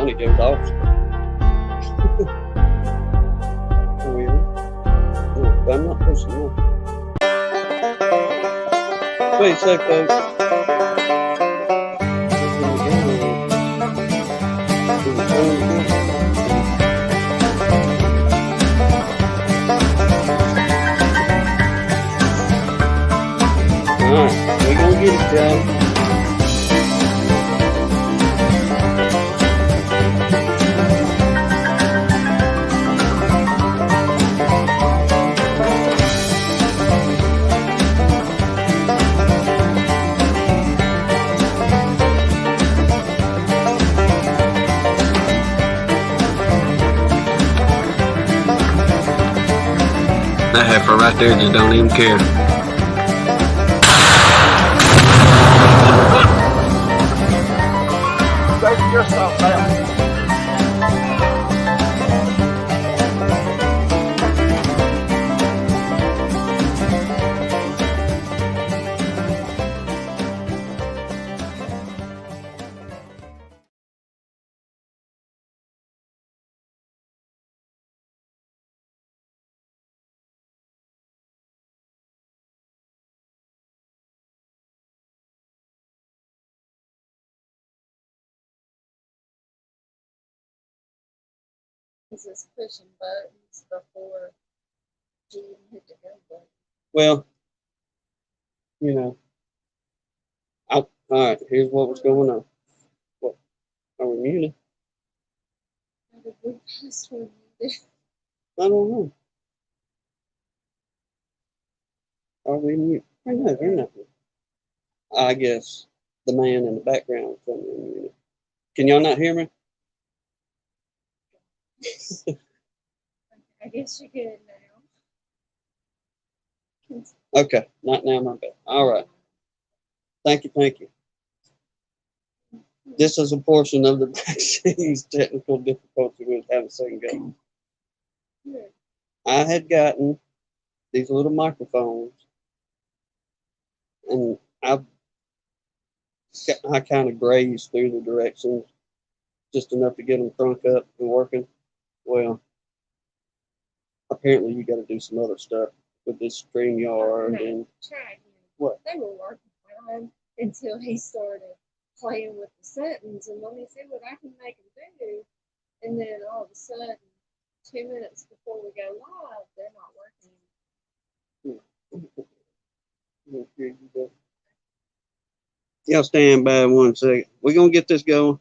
Johnny goes off. I'm not pushing it. What do you say, folks? Alright, we're gonna get it, y'all. That heifer right there just don't even care. Take yourself out. Is this pushing buttons before G hit the go button? Well, you know. Alright, here's what was going on. What? Are we muted? How did we password muted? I don't know. Are we muted? No, you're not. I guess the man in the background is muted. Can y'all not hear me? I guess you're good now. Okay, not now, my bad. All right. Thank you, thank you. This is a portion of the vaccine's technical difficulty with having a second go. I had gotten these little microphones, and I kind of grazed through the directions just enough to get them crunk up and working. Well, apparently you got to do some other stuff with this StreamYard and Try again. What? They were working fine until he started playing with the settings, and let me see what I can make him do. And then all of a sudden, 2 minutes before we go live, they're not working. Y'all stand by 1 second. We're gonna get this going.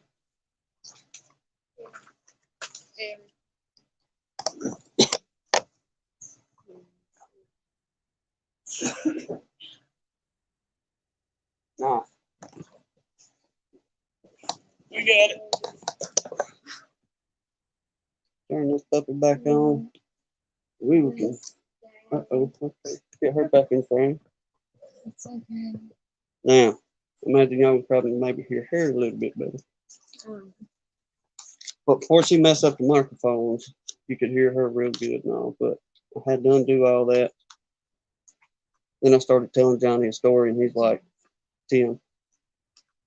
Nah. We got it. Turn this puppy back on. We can. Uh-oh. Okay. Get her back in frame. It's okay. Now, imagine y'all would probably maybe hear her a little bit better. But before she messed up the microphones, you could hear her real good and all. But I had to undo all that. Then I started telling Johnny a story, and he's like, Tim,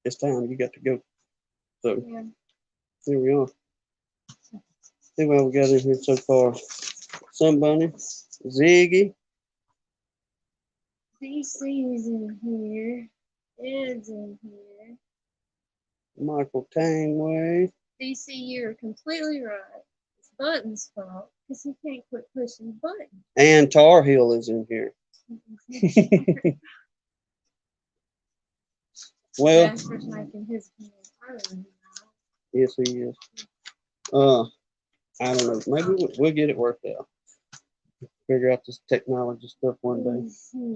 it's time, you got to go. So Yeah. Here we are. See what we got in here so far. Sunbunny, Ziggy. DC's in here. Ed's in here. Michael Tangway. DC, you're completely right. It's Button's fault because he can't quit pushing buttons. And Tar Heel is in here. Well, Jasper's making his opinion. yes, he is. I don't know. Maybe we'll get it worked out. Figure out this technology stuff one day.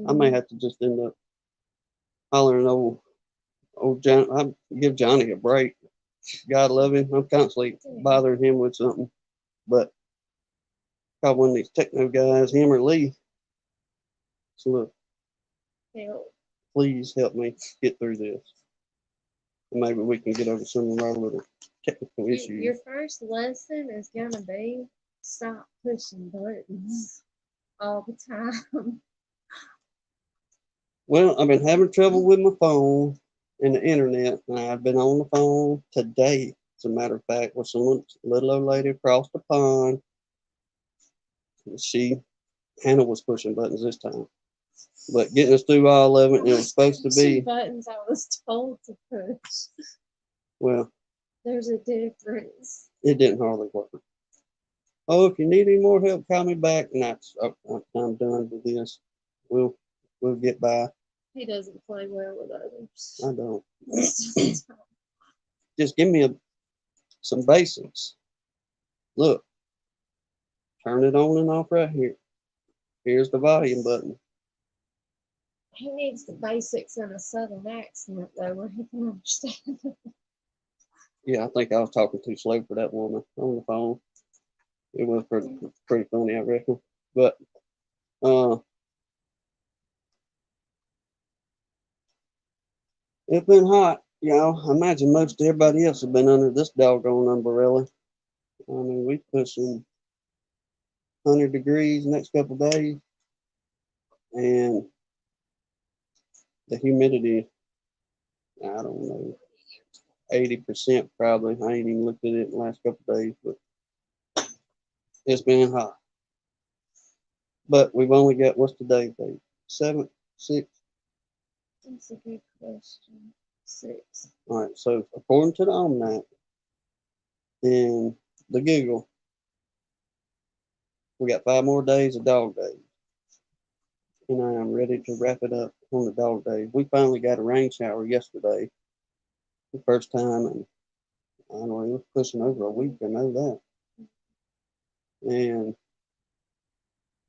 I may have to just end up hollering old John. I give Johnny a break. God love him. I'm constantly bothering him with something. But probably one of these techno guys, him or Lee. So look, please help me get through this. And maybe we can get over some of our little technical issues. Your first lesson is going to be stop pushing buttons all the time. Well, I've been having trouble with my phone and the internet. And I've been on the phone today As a matter of fact, was some little old lady across the pond. Hannah was pushing buttons this time, but getting us through all of it, and it was supposed to be. Buttons I was told to push. Well, there's a difference. It didn't hardly work. Oh, if you need any more help, call me back. And I'm done with this. We'll get by. He doesn't play well with others. I don't. Just give me some basics. Look, turn it on and off right here. Here's the volume button. He needs the basics in a southern accent though, where he can understand. Yeah, I think I was talking too slow for that woman on the phone. It was pretty funny, I reckon. But it's been hot, y'all. I imagine most everybody else has been under this doggone umbrella. I mean, we pushing 100 degrees next couple of days, and the humidity, I don't know, 80% probably. I ain't even looked at it in the last couple of days, but it's been hot. But we've only got, what's today's date? 7, 6? That's a good question. 6. All right, so according to the almanac and the Google, we got 5 more days of dog days. And I am ready to wrap it up on the dog days. We finally got a rain shower yesterday, the first time, and I don't know, it was pushing over a week, I know that. And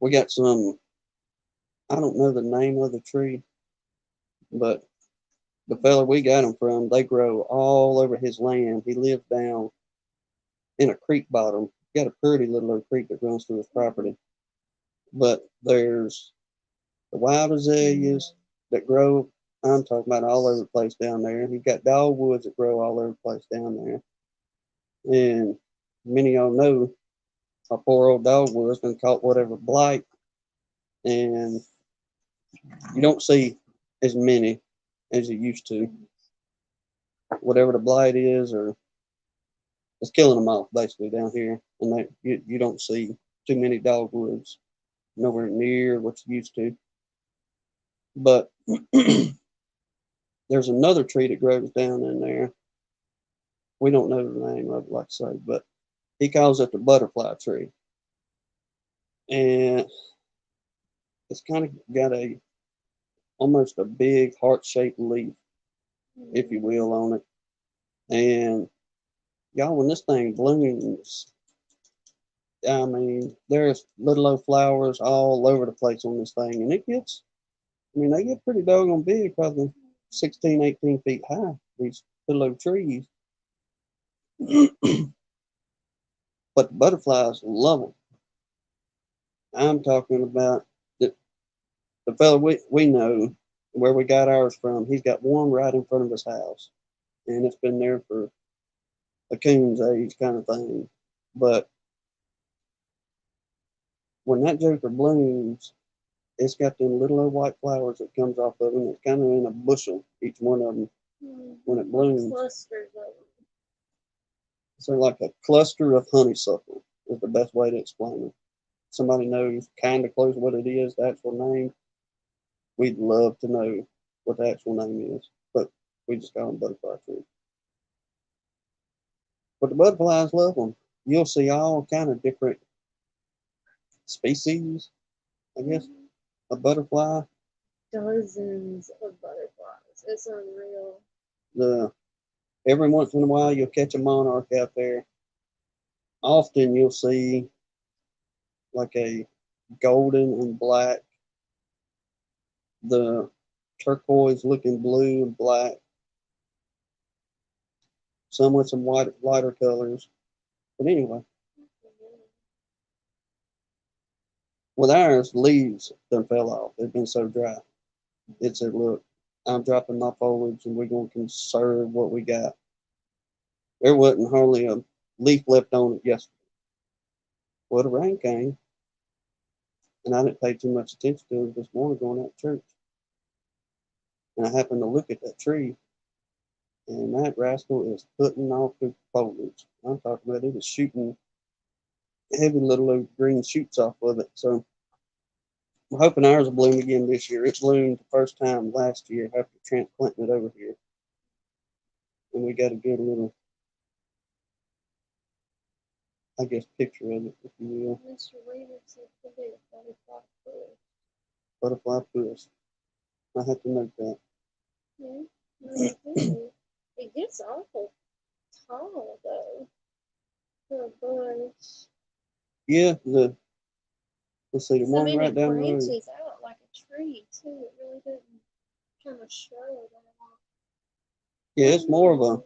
we got some, I don't know the name of the tree, but the fella we got them from, they grow all over his land. He lives down in a creek bottom. Got a pretty little old creek that runs through his property. But there's the wild azaleas that grow, I'm talking about all over the place down there. He's got dogwoods that grow all over the place down there. And many of y'all know our poor old dogwood's been caught whatever blight, and you don't see as many as you used to. Whatever the blight is, or it's killing them off basically down here, and you don't see too many dogwoods nowhere near what you used to. But there's another tree that grows down in there. We don't know the name of it, like I say, but he calls it the butterfly tree, and it's kind of got almost a big heart-shaped leaf, if you will, on it. And y'all, when this thing blooms, I mean, there's little old flowers all over the place on this thing, and they get pretty doggone big, probably 16, 18 feet high, these little old trees. But the butterflies love them. I'm talking about the fella we know where we got ours from. He's got one right in front of his house, and it's been there for a coon's age kind of thing. But when that joker blooms, it's got them little old white flowers that comes off of them. It's kind of in a bushel, each one of them, when it blooms. Clusters of them. So like a cluster of honeysuckle is the best way to explain it. Somebody knows kind of close what it is, the actual name. We'd love to know what the actual name is, but we just call them butterfly trees. But the butterflies love them. You'll see all kind of different species, I guess, a butterfly. Dozens of butterflies. It's unreal. Every once in a while you'll catch a monarch out there. Often you'll see like a golden and black, the turquoise looking blue and black, some with some lighter colors. But anyway, with ours, leaves done fell off. They've been so dry. It said, look, I'm dropping my foliage and we're going to conserve what we got. There wasn't hardly a leaf left on it yesterday. Well, the rain came, and I didn't pay too much attention to it this morning going out to church. And I happened to look at that tree, And that rascal is putting off the foliage. I'm talking about it is shooting heavy little green shoots off of it. So I'm hoping ours will bloom again this year. It bloomed the first time last year after transplanting it over here. And we got a good little, I guess, picture of it, if you will. Mr. Weaver said to be a butterfly bush. Butterfly puss. I have to note that. Yeah, me too. It gets awful tall though for a bush. Yeah, let's see, the I one mean, right it down the road. branches out like a tree too. It really doesn't kind of show that. Yeah, it's more of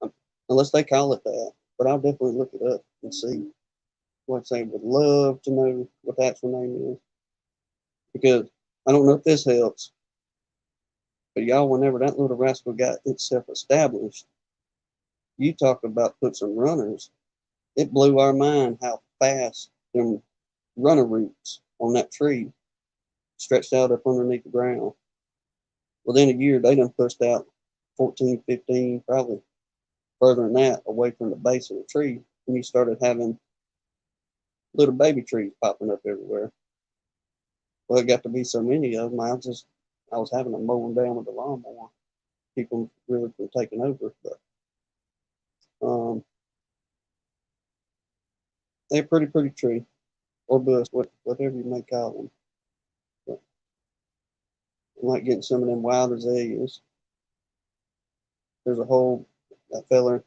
a, unless they call it that, but I'll definitely look it up and see. Like I say, would love to know what the actual name is. Because I don't know if this helps, but y'all, whenever that little rascal got itself established, you talk about put some runners. It blew our mind how fast them runner roots on that tree stretched out up underneath the ground. Within a year, they done pushed out 14, 15, probably further than that, away from the base of the tree. And you started having little baby trees popping up everywhere. Well, it got to be so many of them, I was having to mow them down with the lawnmower. Keep them really from taking over. But they're pretty tree or bush, whatever you may call them. But I like getting some of them wild azaleas. There's a whole, that feller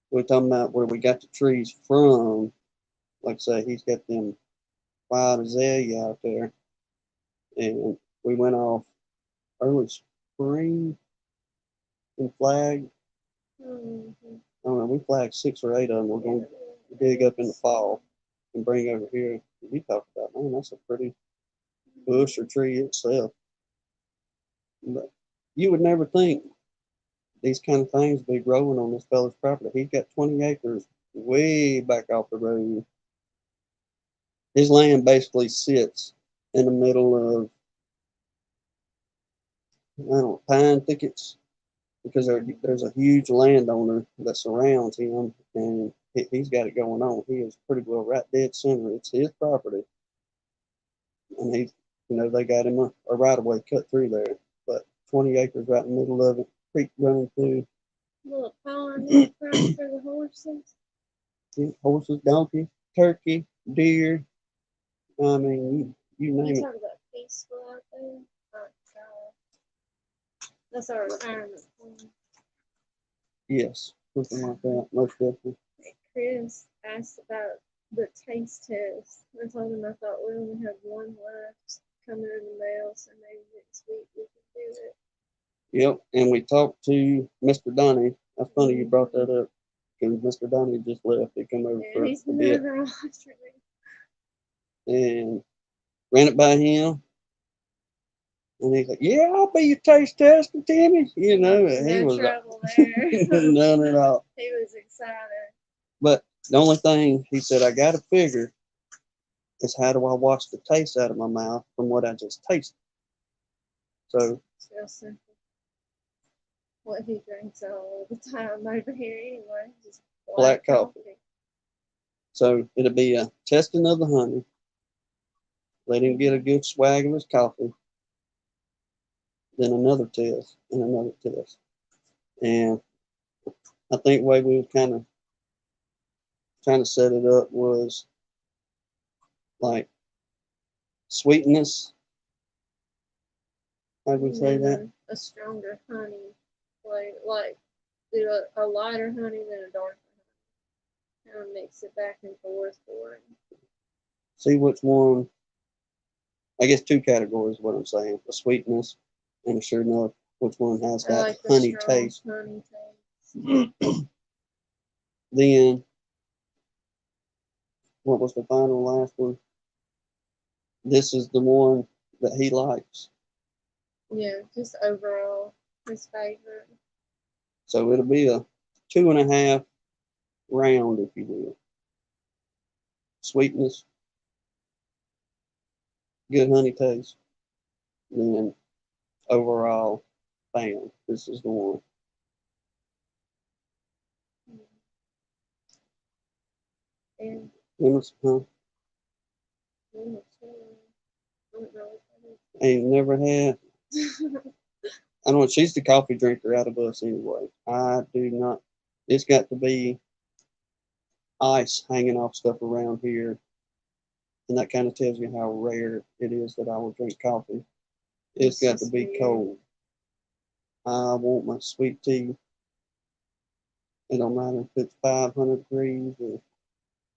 we're talking about where we got the trees from. Like I say, he's got them wild azalea out there. And we went off early spring and flagged. Mm-hmm. I don't know, we flagged 6 or 8 of them. We're going to dig up in the fall and bring over here. You talk about, man, that's a pretty bush or tree itself. But you would never think these kind of things would be growing on this fella's property. He's got 20 acres way back off the road. His land basically sits in the middle of, I don't know, pine thickets because there's a huge landowner that surrounds him, and he's got it going on. He is pretty well right dead center. It's his property, and they got him a right of way cut through there, but 20 acres right in the middle of it, creek running through. Little pond in front for the horses. Horses, donkey, turkey, deer. I mean, you You name it. talk about peaceful out there. Oh God, that's our retirement plan. Yes, something like that, most definitely. Chris asked about the taste test. I told him I thought we only had one left coming in the mail, so maybe next week we can do it. Yep, and we talked to Mr. Donnie. That's funny you brought that up because Mr. Donnie just left. He come over Yeah, for he's a been bit over after me. and ran it by him. And he's like, "Yeah, I'll be your taste tester, Timmy." You know, he No was trouble there. none at all. He was excited. But the only thing he said I got to figure is how do I wash the taste out of my mouth from what I just tasted. So It's real simple. What he drinks all the time over here anyway. Just black coffee. coffee. So it'll be a testing of the honey. Let him get a good swag of his coffee. Then another test and another test. And I think the way we were kind of trying to set it up was like sweetness. How would we say that? A stronger honey. Like do a lighter honey than a darker honey. Kind of mix it back and forth for him. See which one. I guess 2 categories. What I'm saying: the sweetness, and sure enough, which one has I that like the honey strong taste. honey taste. Then what was the final last one? This is the one that he likes. Yeah, just overall his favorite. So it'll be a 2.5 round, if you will. Sweetness, good honey taste, then overall, bam, this is the one. And Huh? lemon tea. I don't know what Ain't never had. that is. I know she's the coffee drinker out of us anyway. I do not. It's got to be ice hanging off stuff around here, and that kind of tells you how rare it is that I will drink coffee. It's got to just be weird. cold. I want my sweet tea. It don't matter if it's 500 degrees or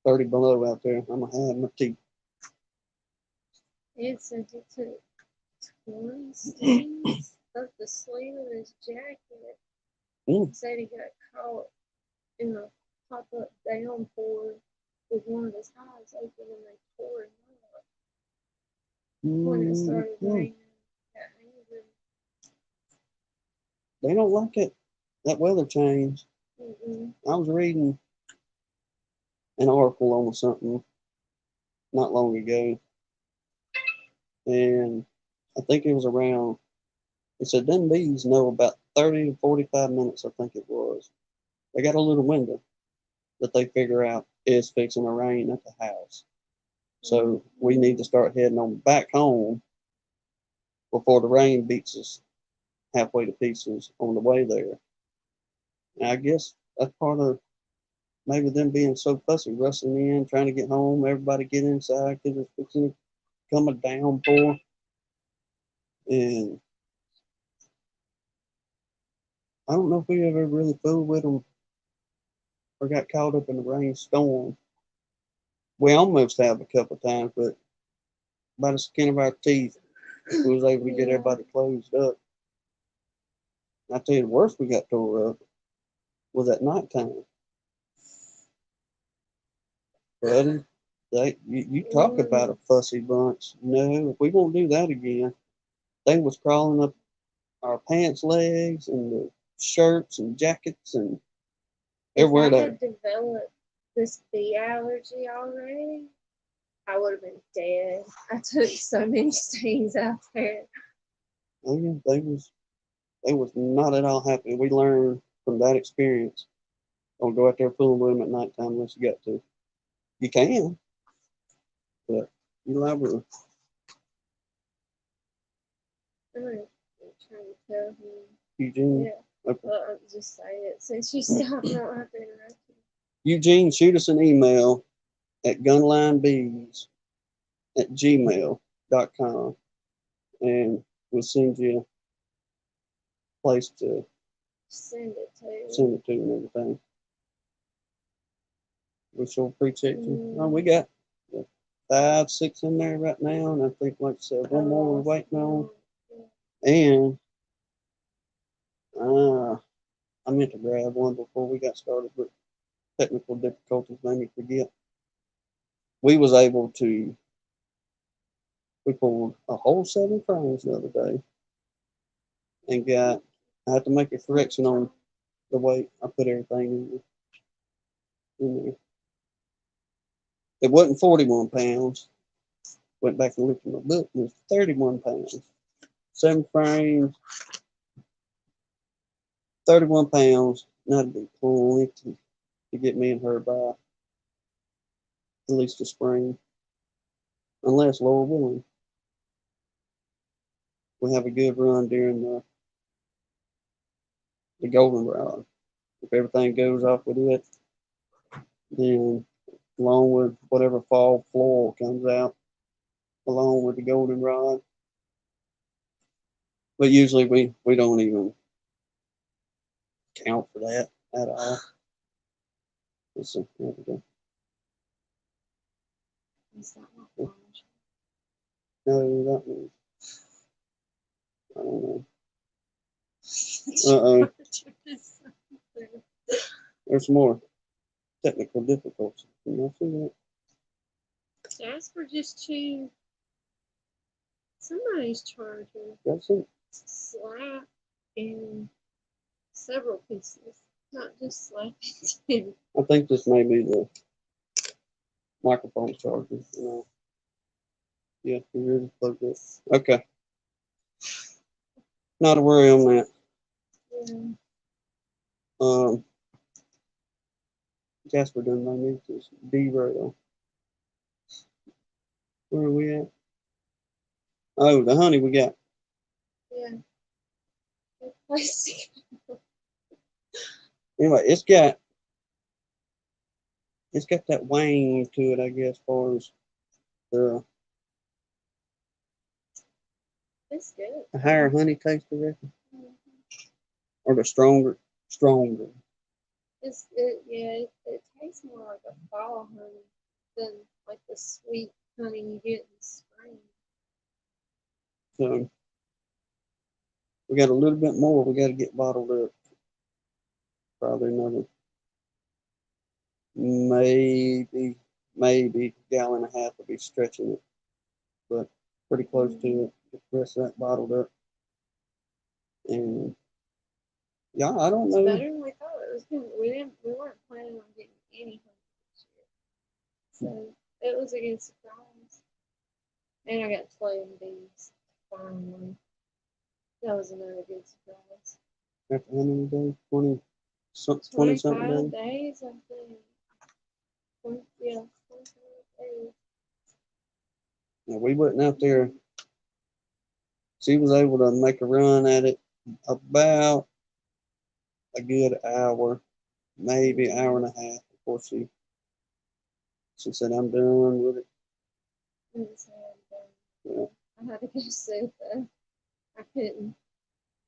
30 below out there. I'm gonna have my tea. Ed said he took 20 stings of the sleeve of his jacket. Mm. Said he got caught in a pop-up downpour with one of his eyes open and they tore him up when it started raining. Got angry. They don't like it. That weather change. Mm-mm. I was reading an article on something not long ago, and I think it was around. It said them bees know about 30 to 45 minutes. I think it was. They got a little window that they figure out is fixing to rain at the house. So we need to start heading on back home before the rain beats us halfway to pieces on the way there. And I guess that's part of maybe them being so fussy, rushing in, trying to get home, everybody get inside because it's fixing to come a downpour. And I don't know if we ever really fooled with them or got caught up in the rainstorm. We almost have a couple of times, but by the skin of our teeth, we was able to get everybody closed up. I tell you, the worst we got tore up was at nighttime. Buddy, you talk about a fussy bunch. No, we won't do that again. They was crawling up our pants legs and the shirts and jackets and If everywhere I there. had developed this bee allergy already, I would have been dead. I took so many stings out there. Oh yeah, they was not at all happy. We learned from that experience. Don't go out there fooling with them at nighttime unless you got to. You can, but you liable. I'm gonna try to tell him. Eugene. Yeah. Okay. Well, I'll just say it. Since you stopped, I don't have to interrupt you. Eugene, shoot us an email at gunlinebees@gmail.com and we'll send you a place to Send it to. send it to and everything. We sure appreciate you. Oh, we Mm. got 5, 6 in there right now, and I think, like I said, one more we're waiting on. And I meant to grab one before we got started, but technical difficulties made me forget. We was able to. We pulled a whole 7 frames the other day, and got. I had to make a correction on the weight. I put everything in there. It wasn't 41 pounds. Went back and looked at my book, and it was 31 pounds. 7 frames, 31 pounds. Not a big pull to get me and her by at least the spring. Unless Lord willing, we have a good run during the goldenrod. If everything goes off with it, then along with whatever fall floral comes out, along with the goldenrod. But usually we don't even count for that at all. Let's see. There we go. Is that what No, that one. I don't know. Uh-oh. There's more technical difficulties. Can you see that? Jasper just chewed somebody's charger. That's it. Slap in several pieces, not just slap into. I think this may be the microphone charger. Yeah, yours is plugged in. Okay. Not to worry on that. Yeah. Jasper done my me to derail. Where are we at? Oh, the honey we got. Yeah. Good place to go. Anyway, it's got that wang to it, I guess, as far as the It's good. higher honey taste, I reckon, Mhm. or the stronger. It tastes more like a fall honey than like the sweet honey you get in the spring. So we got a little bit more. We got to get bottled up. Probably another maybe gallon and a half. Will be stretching it, but pretty close to it. Get the rest of that bottled up, and yeah, I don't It's know. better than we thought it was gonna. We weren't planning on getting any honey this year, so it was a good surprise. And I got 12 bees finally. That was another good surprise. After how many days? 20 something 25 days. days, I think. 25 days. Yeah, we wasn't out there. She was able to make a run at it about a good hour, maybe hour and a half before she said, "I'm done with it." It was sad, Yeah. I had to go sit though. I couldn't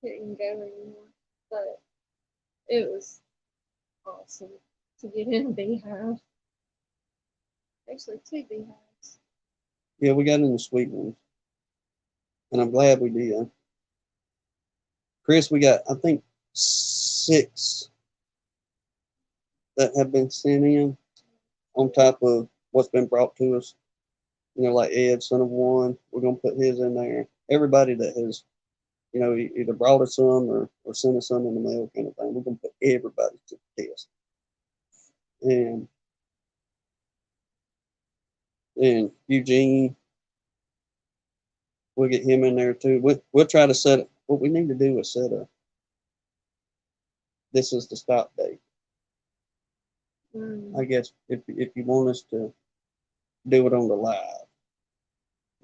go anymore. But it was awesome to get in a beehive. Actually, two beehives. Yeah, we got in the sweet ones, and I'm glad we did. Chris, we got I think 6 that have been sent in on top of what's been brought to us. You know, like Ed, son of one, we're gonna put his in there. Everybody that has, either brought us some or sent us some in the mail, kind of thing. We're gonna put everybody to the test. And Eugene, we'll get him in there too. We'll try to set it. What we need to do is set a. This is the stop date. I guess if you want us to do it on the live,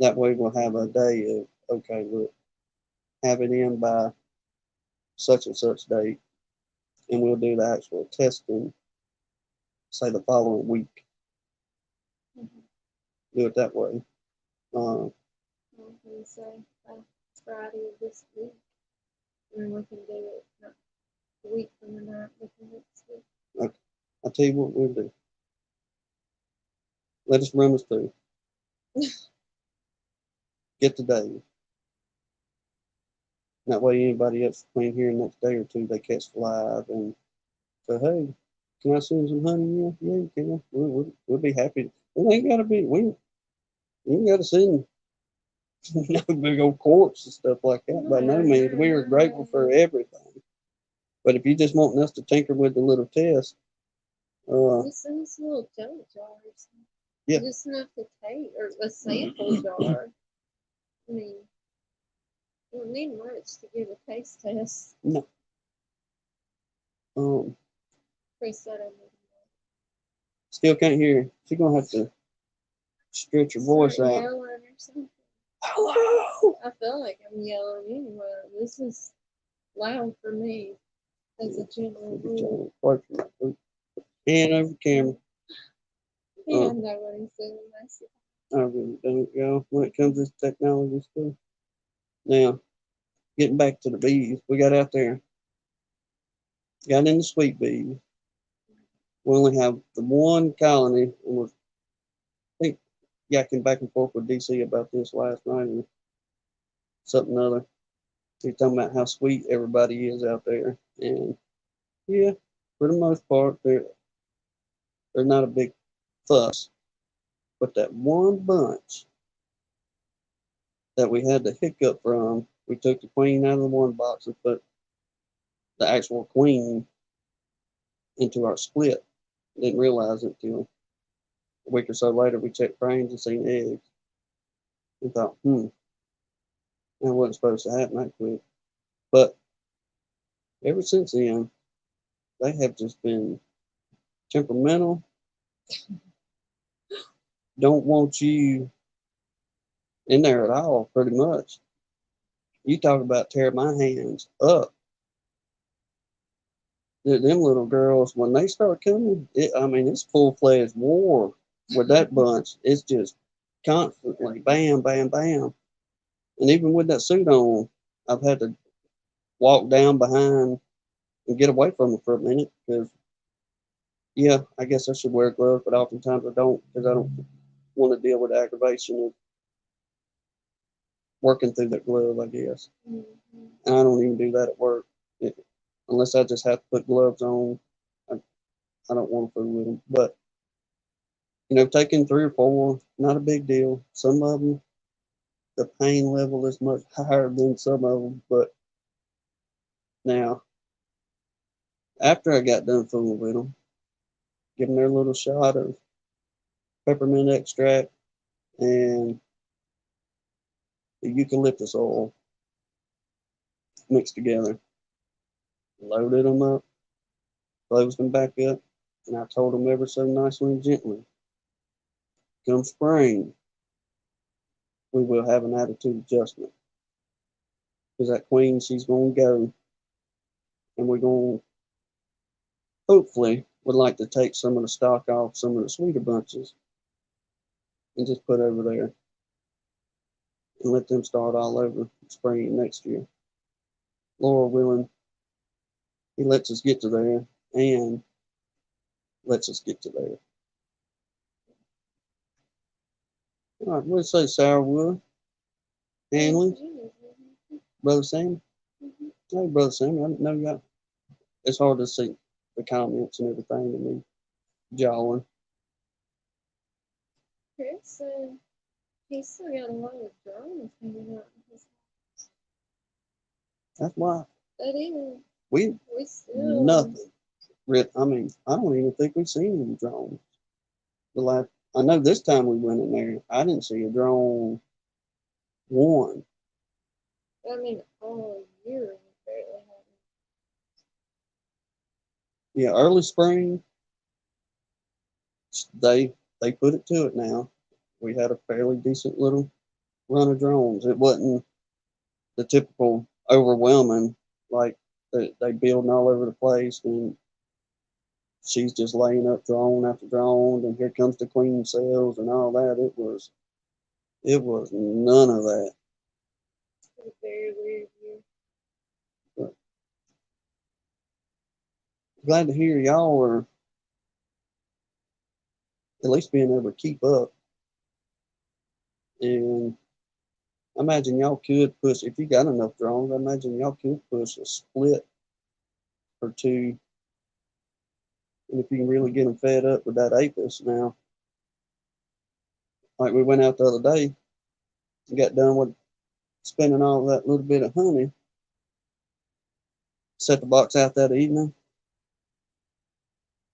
that way we'll have a day of, okay, look, have it in by such and such date, and we'll do the actual testing, say the following week. Do it that way. I was going to say Friday of this week. And then we can do it not a week from the night, we can next week. Okay. I'll tell you what we'll do. Let us run us through. Get the day. That way, anybody else between here and next day or two, they catch live and say, "Hey, can I send some honey in?" Yeah, you can. We'll be happy. We ain't gotta be. We ain't gotta send no big old quarts and stuff like that. By no means, we are grateful for everything. But if you just wanting us to tinker with the little test, Just in this little jelly jars. Yeah. Just enough to take, or a sample jar. I mean, you don't need much to give a taste test. no. Chris said I need Still can't hear. She's gonna have to stretch your voice Start out. yelling or something. Hello. I feel like I'm yelling anyway. This is loud for me as a general rule. And over camera. Yeah, I know what he's doing. I really don't, y'all, when it comes to this technology stuff. Now, getting back to the bees, we got out there, got in the sweet bees. We only have the one colony, and was, I think, yakking back and forth with DC about this last night or something other. He's talking about how sweet everybody is out there. And yeah, for the most part, they're not a big fuss. But that one bunch that we had the hiccup from, we took the queen out of the one box and put the actual queen into our split. Didn't realize it till a week or so later. We checked frames and seen eggs. We thought, that wasn't supposed to happen that quick. But ever since then, they have just been Temperamental. Don't want you in there at all, pretty much. You talk about tear my hands up. Them little girls, when they start coming, I mean, it's full-fledged war with that bunch. It's just constantly bam, bam, bam. And even with that suit on, I've had to walk down behind and get away from them for a minute because, yeah, I guess I should wear gloves, but oftentimes I don't because I don't want to deal with the aggravation of working through that glove, I guess. Mhm. And I don't even do that at work. Unless I just have to put gloves on, I, I don't want to fool with them. But, taking 3 or 4, not a big deal. Some of them, the pain level is much higher than some of them. But now, after I got done fooling with them, give them their little shot of peppermint extract and the eucalyptus oil mixed together. Loaded them up, closed them back up, and I told them ever so nicely and gently, come spring, we will have an attitude adjustment. Because that queen, she's going to go, and we're going to hopefully would like to take some of the stock off some of the sweeter bunches and just put over there and let them start all over spring next year. Lord willing, he lets us get to there and lets us get to there. All right, let's say Sourwood, Hanley, Brother Sam. Mhm. Hey, Brother Sam, I didn't know y'all. It's hard to see the comments and everything to me jawing. Chris, he's still got a lot of drones hanging out in his house. That's why That is, we we still. nothing. I mean, I don't even think we've seen any drones. The last, I know this time we went in there, I didn't see a drone one. I mean, all year we barely have. Yeah, early spring, they they put it to it now. We had a fairly decent little run of drones. It wasn't the typical overwhelming like they building all over the place and she's just laying up drone after drone and here comes the queen cells and all that. It was none of that. It was a very weird year. But glad to hear y'all are at least being able to keep up. And I imagine y'all could push if you got enough drones. I imagine y'all could push a split or two, and if you can really get them fed up with that apis now, like we went out the other day, and got done with spending all that little bit of honey, set the box out that evening.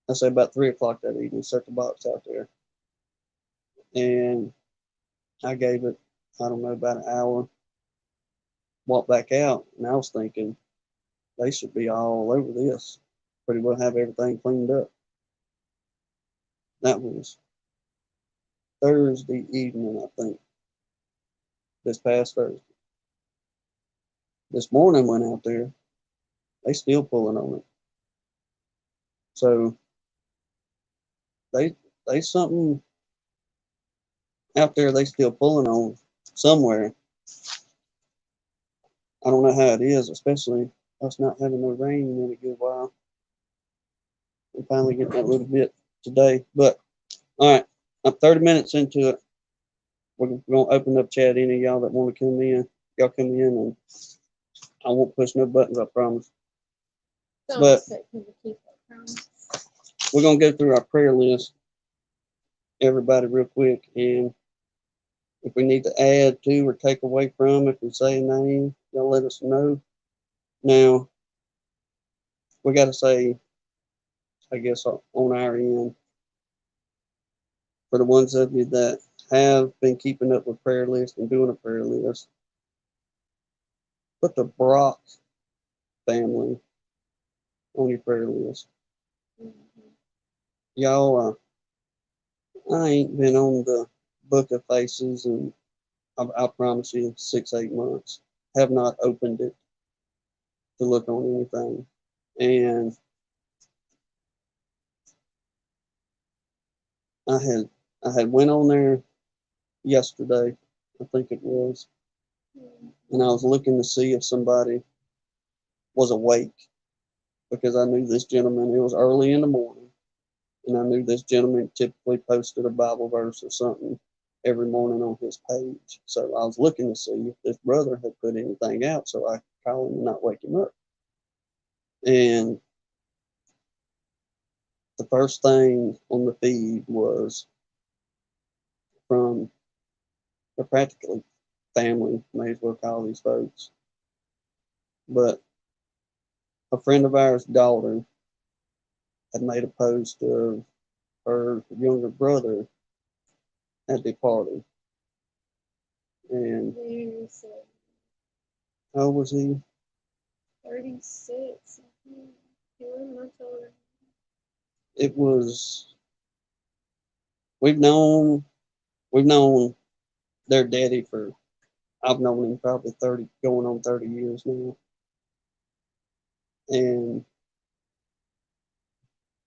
I say about 3 o'clock that evening, set the box out there, and I gave it, I don't know, about an hour. Walked back out, and I was thinking they should be all over this. Pretty well have everything cleaned up. That was Thursday evening, I think. This past Thursday. This morning went out there. They still pulling on it. So they something out there they still pulling on somewhere. I don't know how it is, especially us not having no rain in a good while. We finally getting that little bit today. But all right, I'm 30 minutes into it. We're gonna open up chat. Any of y'all that want to come in, y'all come in, and I won't push no buttons. I promise. Don't But expect him to keep that promise. we're gonna go through our prayer list, everybody, real quick, and if we need to add to or take away from, if we say a name, y'all let us know. Now we got to say, I guess, on our end, for the ones of you that have been keeping up with prayer list and doing a prayer list, put the Brock family on your prayer list. Mhm. y'all, I ain't been on the book of faces, and I promise you, 6, 8 months. Have not opened it to look on anything, and I had I had went on there yesterday, I think it was, and I was looking to see if somebody was awake because I knew this gentleman. It was early in the morning, and I knew this gentleman typically posted a Bible verse or something every morning on his page. So I was looking to see if this brother had put anything out, so I could call him and not wake him up. And the first thing on the feed was from a practically family, may as well call these folks, but a friend of ours' daughter had made a post of her younger brother at the party. And Very sad. how old was he? 36. I think. He was much older. It was, we've known their daddy for, I've known him probably 30, going on 30 years now. And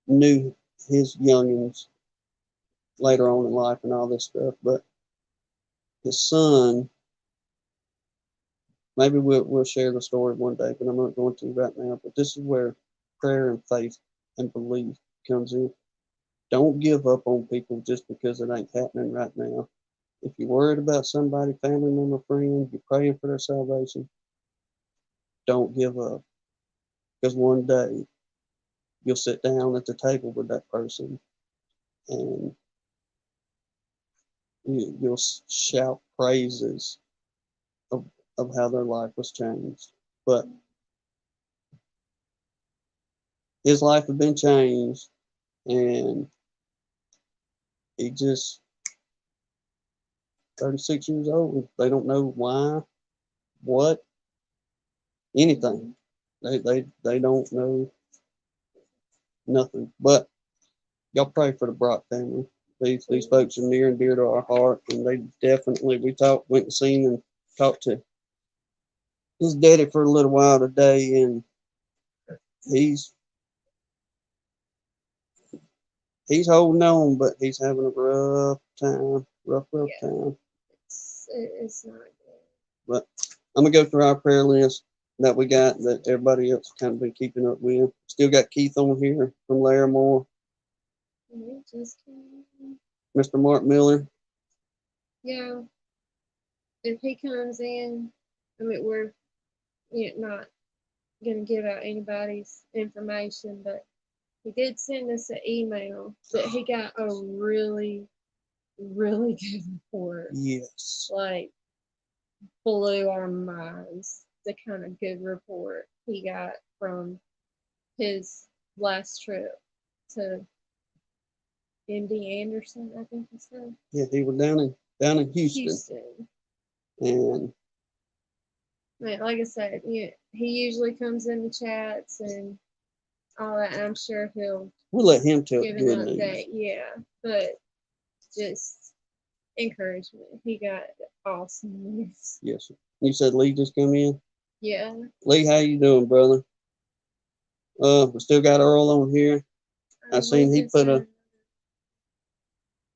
knew his youngins later on in life and all this stuff. But his son, maybe we'll share the story one day, but I'm not going to right now. But this is where prayer and faith and belief comes in. Don't give up on people just because it ain't happening right now. If you're worried about somebody, family member, friend, you're praying for their salvation, don't give up. Because one day you'll sit down at the table with that person and you'll shout praises of, of how their life was changed. But his life had been changed, and he just 36 years old. They don't know why, what, anything. They don't know nothing. But y'all pray for the Brock family. These folks are near and dear to our heart, and they definitely, went and seen and talked to his daddy for a little while today, and he's holding on, but he's having a rough time, rough Yeah. time. It's not good. But I'm gonna go through our prayer list that we got that everybody else kind of been keeping up with. Still got Keith on here from Larimore, We just can't. Mr. Mark Miller. Yeah. If he comes in, I mean, we're not going to give out anybody's information, but he did send us an email that he got a really, really good report. Yes. Like, blew our minds. The kind of good report he got from his last trip to MD Anderson, I think he said. Yeah, he was down in Houston. And Man, like I said, he usually comes in the chats and all that. And I'm sure he'll we'll let him tell give the an good update. news. Yeah, but just encouragement. He got awesome news. Yes, sir. You said Lee just come in? Yeah. Lee, how you doing, brother? We still got Earl on here. I seen he put a.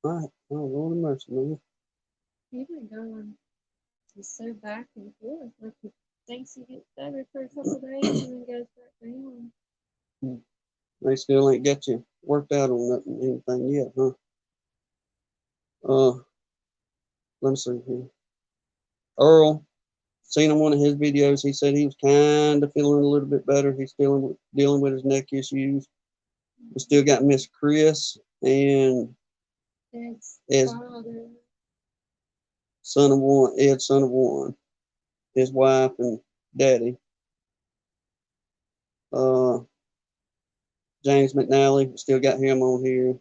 All right. Oh, Lord of mercy, man. He been going just so back and forth. Like he thinks he gets better for a couple days and then goes back down. They still ain't got you worked out on nothing, anything yet, huh? Let me see here. Earl, seen on one of his videos, he said he was kind of feeling a little bit better. He's dealing with his neck issues. We still got Miss Chris and Ed's son of one, his wife and daddy. James McNally, still got him on here.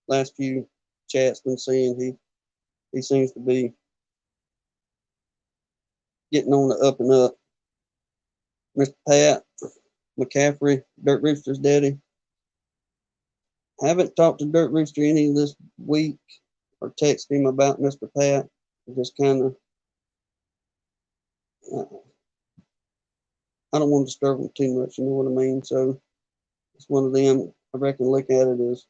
Last few chats been seeing he seems to be getting on the up and up. Mr. Pat McCaffrey, Dirt Rooster's daddy. Haven't talked to Dirt Rooster any this week or texted him about Mr. Pat. Just kind of, I don't want to disturb him too much, you know what I mean? So it's one of them, I reckon, look at it as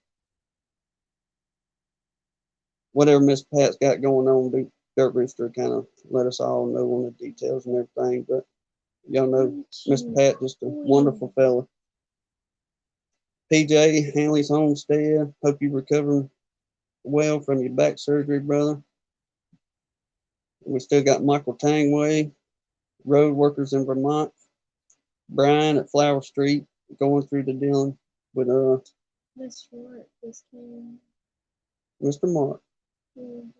whatever Miss Pat's got going on, Dirt Rooster kind of let us all know on the details and everything. But y'all know Miss Pat, just a wonderful fella. PJ, Hanley's Homestead, hope you're recovering well from your back surgery, brother. We still got Michael Tangway, road workers in Vermont. Brian at Flower Street, going through the dealing with That's right. This came. Mr. Mark. Mhm.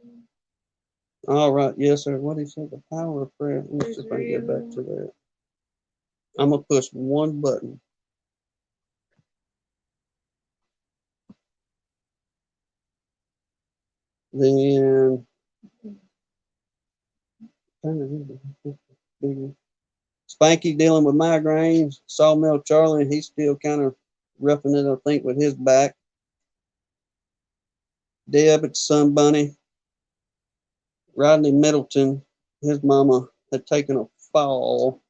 All right, yes, sir. What he said, the power of prayer. Let me see if I can get back to that. I'm gonna push one button. Then Spanky dealing with migraines. Sawmill Charlie, he's still kind of roughing it, I think, with his back. Deb at Sun Bunny. Rodney Middleton, his mama had taken a fall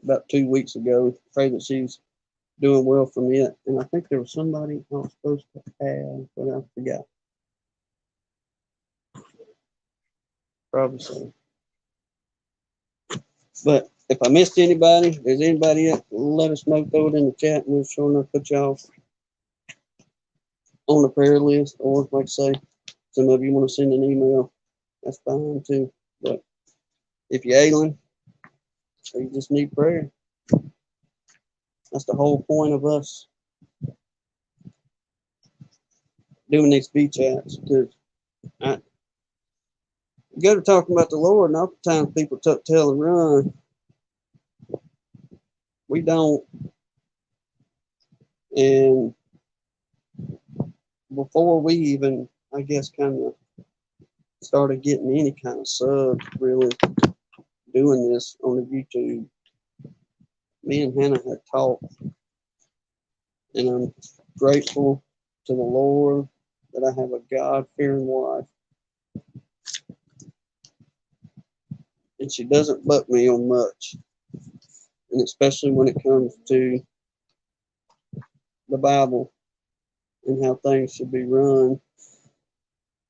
about 2 weeks ago. Afraid that she's doing well from it. And I think there was somebody I was supposed to have, but I forgot. Probably so. But if I missed anybody, if there's anybody else, let us know. Throw it in the chat, and we'll sure enough put y'all on the prayer list. Or, like I say, some of you want to send an email, that's fine too. But if you're ailing, or you just need prayer, that's the whole point of us doing these beach chats. Because I go to talking about the Lord, and oftentimes people tuck tail and run. We don't. And before we even, I guess, kind of started getting any kind of subs, really doing this on the YouTube, me and Hannah had talked, and I'm grateful to the Lord that I have a God-fearing wife, and she doesn't buck me on much, and especially when it comes to the Bible and how things should be run,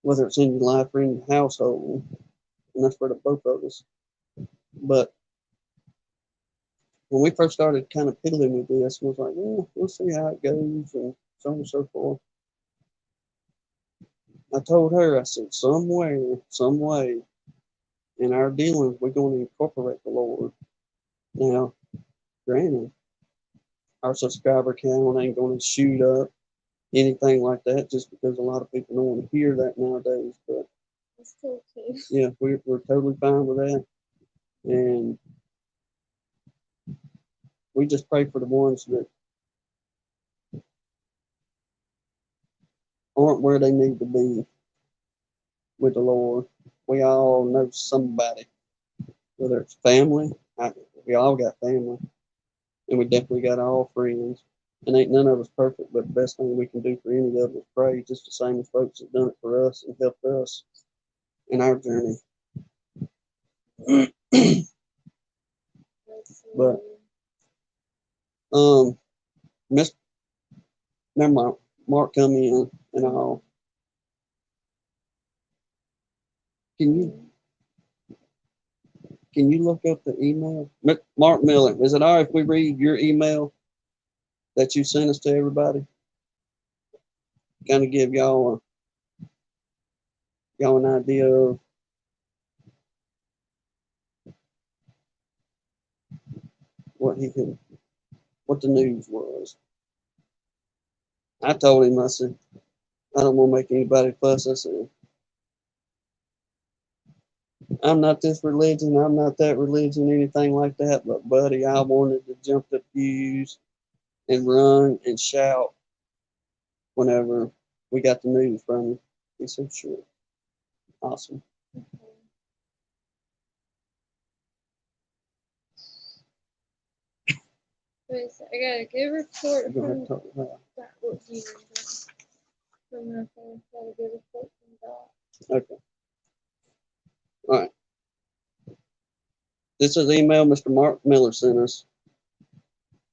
whether it's in your life or in your household, and that's for the both of us. But when we first started kind of piddling with this, we was like, well, we'll see how it goes, and so on and so forth. I told her, I said, somewhere, some way, in our dealings, we're going to incorporate the Lord. Now, granted, our subscriber count ain't going to shoot up, anything like that, just because a lot of people don't want to hear that nowadays. But That's cool too. yeah, we're totally fine with that. And we just pray for the ones that aren't where they need to be with the Lord. We all know somebody, whether it's family, we all got family, and we definitely got all friends. And ain't none of us perfect, but the best thing we can do for any of us is pray, just the same as folks that done it for us and helped us in our journey. But Miss, never mind. Mark come in and all. Can you look up the email? Mark Miller, is it all right if we read your email that you sent us to everybody? Kind of give y'all an idea of what the news was. I told him, I said, I don't want to make anybody fuss. I said, I'm not this religion, I'm not that religion, anything like that. But buddy, I wanted to jump the pews and run and shout whenever we got the news from him. He said, sure. Awesome. Wait, so I got a good report You're gonna have from to talk about that. What do you remember? From my phone, got a good report from Doc. it. Okay. All right. This is the email Mr. Mark Miller sent us.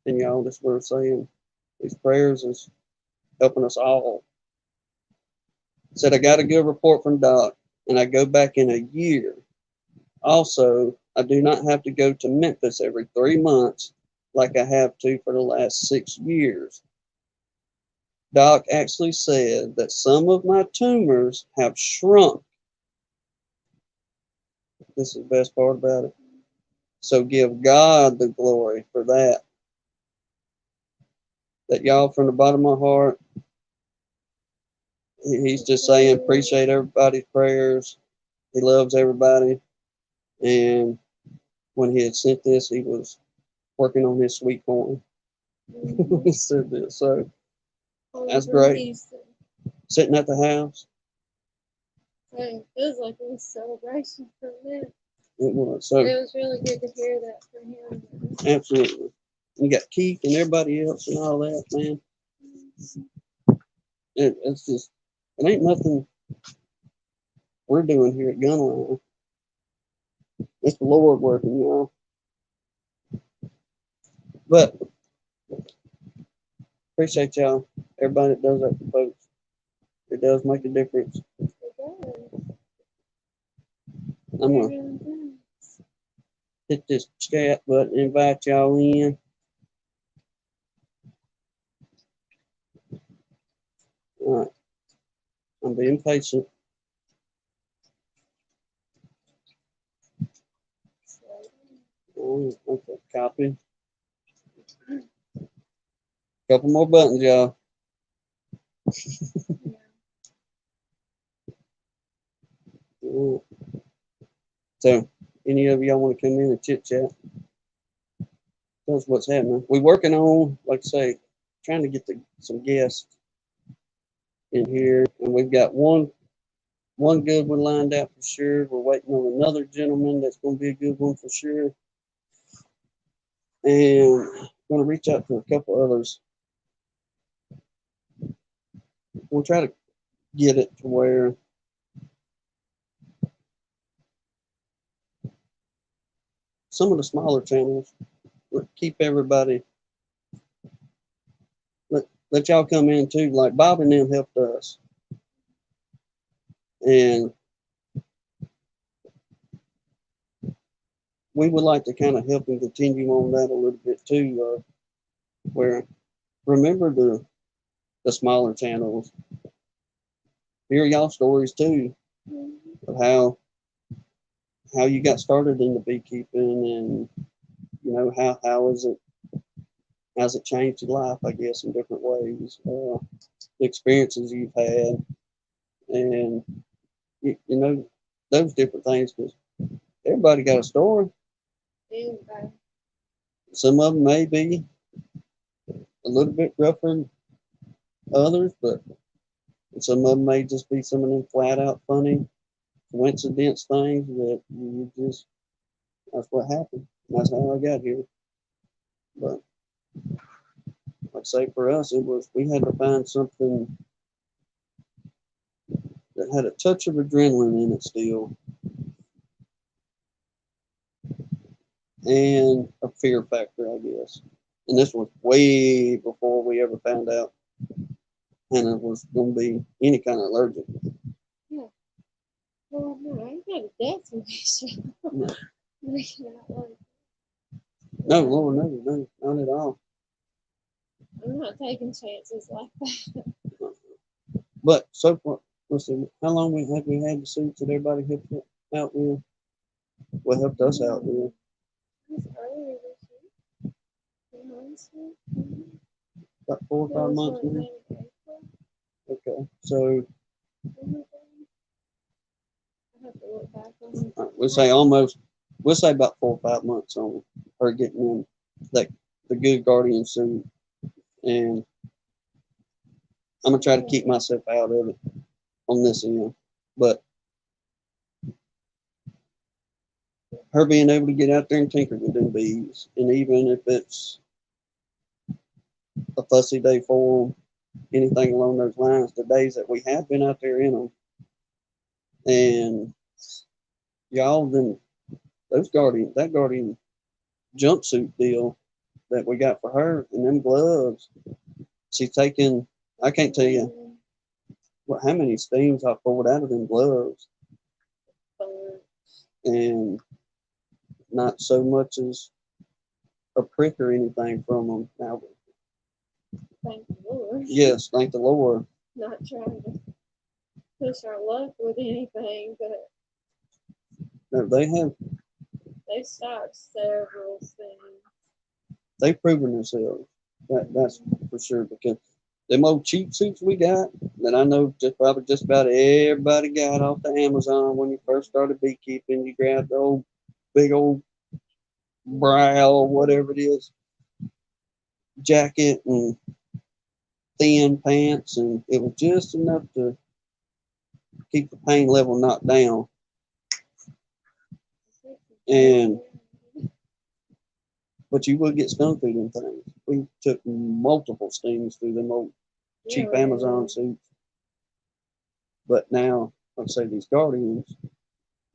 And y'all just were saying these prayers is helping us all. Said I got a good report from Doc, and I go back in a year. Also, I do not have to go to Memphis every 3 months like I have to for the last 6 years. Doc actually said that some of my tumors have shrunk. This is the best part about it. So give God the glory for that. That y'all, from the bottom of my heart, he's just saying appreciate everybody's prayers. He loves everybody. And when he had sent this, he was working on his sweet corn. He said this. So that's great. Sitting at the house. It feels like it was a celebration for a minute. It was. So It was really good to hear that from him. absolutely. You got Keith and everybody else and all that, man. It's just, it ain't nothing we're doing here at Gunline. It's the Lord working, y'all. But appreciate y'all, everybody that does that for folks. It does make a difference. It does. I'm It gonna really does. hit this chat button, invite y'all in. All right. I'm being patient. Okay, copy. Couple more buttons, y'all. All right. So, any of y'all want to come in and chit chat? Tell us what's happening. We're working on, like I say, trying to get some guests in here, and we've got one good one lined out for sure. We're waiting on another gentleman that's going to be a good one for sure, and going to reach out to a couple others. We'll try to get it to where some of the smaller channels keep everybody. Let y'all come in too. Like Bob and them helped us, and we would like to kind of help and continue on that a little bit too. Where remember the smaller channels, hear y'all stories too of how you got started in the beekeeping, and you know how's it changed your life, I guess, in different ways. The experiences you've had, and you know those different things, because everybody got a story. Anybody. Some of them may be a little bit rougher than others, but some of them may just be some of them flat out funny coincidence things that you just, that's what happened. That's how I got here. But like I say, for us, it was, we had to find something that had a touch of adrenaline in it still, and a fear factor, I guess. And this was way before we ever found out Hannah was going to be any kind of allergic. Yeah. Well, no, I ain't got a death wish. No, I'm no, Lord, no, not at all. not taking chances like that. But so far, let's see, how long have we had the suits that everybody helped out with? What helped us out with? It was earlier this year. 2 months ago. About 4 or 5 months now. April. Okay, so I have to look back on it. we'll say almost, we'll say about 4 or 5 months on her getting in that the good guardian suit, and I'm gonna try to keep myself out of it on this end. But her being able to get out there and tinker with them bees, and even if it's a fussy day for them, anything along those lines. The days that we have been out there in them, and y'all, then that guardian jumpsuit deal that we got for her, and them gloves, she's taken. I can't tell you how many steams I pulled out of them gloves, and not so much as a prick or anything from them. Now, Thank the Lord. yes, thank the Lord. Not trying to push our luck with anything, but No, they stopped several things. they've proven themselves. That's for sure, because them old cheap suits we got that I know probably just about everybody got off the Amazon when you first started beekeeping. You grabbed the old big old brow, whatever it is, jacket and thin pants, and it was just enough to keep the pain level knocked down. And but you would get stung through them things. We took multiple stings through them old cheap Amazon suits. But now, like I say, these guardians,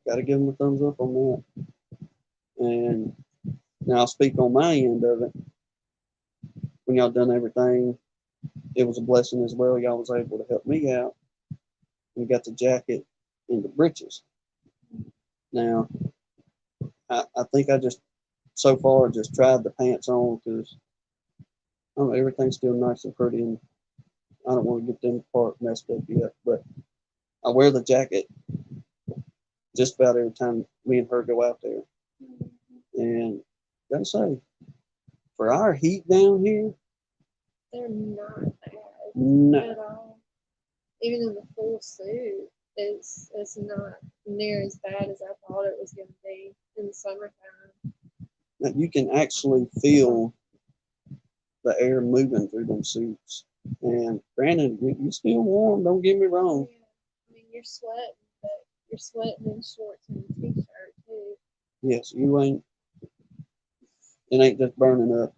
got to give them a thumbs up on that. And now I'll speak on my end of it. When y'all done everything, it was a blessing as well. Y'all was able to help me out. We got the jacket and the breeches. Now, I think I just so far just tried the pants on because everything's still nice and pretty, and I don't want to get them part messed up yet. But I wear the jacket just about every time me and her go out there. And gotta say, for our heat down here, they're not bad no, at all. Even in the full suit, it's not near as bad as I thought it was going to be in the summertime. you can actually feel the air moving through them suits. And granted, you're still warm. Don't get me wrong. Yeah. I mean, you're sweating, but you're sweating in shorts and a t-shirt too. Yes, you ain't. It ain't just burning up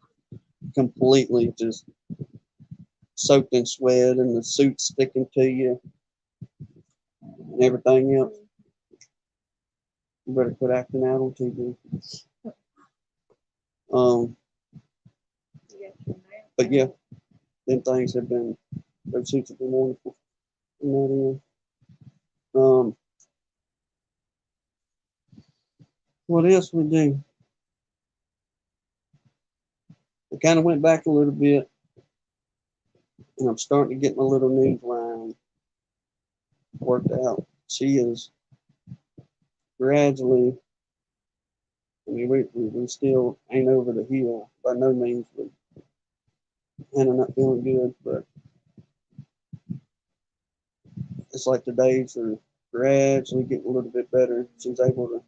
completely, just soaked in sweat and the suit sticking to you and everything else. You better quit acting out on TV. But yeah, them things have been, those suits have been wonderful. What else we do? I kind of went back a little bit, and I'm starting to get my little news line worked out. She is gradually, I mean, we still ain't over the hill by no means, but Hannah not feeling good, but it's like the days are gradually getting a little bit better. She's able to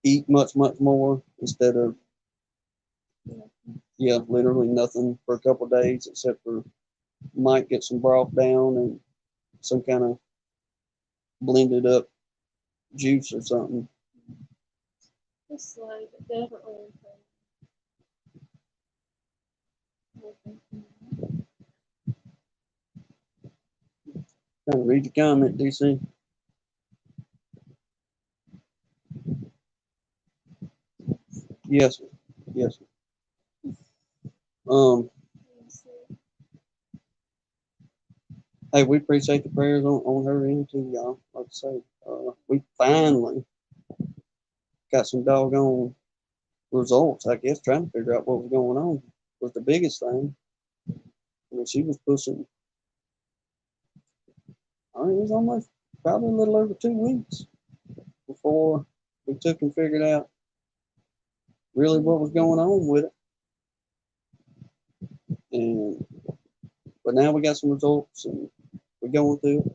eat much more instead of, yeah, literally nothing for a couple of days except for might get some broth down and some kind of blended up juice or something. It's slow, but definitely improving. Trying to read your comment, DC. Yes, yes. Hey, we appreciate the prayers on her end too, y'all. Like I say, we finally got some doggone results. I guess trying to figure out what was going on was the biggest thing. I mean, she was pushing. I mean, it was almost probably a little over 2 weeks before we took and figured out really what was going on with it. And but now we got some results and we're going through it.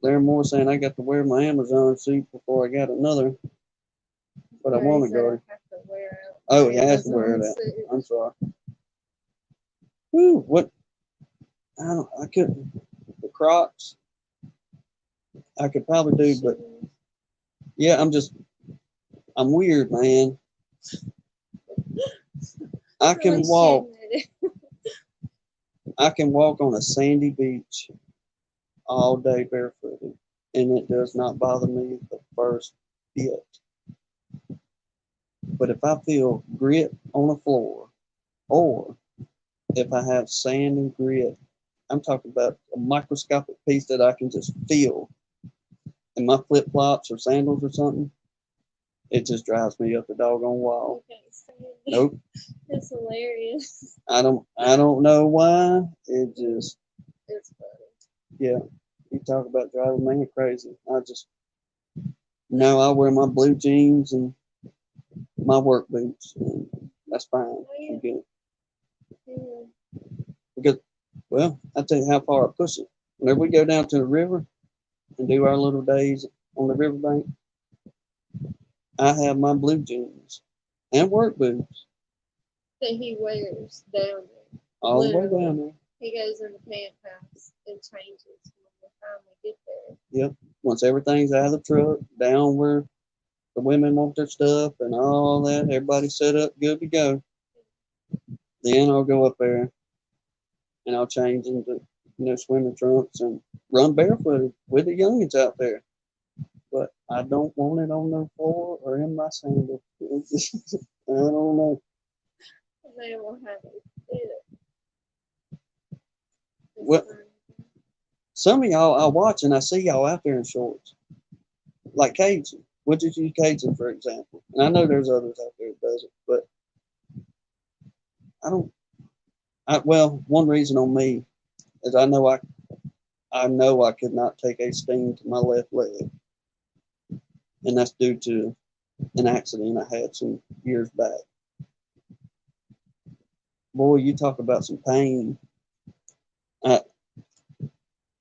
Larry Moore saying I got to wear my Amazon suit before I got another, but I want to go. Oh, he has to wear it out. I'm sorry. Whew, what? I couldn't. The Crocs, I could probably do, but yeah, I'm weird, man. I can Really walk. shooting at it. I can walk on a sandy beach all day barefooted, and it does not bother me the first bit. But if I feel grit on the floor, or if I have sand and grit, I'm talking about a microscopic piece that I can just feel in my flip flops or sandals or something, it just drives me up the doggone wall. You can't stand it. Nope. It's hilarious. I don't know why. It just, It's funny. yeah. You talk about driving me crazy. I just, no, I wear my blue jeans and my work boots, and that's fine. Oh, yeah. I'm good. Yeah. Because, well, I'll tell you how far I push it. Whenever we go down to the river and do our little days on the riverbank, I have my blue jeans and work boots That he wears down there. all the way Literally. down there. He goes in the pant house and changes when we finally get there. Once everything's out of the truck, down where the women want their stuff and all that, everybody's set up, good to go. Then I'll go up there and I'll change into swimming trunks and run barefooted with the youngins out there. But I don't want it on the floor or in my sandals. I don't know. And they will have it. It's Well, funny. some of y'all I watch and I see y'all out there in shorts, like Cajun. We'll just use Cajun for example. And I know there's others out there that does it, but I don't. Well, one reason on me is I know I could not take a sting to my left leg, and that's due to an accident I had some years back. Boy, you talk about some pain.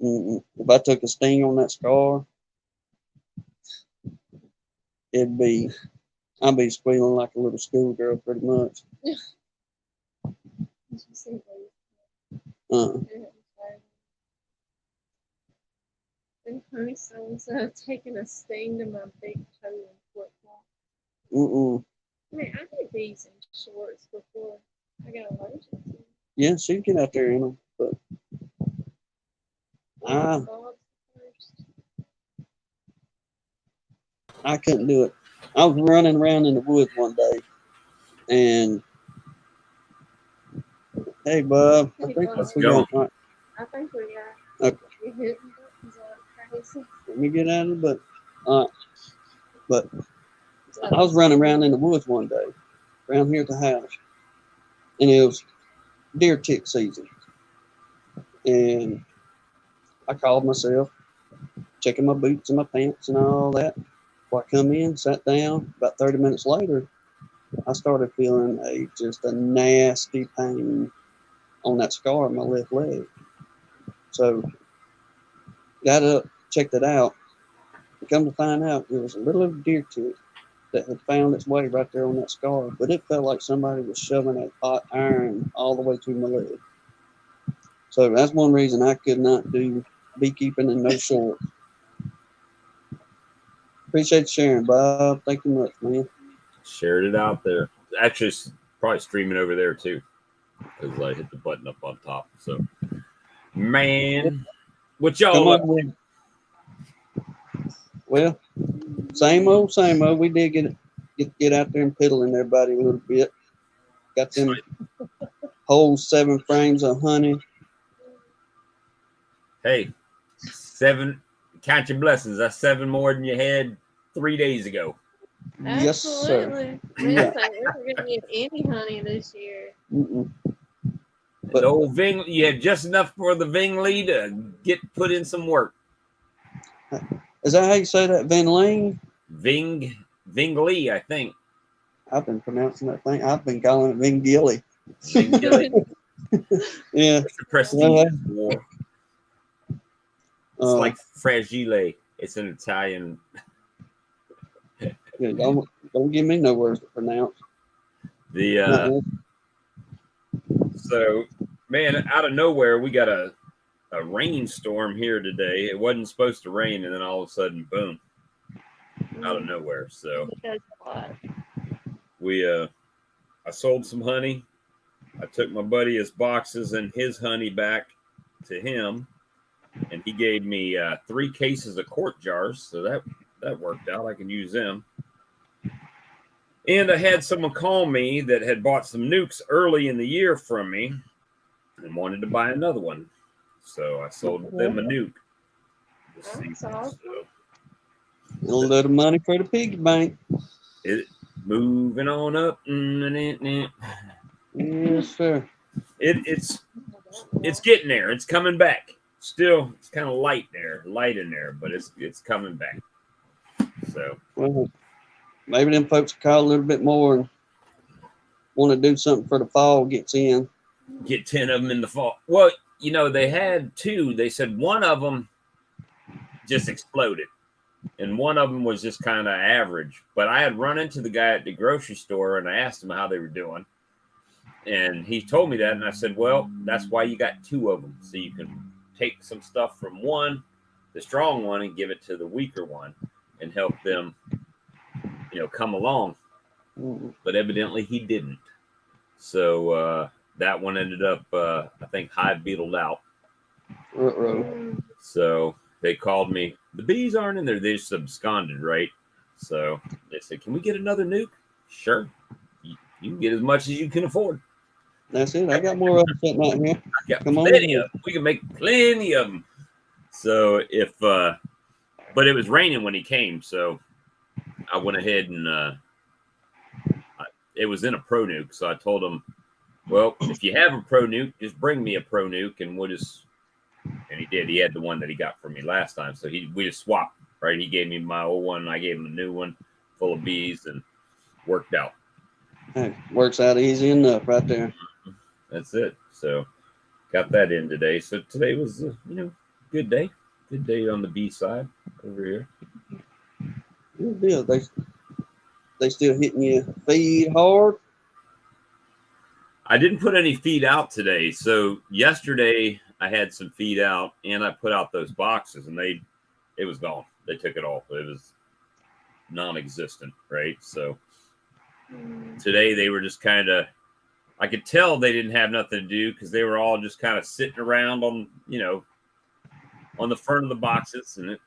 If I took a sting on that scar, I'd be squealing like a little schoolgirl pretty much. Did you see those? Uh, And funny so I've taken a sting to my big toe in flip flop. I mean, I did these in shorts before I got allergic to them. yeah, she can get out there in them, but Bob's first. I couldn't do it. I was running around in the woods one day, and hey, Bob, I think How's we it going? got. All right, I think we got okay, you hitting buttons like crazy. let me get out of it. But I was running around in the woods one day, around here at the house, and it was deer tick season, and I called myself, checking my boots and my pants and all that. Before I come in, sat down. About 30 minutes later, I started feeling just a nasty pain on that scar on my left leg. So got up, checked it out. Come to find out, it was a little deer tick that had found its way right there on that scar. But it felt like somebody was shoving a hot iron all the way through my leg. So that's one reason I could not do beekeeping in no shorts. Appreciate sharing, Bob. Thank you much, man. Shared it out there. Actually, it's probably streaming over there too, because I hit the button up on top. So, man, what Come y'all? on with. Well, same old, same old. We did get out there and piddle in everybody a little bit. Got them whole 7 frames of honey. Hey, 7. Count your blessings. That's 7 more than you had 3 days ago. Yes, sir. Absolutely. We didn't think we were going to get any honey this year. Mm-mm. But the old Ving, you had just enough for the Vingley to get put in some work. Is that how you say that, Van Lane? Vingley, I think. I've been pronouncing that thing. I've been calling it Vingilly. Vingley. Yeah. It's a prestige war. It's Uh, like Fragile. It's an Italian. yeah, don't give me no words to pronounce. So, man, out of nowhere, we got a rainstorm here today. It wasn't supposed to rain, and then all of a sudden, boom, out of nowhere. So, I sold some honey. I took my buddy his boxes and his honey back to him, and he gave me 3 cases of quart jars, so that worked out. I can use them. And I had someone call me that had bought some nukes early in the year from me and wanted to buy another one, so I sold them a nuke this That's season. awesome. So A little money for the piggy bank. it moving on up. Yes, sir. It's getting there. It's coming back. Still, it's kind of light in there, but it's coming back. So Well, maybe them folks call a little bit more and want to do something for the fall gets in. get 10 of them in the fall. Well, they had 2. They said one of them just exploded, and one of them was just kind of average. But I had run into the guy at the grocery store, and I asked him how they were doing. And he told me that, and I said, well, that's why you got 2 of them. So you can take some stuff from one, the strong one, and give it to the weaker one and help them, come along. But evidently he didn't. So that one ended up, I think, hive beetled out. So they called me. The bees aren't in there. They just absconded, right? So they said, can we get another nuke? Sure. You can get as much as you can afford. That's it. I got more of them sitting out here. I got Come on plenty in. of them. We can make plenty of them. So but it was raining when he came, so I went ahead and it was in a pro nuke. So I told him, well, if you have a pro nuke, just bring me a pro nuke, and we'll just. And he did. He had the one that he got from me last time, so we just swapped. Right? He gave me my old one, and I gave him a new one, full of bees, and worked out. Hey, works out easy enough right there. That's it. So got that in today. So today was good day. Good day on the bee side over here. Good deal. They still hitting you feed hard. I didn't put any feed out today. So yesterday I had some feed out, and I put out those boxes, and it was gone. They took it all. It was non-existent, right? So today they were just kind of, I could tell they didn't have nothing to do because they were all just kind of sitting around on the front of the boxes, and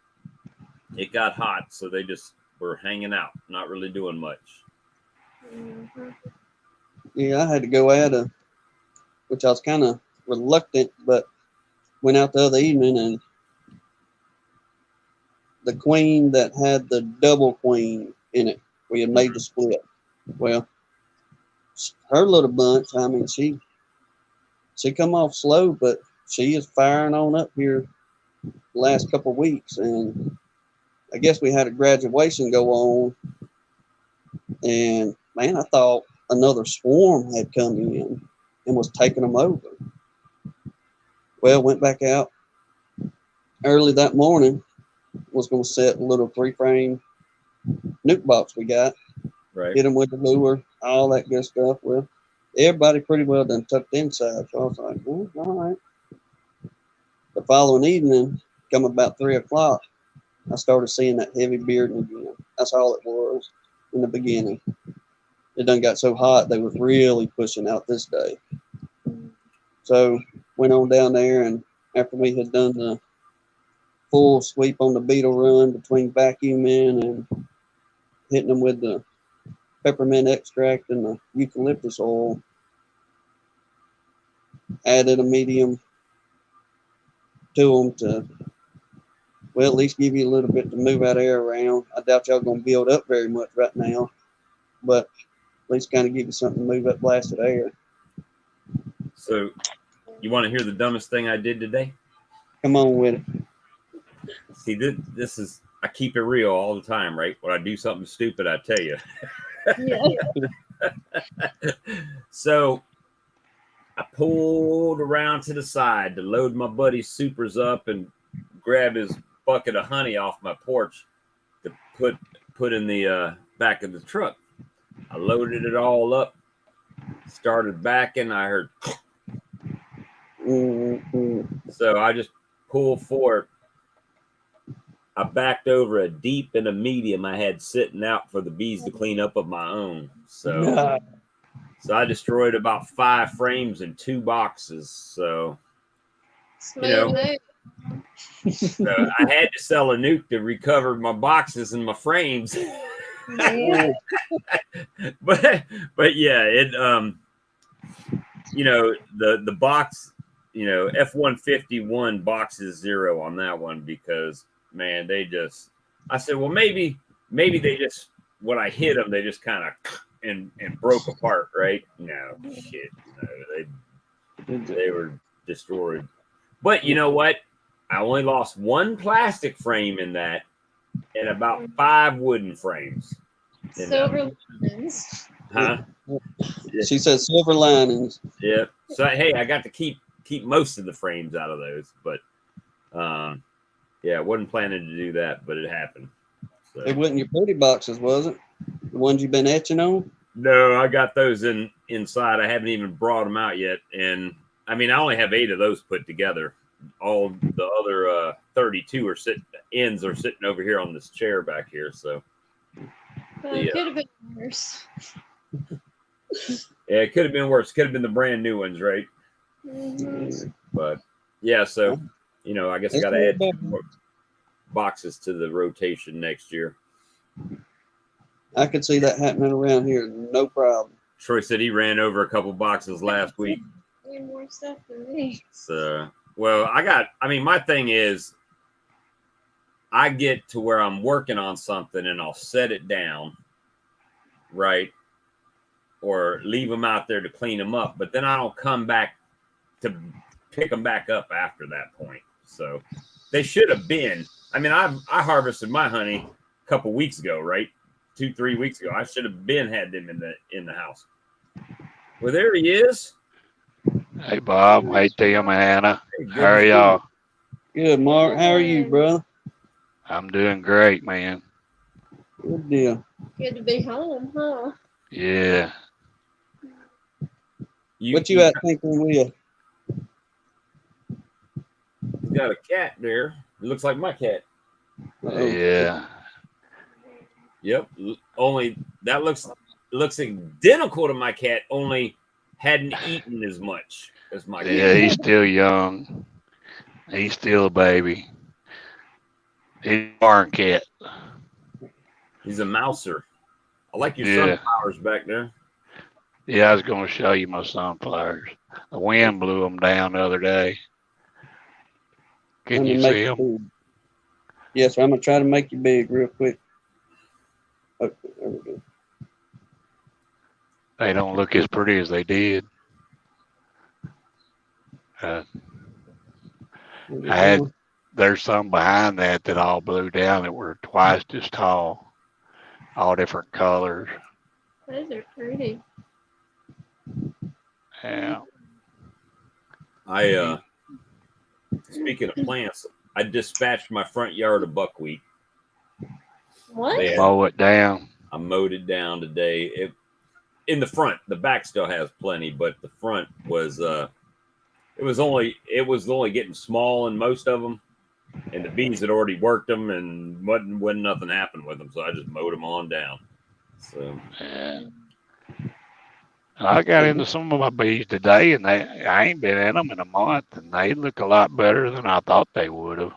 it got hot, so they just were hanging out, not really doing much. Yeah, I had to go at which I was kind of reluctant, but went out the other evening, and the queen that had the double queen in it, we had made the split. Well, her little bunch, I mean, she come off slow, but she is firing on up here the last couple of weeks, and I guess we had a graduation go on, and man, I thought another swarm had come in and was taking them over. Well, went back out early that morning, was going to set a little 3-frame nuke box we got, Right. hit them with the lure, all that good stuff. Well, everybody pretty well done tucked inside, so I was like, well, all right. The following evening, come about 3 o'clock, I started seeing that heavy bearding again. That's all it was in the beginning. It done got so hot, they was really pushing out this day. So went on down there, and after we had done the full sweep on the beetle run between vacuuming and hitting them with the peppermint extract and the eucalyptus oil, added a medium to them to, well, at least give you a little bit to move that air around. I doubt y'all going to build up very much right now, but at least kind of give you something to move up blasted air. So you want to hear the dumbest thing I did today? Come on with it. See, this is, I keep it real all the time, right? When I do something stupid, I tell you. So I pulled around to the side to load my buddy's supers up and grab his bucket of honey off my porch to put in the back of the truck. I loaded it all up, started backing. I heard, so I just pulled forward. I backed over a deep and a medium I had sitting out for the bees to clean up of my own. So I destroyed about 5 frames in 2 boxes. So Smooth move. so I had to sell a nuke to recover my boxes and my frames. Yeah. but yeah, it the box, F-151 box is 0 on that one because man, I said, well, maybe they just, when I hit them, they just kind of and broke apart, right? No shit, no, they were destroyed. But you know what? I only lost 1 plastic frame in that, and about 5 wooden frames. Silver linings. Huh? She said silver linings. Yeah. So hey, I got to keep most of the frames out of those, but yeah, I wasn't planning to do that, but it happened. So. It wasn't your pretty boxes, was it? The ones you've been etching on? No, I got those inside. I haven't even brought them out yet, and I mean, I only have 8 of those put together. All the other 32 are sitting over here on this chair back here. So It could have been worse. Yeah, it could have been worse. Could have been the brand new ones, right? Mm-hmm. But yeah, so I guess I got to add 2 more boxes to the rotation next year. I could see that happening around here, no problem. Troy said he ran over a couple boxes last week. Way more stuff than me. So, well, my thing is, I get to where I'm working on something and I'll set it down, right? Or leave them out there to clean them up, but then I don't come back to pick them back up after that point. So they should have been. I mean, I harvested my honey a couple weeks ago, right? 2-3 weeks ago. I should have had them in the house. Well, there he is. Hey, Bob. Hey, Tim and Anna. Hey, How are y'all? Good, Mark. How are you, brother? I'm doing great, man. Good deal. Good to be home, huh? Yeah. What you out thinking with? You got a cat there. It looks like my cat. Uh-oh. Yeah. Yep. Only that looks identical to my cat, only hadn't eaten as much as my cat. Yeah, he's still young. He's still a baby. He's a barn cat. He's a mouser. I like your Yeah. sunflowers back there. Yeah, I was going to show you my sunflowers. The wind blew them down the other day. Can you see them? Yes, sir. I'm going to try to make you big real quick. Okay, there we go. They don't look as pretty as they did. There's some behind that all blew down that were twice as tall, all different colors. Those are pretty. Yeah. Speaking of plants, I dispatched my front yard of buckwheat. What? Mow it down. I mowed it down today. In the front, the back still has plenty, but the front was it was only getting small in most of them, and the bees had already worked them, and wasn't nothing happened with them, so I just mowed them on down. So yeah. I got into some of my bees today, and I ain't been in them in a month, and they look a lot better than I thought they would have.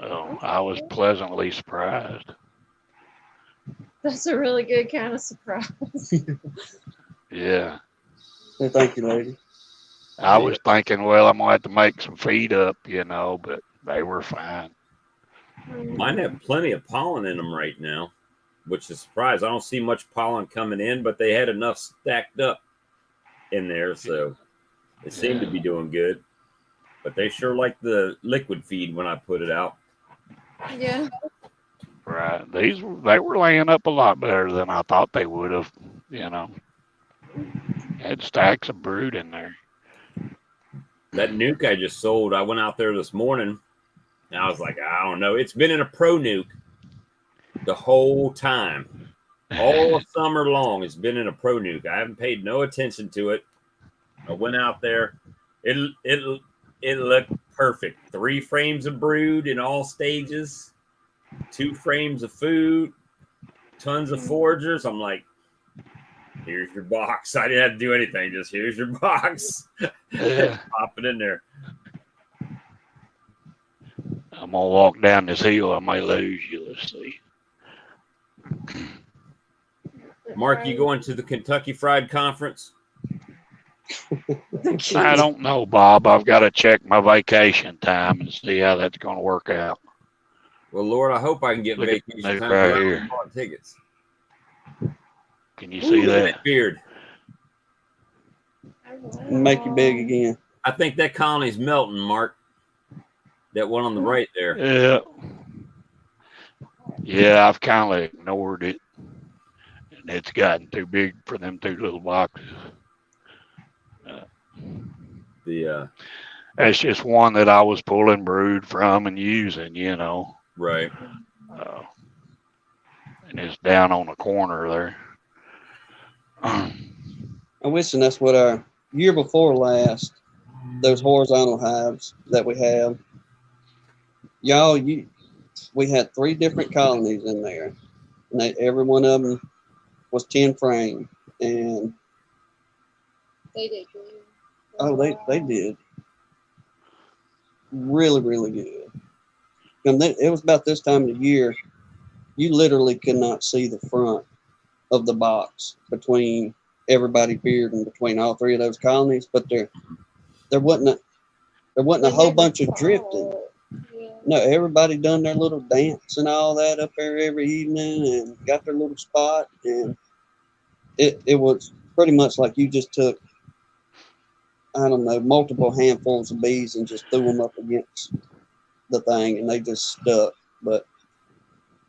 Well, I was pleasantly surprised. That's a really good kind of surprise. Yeah. Well, thank you, lady. I was thinking, well, I'm going to have to make some feed up, but they were fine. Mine have plenty of pollen in them right now, which is a surprise. I don't see much pollen coming in, but they had enough stacked up in there, so they seem to be doing good. But they sure like the liquid feed when I put it out. Yeah. Right. They were laying up a lot better than I thought they would have, Had stacks of brood in there. That nuke I just sold, I went out there this morning, and I was like, I don't know. It's been in a pro nuke the whole time. All summer long, it's been in a pro nuke. I haven't paid no attention to it. I went out there. It looked perfect. 3 frames of brood in all stages. 2 frames of food, tons of foragers. I'm like, here's your box. I didn't have to do anything. Just here's your box. Yeah. Pop it in there. I'm gonna walk down this hill. I may lose you. Let's see. Mark, you going to the Kentucky Fried Conference? I don't know, Bob. I've got to check my vacation time and see how that's going to work out. Well, Lord, I hope I can get Look at vacation that time. right I here. bought tickets. Can you see Look at that? beard. Make you big again. I think that colony's melting, Mark. That one on the right there. Yeah. Yeah, I've kind of ignored it. And it's gotten too big for them 2 little boxes. That's just one that I was pulling brood from and using, you know. Right. And it's down on the corner there. I'm wishing that's what our year before last, those horizontal hives that we have. Y'all, we had 3 different colonies in there. And every one of them was 10 frame. And They did good. oh, they did really, really good. And it was about this time of the year, you literally could not see the front of the box between everybody bearding between all 3 of those colonies, but there wasn't a whole bunch of drifting. Yeah. No, everybody done their little dance and all that up there every evening and got their little spot, and it was pretty much like you just took, I don't know, multiple handfuls of bees and just threw them up against the thing, and they just stuck. But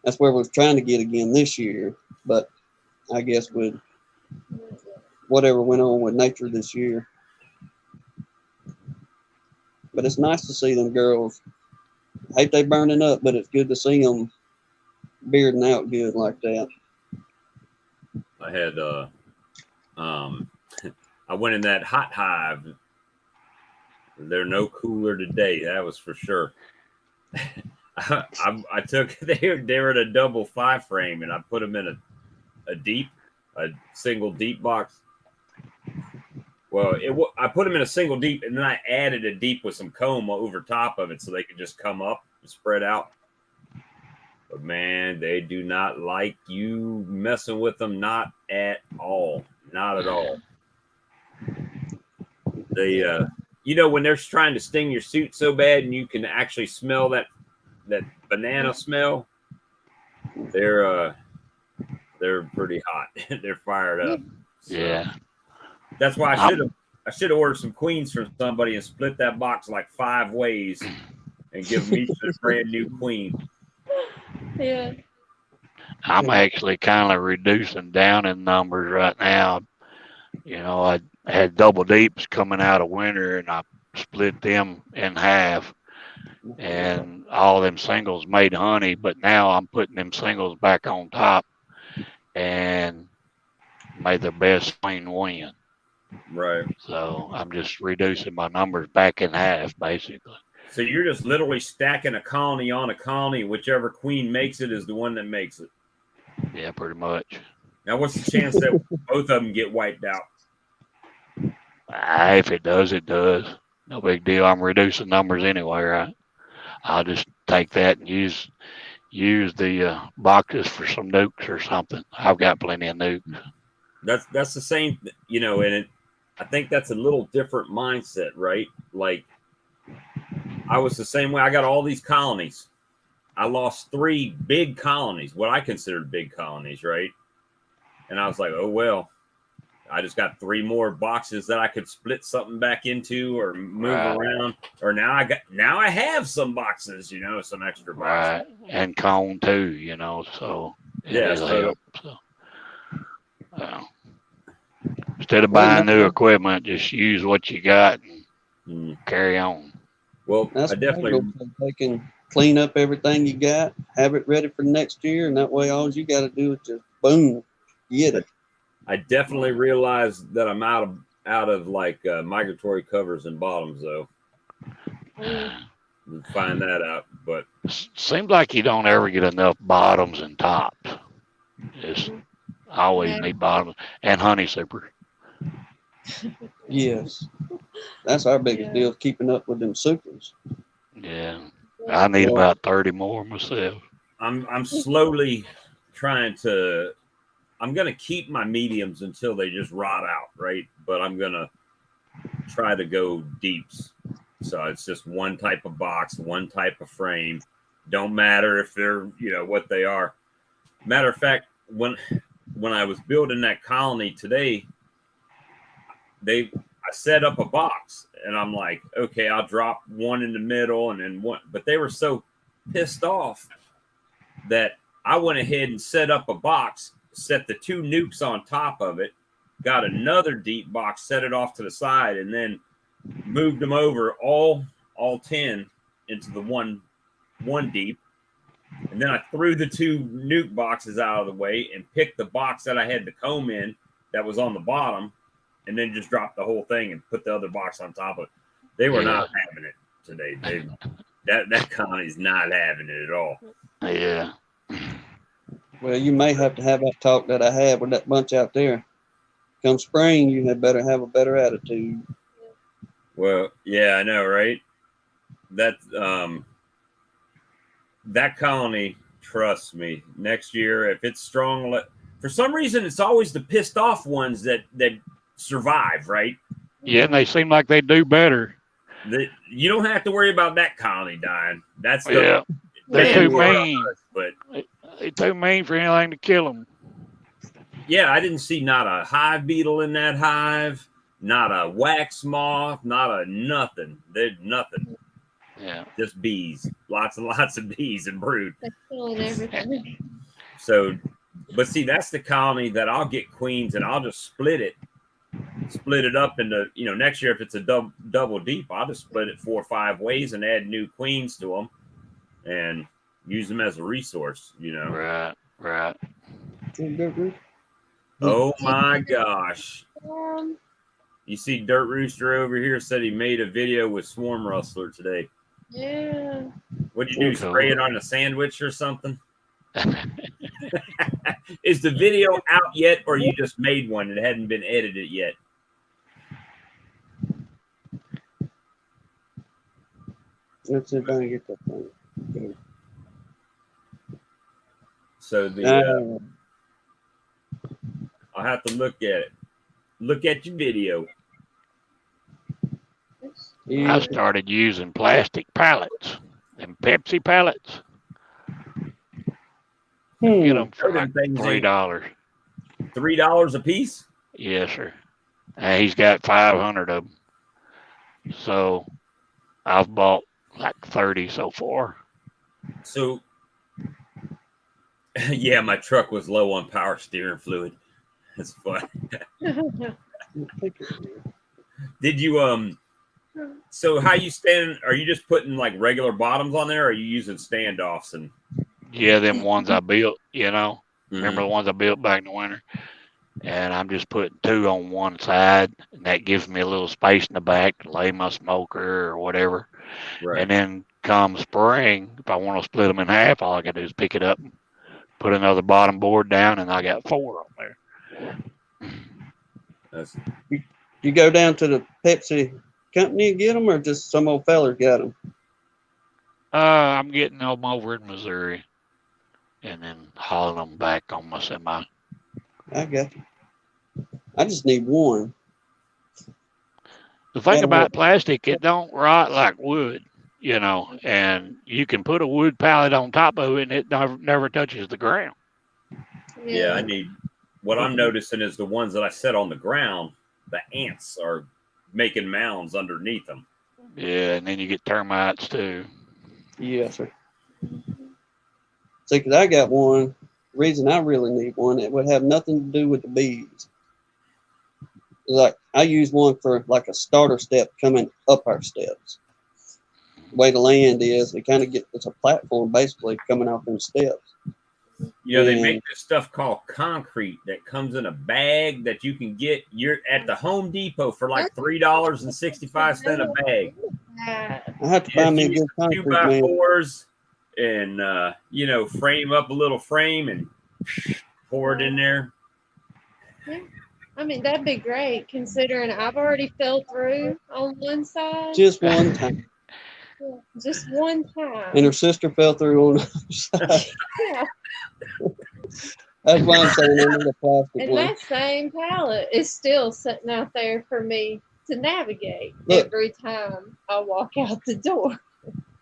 that's where we was trying to get again this year. But I guess with whatever went on with nature this year. But it's nice to see them girls. I hate they burning up, but it's good to see them bearding out good like that. I had I went in that hot hive. They're no cooler today, that was for sure. I took they were in a double 5 frame, and I put them in a single deep box. Well, I put them in a single deep, and then I added a deep with some comb over top of it so they could just come up and spread out. But man, they do not like you messing with them. Not at all. Not at all. They, when they're trying to sting your suit so bad, and you can actually smell that banana smell, they're pretty hot. They're fired up. So. Yeah. That's why I should have ordered some queens from somebody and split that box like 5 ways and give them each a brand new queen. Yeah. I'm actually kind of reducing down in numbers right now. You know, I had double deeps coming out of winter, and I split them in half, and all them singles made honey. But now I'm putting them singles back on top, and may the best queen win. Right. So I'm just reducing my numbers back in half, basically. So you're just literally stacking a colony on a colony. Whichever queen makes it is the one that makes it. Yeah, pretty much. Now, what's the chance that both of them get wiped out? If it does, it does. No big deal. I'm reducing numbers anyway, right? I'll just take that and use the boxes for some nukes or something. I've got plenty of nukes. That's the same, and I think that's a little different mindset, right? Like, I was the same way. I got all these colonies. I lost 3 big colonies, what I considered big colonies, right? And I was like, oh, well, I just got 3 more boxes that I could split something back into or move around. Or now I have some boxes, some extra boxes. Right. And cone too, so it'll help. So, instead of buying new equipment, just use what you got and carry on. Well, That's I definitely. They can clean up everything you got, have it ready for next year, and that way all you got to do is just boom, get it. I definitely realized that I'm out of like migratory covers and bottoms though. We'll find that out. But Seems like you don't ever get enough bottoms and tops. It's always Yeah. need bottoms and honey super. Yes. That's our biggest Yeah. deal, keeping up with them supers. Yeah, I need Well, about 30 more myself. I'm slowly trying to. I'm gonna keep my mediums until they just rot out, right? But I'm gonna try to go deeps. So it's just one type of box, one type of frame. Don't matter if they're, what they are. Matter of fact, when I was building that colony today, I set up a box and I'm like, okay, I'll drop one in the middle and then one, but they were so pissed off that I went ahead and set up a box, set the 2 nukes on top of it, got another deep box, set it off to the side, and then moved them over all 10 into the one deep. And then I threw the 2 nuke boxes out of the way and picked the box that I had the comb in that was on the bottom, and then just dropped the whole thing and put the other box on top of it. They were not having it today. That colony's not having it at all. Yeah. well, you may have to have that talk that I had with that bunch out there. Come spring, you had better have a better attitude. Well, yeah, I know, right? That colony, trust me, next year, if it's strong, for some reason, it's always the pissed off ones that survive, right? Yeah, and they seem like they do better. You don't have to worry about that colony dying. That's Yeah, they're bad too word on mean. us, but They're too mean for anything to kill them. yeah, I didn't see not a hive beetle in that hive, not a wax moth, not a nothing. There's nothing. Yeah. Just bees. Lots and lots of bees and brood. That's killing everything. So, but see, that's the colony that I'll get queens and I'll just split it up into, next year if it's a double deep, I'll just split it 4 or 5 ways and add new queens to them and use them as a resource, Right. Oh my gosh. You see Dirt Rooster over here said he made a video with Swarm Rustler today. Yeah. What'd you do? Cool. Spray it on a sandwich or something? Is the video out yet, or you just made one and hadn't been edited yet? Let's see if I can get that thing. So I'll have to look at it. Look at your video. I started using plastic pallets and Pepsi pallets. Get them for like $3. $3 a piece? Yes, sir. And he's got 500 of them. So I've bought like 30 so far. So, yeah, my truck was low on power steering fluid. That's fun. Did you so how you stand? Are you just putting like regular bottoms on there, or are you using standoffs and? Yeah, them ones I built, Remember the ones I built back in the winter? And I'm just putting 2 on one side, and that gives me a little space in the back to lay my smoker or whatever. Right. And then come spring, if I want to split them in half, all I got to do is pick it up and put another bottom board down, and I got 4 on there. You go down to the Pepsi company and get them, or just some old feller got them? I'm getting them over in Missouri and then hauling them back on my semi. I got you. I just need one. The thing about plastic, it don't rot like wood, and you can put a wood pallet on top of it and it never touches the ground. Yeah, what I'm noticing is the ones that I set on the ground, the ants are making mounds underneath them. Yeah, and then you get termites too. Yes, sir. See, because I got one. The reason I really need one, it would have nothing to do with the bees. Like, I use one for like a starter step coming up our steps. The way the land is, it's a platform basically coming off them steps. They make this stuff called concrete that comes in a bag that you can get. You're at the Home Depot for like $3.65 a bag. Yeah. I have to Yes, find me a use good some two concrete by man. fours and frame up a little frame and pour it in there. Yeah. I mean, that'd be great considering I've already fell through on one side. Just one time. Yeah, just one time. And her sister fell through on the other side. Yeah. That's why I'm saying I need a plastic And one. that same pallet is still sitting out there for me to navigate Look. every time I walk out the door.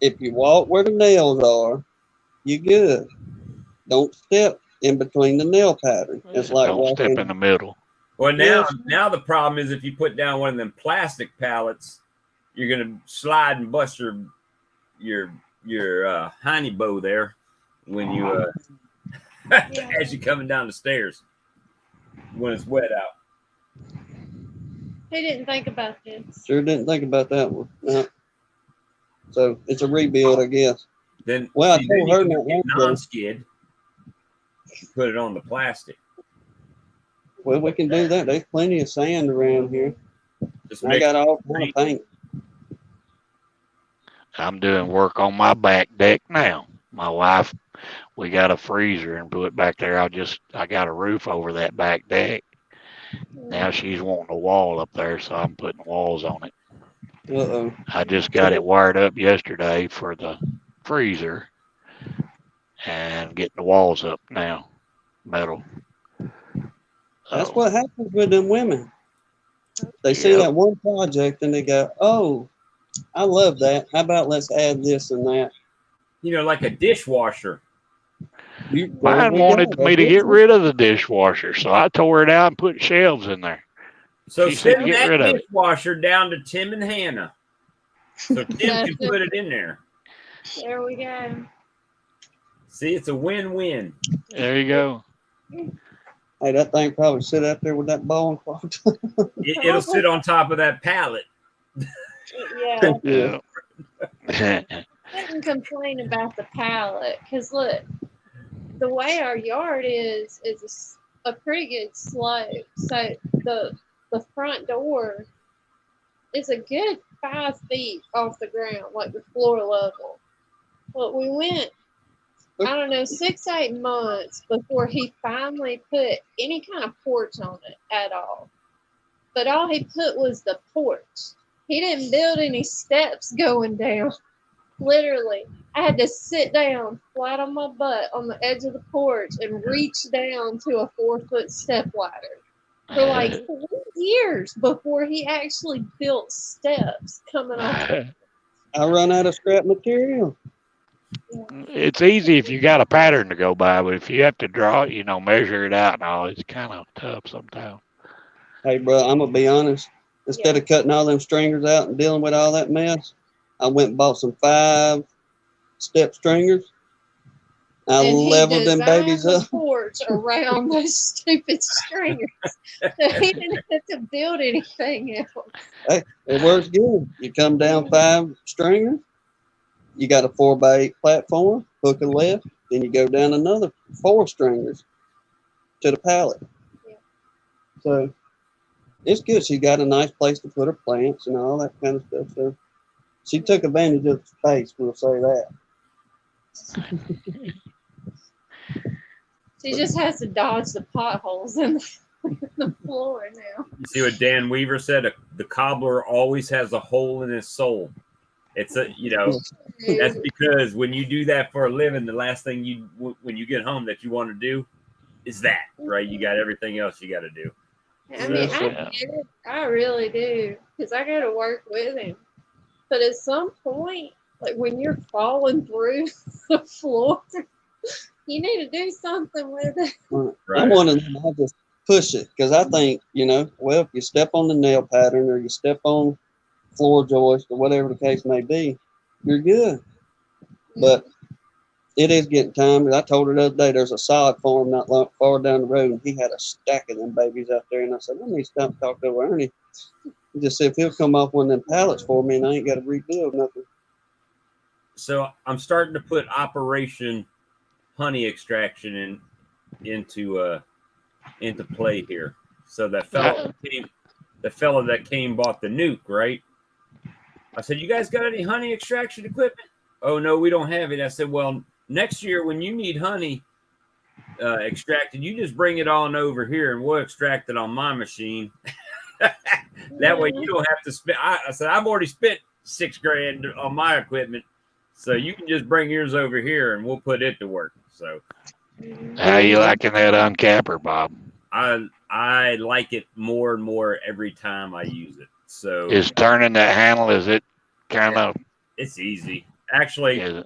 If you walk where the nails are, you're good. Don't step in between the nail pattern. It's like Don't step walking. in the middle. Well, Yes. now the problem is if you put down one of them plastic pallets, you're gonna slide and bust your hiney bow there when you as you're coming down the stairs when it's wet out. He didn't think about this. Sure didn't think about that one. No. So it's a rebuild, I guess. Then Well, I then told you her can not get long ago. non-skid. Put it on the plastic. Well, we can do that. There's plenty of sand around here. Just I mix got all kind of paint. I'm doing work on my back deck now. My wife, we got a freezer and put back there. I got a roof over that back deck. Now she's wanting a wall up there, so I'm putting walls on it. Uh-oh. I just got it wired up yesterday for the freezer and getting the walls up now, metal. That's So, what happens with them women. They see that one project and they go, oh, I love that. How about let's add this and that? like a dishwasher. Mine wanted me to get rid of the dishwasher, so I tore it out and put shelves in there. So She said, send "Get that rid of it." dishwasher down to Tim and Hannah. So Tim can put it in there. There we go. See, it's a win-win. There you go. Hey, that thing probably sit out there with that ball and clock. It'll sit on top of that pallet. Yeah. Yeah. Couldn't complain about the pallet because look, the way our yard is a pretty good slope. So the front door is a good 5 feet off the ground, like the floor level. But we went, I don't know, 6-8 months before he finally put any kind of porch on it at all. But all he put was the porch. He didn't build any steps going down. Literally, I had to sit down flat on my butt on the edge of the porch and reach down to a 4-foot step ladder for like 3 years before he actually built steps coming off. I run out of scrap material. It's easy if you got a pattern to go by, but if you have to draw, measure it out and all, it's kind of tough sometimes. Hey, bro, I'm going to be honest. Instead of cutting all them stringers out and dealing with all that mess, I went and bought some 5-step stringers. I leveled them babies up. Porch around those stupid stringers. So he didn't have to build anything else. Hey, it works good. You come down 5 stringers. You got a 4x8 platform, hook a left, then you go down another 4 stringers to the pallet. Yeah. So it's good. She got a nice place to put her plants and all that kind of stuff. So she took advantage of the space, we'll say that. She just has to dodge the potholes in the floor now. You see what Dan Weaver said? The cobbler always has a hole in his soul. It's that's because when you do that for a living, the last thing when you get home that you want to do is that, right? You got everything else you got to do. I mean, I really do, because I got to work with him. But at some point, like when you're falling through the floor, you need to do something with it. Right. I'm one of them. I just push it because I think, well, if you step on the nail pattern or you step on floor joist or whatever the case may be, you're good. But it is getting time. I told her the other day there's a sod farm not far down the road, and he had a stack of them babies out there. And I said, I need to stop and talk to Ernie. He just said if he'll come off one of them pallets for me, and I ain't got to rebuild nothing. So I'm starting to put Operation Honey Extraction into play here. So that fellow that came bought the nuke, right? I said, you guys got any honey extraction equipment? Oh, no, we don't have it. I said, well, next year when you need honey extracted, you just bring it on over here and we'll extract it on my machine. That way you don't have to spend. I said, I've already spent $6,000 on my equipment. So you can just bring yours over here and we'll put it to work. So how you liking that uncapper, Bob? I like it more and more every time I use it. So Is turning that handle, is it kind of? It's easy. Actually,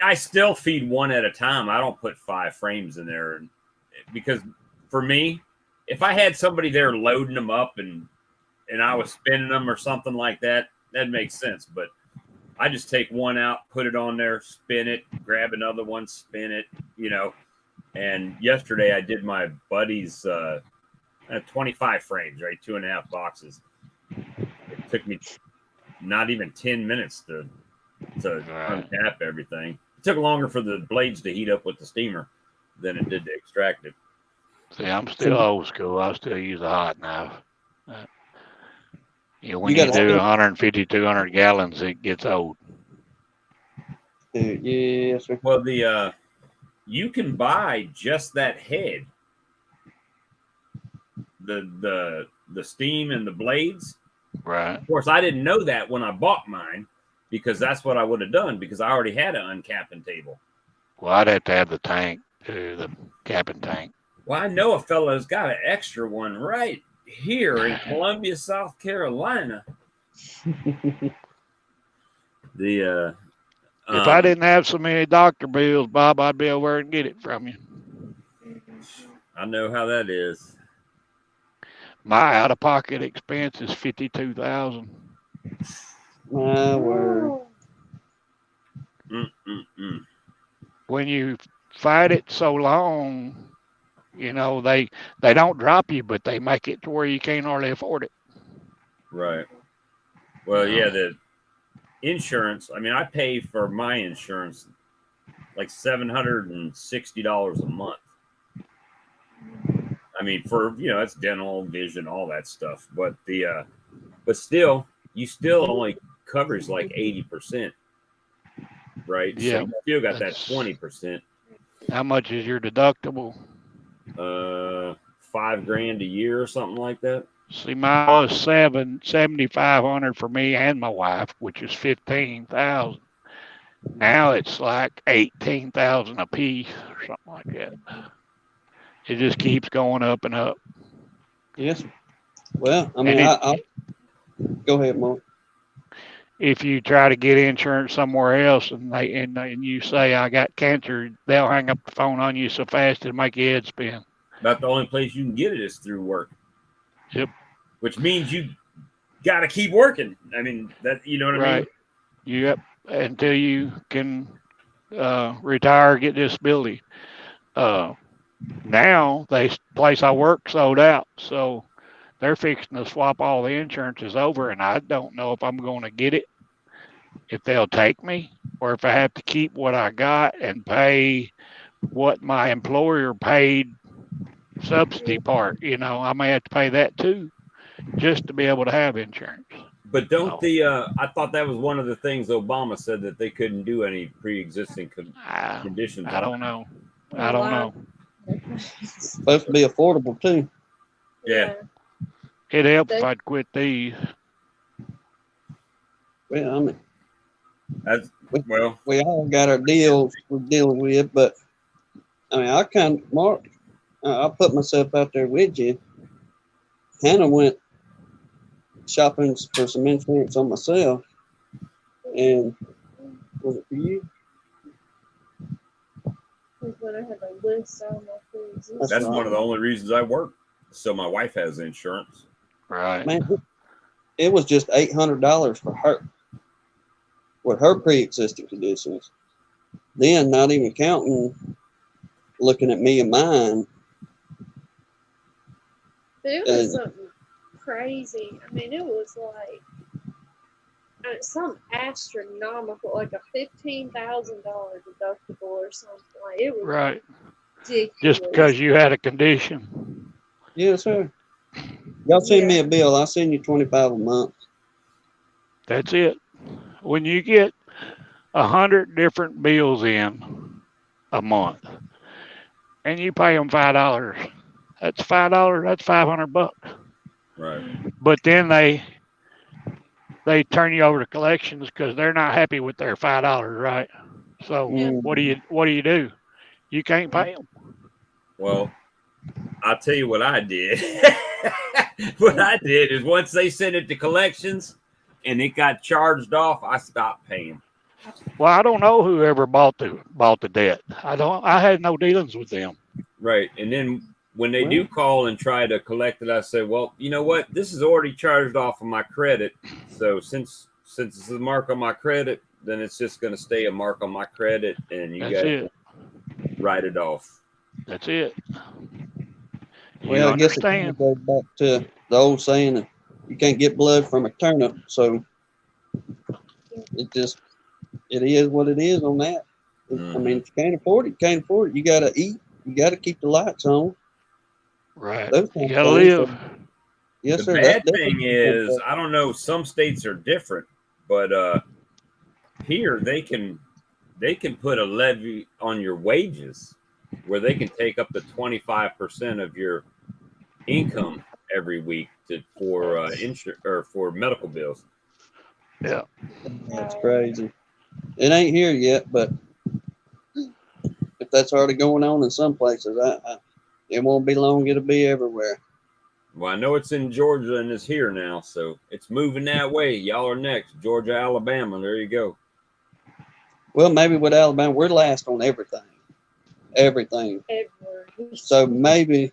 I still feed one at a time. I don't put 5 frames in there because for me, if I had somebody there loading them up and I was spinning them or something like that, that makes sense. But I just take one out, put it on there, spin it, grab another one, spin it, And yesterday I did my buddy's 25 frames, right? 2.5 boxes. It took me not even 10 minutes to uncap everything. It took longer for the blades to heat up with the steamer than it did to extract it. See, I'm still old school. I still use a hot knife. When you do 150, 200 gallons, it gets old. Yes, sir. Well, you can buy just that head, the steam and the blades. Right. Of course, I didn't know that when I bought mine because that's what I would have done because I already had an uncapping table. Well, I'd have to have the tank too, the capping tank. Well, I know a fellow's got an extra one right here in Columbia, South Carolina. If I didn't have so many doctor bills, Bob, I'd be over and get it from you. I know how that is. My out-of-pocket expense is $52,000. My word. When you fight it so long, they don't drop you, but they make it to where you can't hardly afford it. Right. Well, yeah, the insurance. I mean, I pay for my insurance like $760 a month. I mean, for it's dental, vision, all that stuff. But but still, you still only covers like 80%, right? Yeah. So you still got that 20%. How much is your deductible? $5,000 a year or something like that. See, mine was $7,500 for me and my wife, which is $15,000. Now it's like $18,000 a piece or something like that. It just keeps going up and up. Yes. Well, I mean, I'll go ahead, Mark. If you try to get insurance somewhere else and you say I got cancer, they'll hang up the phone on you so fast it'll make your head spin. About the only place you can get it is through work. Yep. Which means you got to keep working. I mean, that what I mean? Right. Yep. Until you can retire, get disability. Now the place I work sold out, so they're fixing to swap all the insurances over, and I don't know if I'm going to get it, if they'll take me, or if I have to keep what I got and pay what my employer paid subsidy part. I may have to pay that too, just to be able to have insurance. But don't I thought that was one of the things Obama said that they couldn't do any pre-existing conditions. I don't know. I don't know. It's supposed to be affordable too. Yeah. It helps if I'd quit these. Well, I mean, we all got our deals we're dealing with, but I mean, Mark, I'll put myself out there with you. Hannah went shopping for some insurance on myself, and was it for you? When I had a list on my things. That's one of the only reasons I work. So my wife has insurance. Right. Man, it was just $800 for her with her pre-existing conditions. Then, not even counting looking at me and mine. But it was something crazy. I mean, it was like some astronomical, like a $15,000 deductible or something. Like it was right. ridiculous. Just because you had a condition. Yes, sir. Y'all send me a bill. I'll send you $25 a month. That's it. when you get 100 different bills in a month, and you pay them $5, that's $5. That's $500. Right. But then they turn you over to collections because they're not happy with their $5, right? So what do you do? You can't pay them. Well, I'll tell you what I did. What I did is once they sent it to collections and it got charged off, I stopped paying. Well, I don't know whoever bought the debt. I had no dealings with them. Right. And then when they do call and try to collect it, I say, well, you know what? This is already charged off of my credit. So since it's a mark on my credit, then it's just going to stay a mark on my credit, and you guys write it off. That's it. Well, I guess it kind of goes back to the old saying that you can't get blood from a turnip. So it is what it is on that. I mean, if you can't afford it, you can't afford it. You got to eat. You got to keep the lights on. Right. Those You got to live. Yes, the sir. bad thing is, I don't know, some states are different, but here they can put a levy on your wages where they can take up to 25% of your income every week for insurance or for medical bills. Yeah, that's crazy. It ain't here yet, but if that's already going on in some places, it won't be long. It'll be everywhere. Well, I know it's in Georgia and it's here now, so it's moving that way. Y'all are next. Georgia, Alabama. There you go. Well, maybe with Alabama, we're last on everything. Everything. So maybe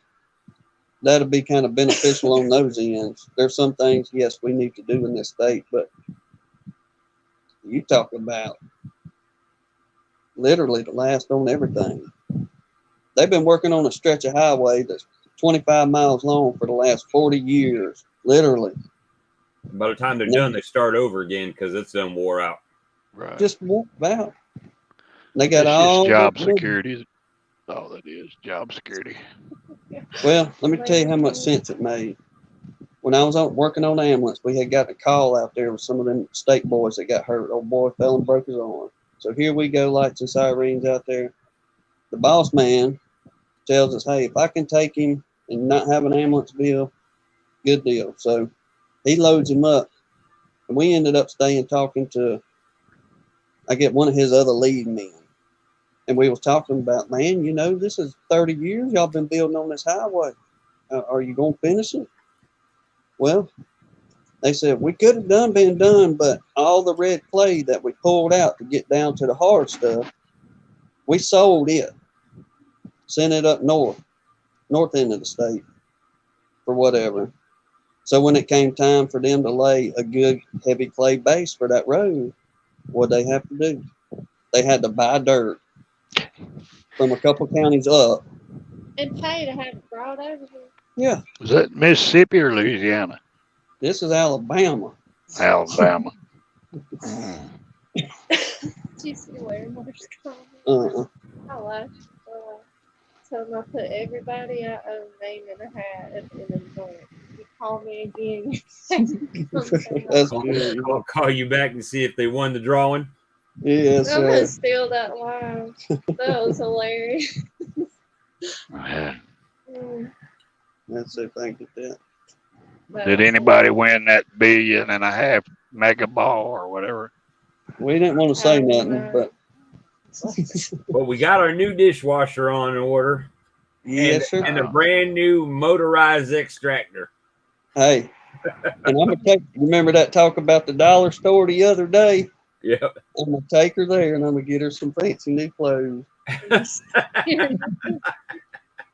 that'll be kind of beneficial on those ends. There's some things, yes, we need to do in this state, but you talk about literally the last on everything. They've been working on a stretch of highway that's 25 miles long for the last 40 years, literally. By the time they're done, they start over again because it's done wore out. right. Just walk about. They got It's all just job security. All that is, job security. Well, let me tell you how much sense it made. When I was working on the ambulance, we had got a call out there with some of them state boys that got hurt. Old boy fell and broke his arm. So here we go, lights and sirens out there. The boss man tells us, hey, if I can take him and not have an ambulance bill, good deal. So he loads him up. And we ended up staying talking to, I get one of his other lead men. And we was talking about, man, you know, this is 30 years y'all been building on this highway. Are you going to finish it? Well, they said, we could have been done, but all the red clay that we pulled out to get down to the hard stuff, we sold it, sent it up north end of the state for whatever. So when it came time for them to lay a good heavy clay base for that road, what they have to do? They had to buy dirt from a couple counties up. And pay to have it brought over here. Yeah. Was that Mississippi or Louisiana? This is Alabama. Alabama. Did you see where Mark's comment? I laughed. Told him I put everybody I own name in a hat and in a note. You call me again. That's good. I'll call you back and see if they won the drawing. Yes, I'm gonna sir. steal that line. That was hilarious. Yeah. That's it. Thank you, that. Did anybody win that 1.5 billion mega ball or whatever? We didn't want to say nothing, but Well, we got our new dishwasher on order. yes, sir. And a brand new motorized extractor. Hey, and I'm gonna take. Remember that talk about the dollar store the other day? Yeah. I'm gonna take her there, and I'm gonna get her some fancy new clothes.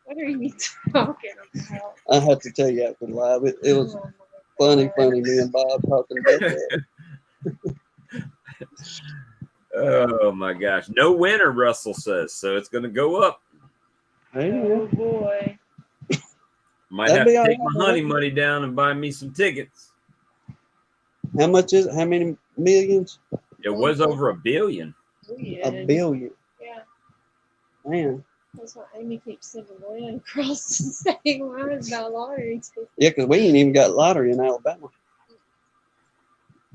What are you talking about? I have to tell you after live. It was funny, me and Bob talking about that. Oh my gosh. No winner, Russell says, so it's gonna go up. Hey, Oh boy. Might That'd have be to all take right, my honey money down and buy me some tickets. how much is it? How many millions? It was over $1 billion. $1 billion. Yeah. Man. That's why Amy keeps sending Lynn across the state lines about lottery tickets. Yeah, because we ain't even got lottery in Alabama.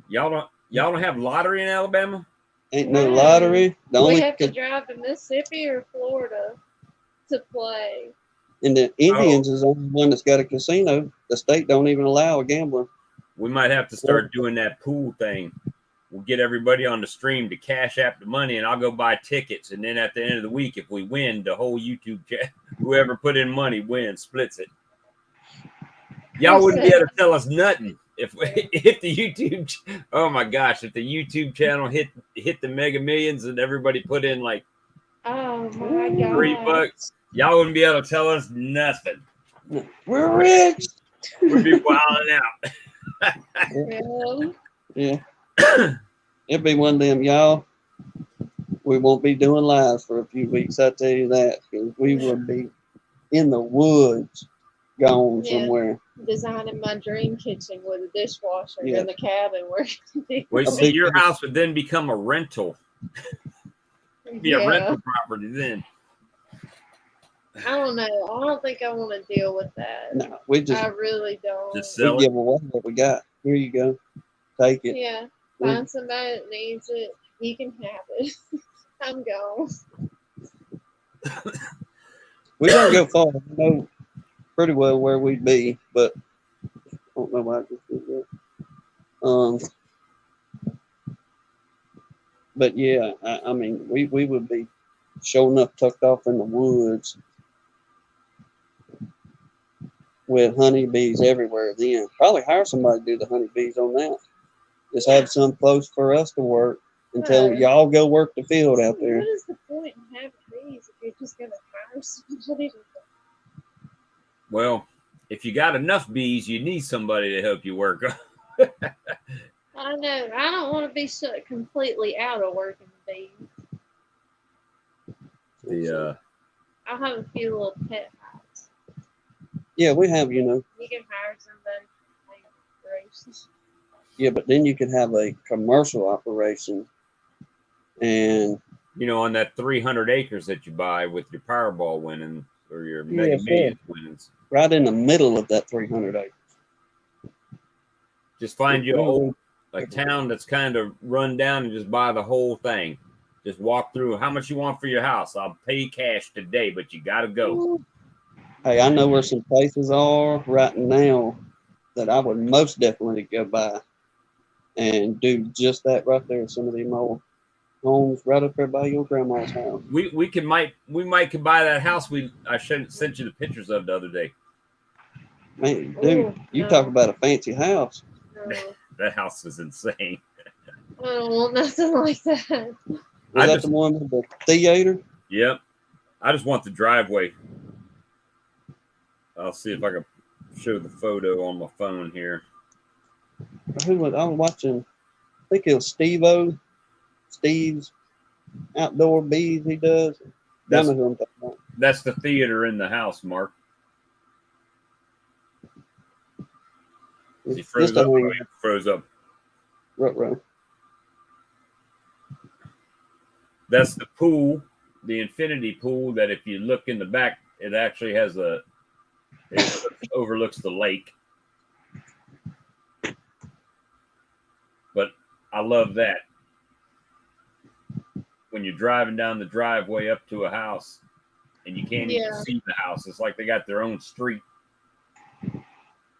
Y'all don't. Y'all don't have lottery in Alabama? Ain't no lottery. The We only have to drive to Mississippi or Florida to play. and the Indians is the only one that's got a casino. The state don't even allow a gambler. We might have to start doing that pool thing. We'll get everybody on the stream to cash out the money, and I'll go buy tickets. And then at the end of the week, if we win, the whole YouTube chat, whoever put in money wins, splits it. Y'all wouldn't be able to tell us nothing if the YouTube. Oh my gosh! If the YouTube channel hit the Mega Millions and everybody put in like Oh my God. $3, y'all wouldn't be able to tell us nothing. We're rich. We'd be wilding out. Yeah. Yeah. It'll be one of them, y'all. We won't be doing lives for a few weeks, I tell you that, because we will be in the woods, gone somewhere. Designing my dream kitchen with a dishwasher Yeah. in the cabin. Well, see, your house would then become a rental. Be a rental property then. I don't know. I don't think I want to deal with that. No, we just I really don't. Just we sell give it. away what we got. Here you go. Take it. Yeah. Find somebody that needs it. You can have it. I'm gone. We don't go far. We know pretty well where we'd be, but I don't know why I just did that. But yeah, I mean, we would be showing up tucked off in the woods with honeybees everywhere then. Probably hire somebody to do the honeybees on that. Just have some close for us to work until y'all go work the field out there. What is the point in having bees if you're just going to hire somebody to? Well, if you got enough bees, you need somebody to help you work. I know. I don't want to be shut completely out of working bees. I'll have a few little pet hives. Yeah, we have, you know. You can hire somebody to make operations. Yeah, but then you could have a commercial operation and you know, on that 300 acres that you buy with your Powerball winnings or your Mega Millions winnings. Right in the middle of that 300 acres. Just find you a town that's kind of run down and just buy the whole thing. Just walk through. How much you want for your house? I'll pay you cash today, but you got to go. Hey, I know where some places are right now that I would most definitely go by and do just that right there. Some of them old homes right up there by your grandma's house. We might could buy that house I sent you the pictures of the other day. Man, dude, you talk about a fancy house. That house is insane. I don't want nothing like that. Was that the one with the theater? Yep. I just want the driveway. I'll see if I can show the photo on my phone here. I was watching, I think it was Steve's outdoor bees he does. That's the theater in the house, Mark. He froze up. Froze up. Right. That's the pool, the infinity pool. That if you look in the back, it actually has it overlooks the lake. But I love that. When you're driving down the driveway up to a house, and you can't even see the house, it's like they got their own street.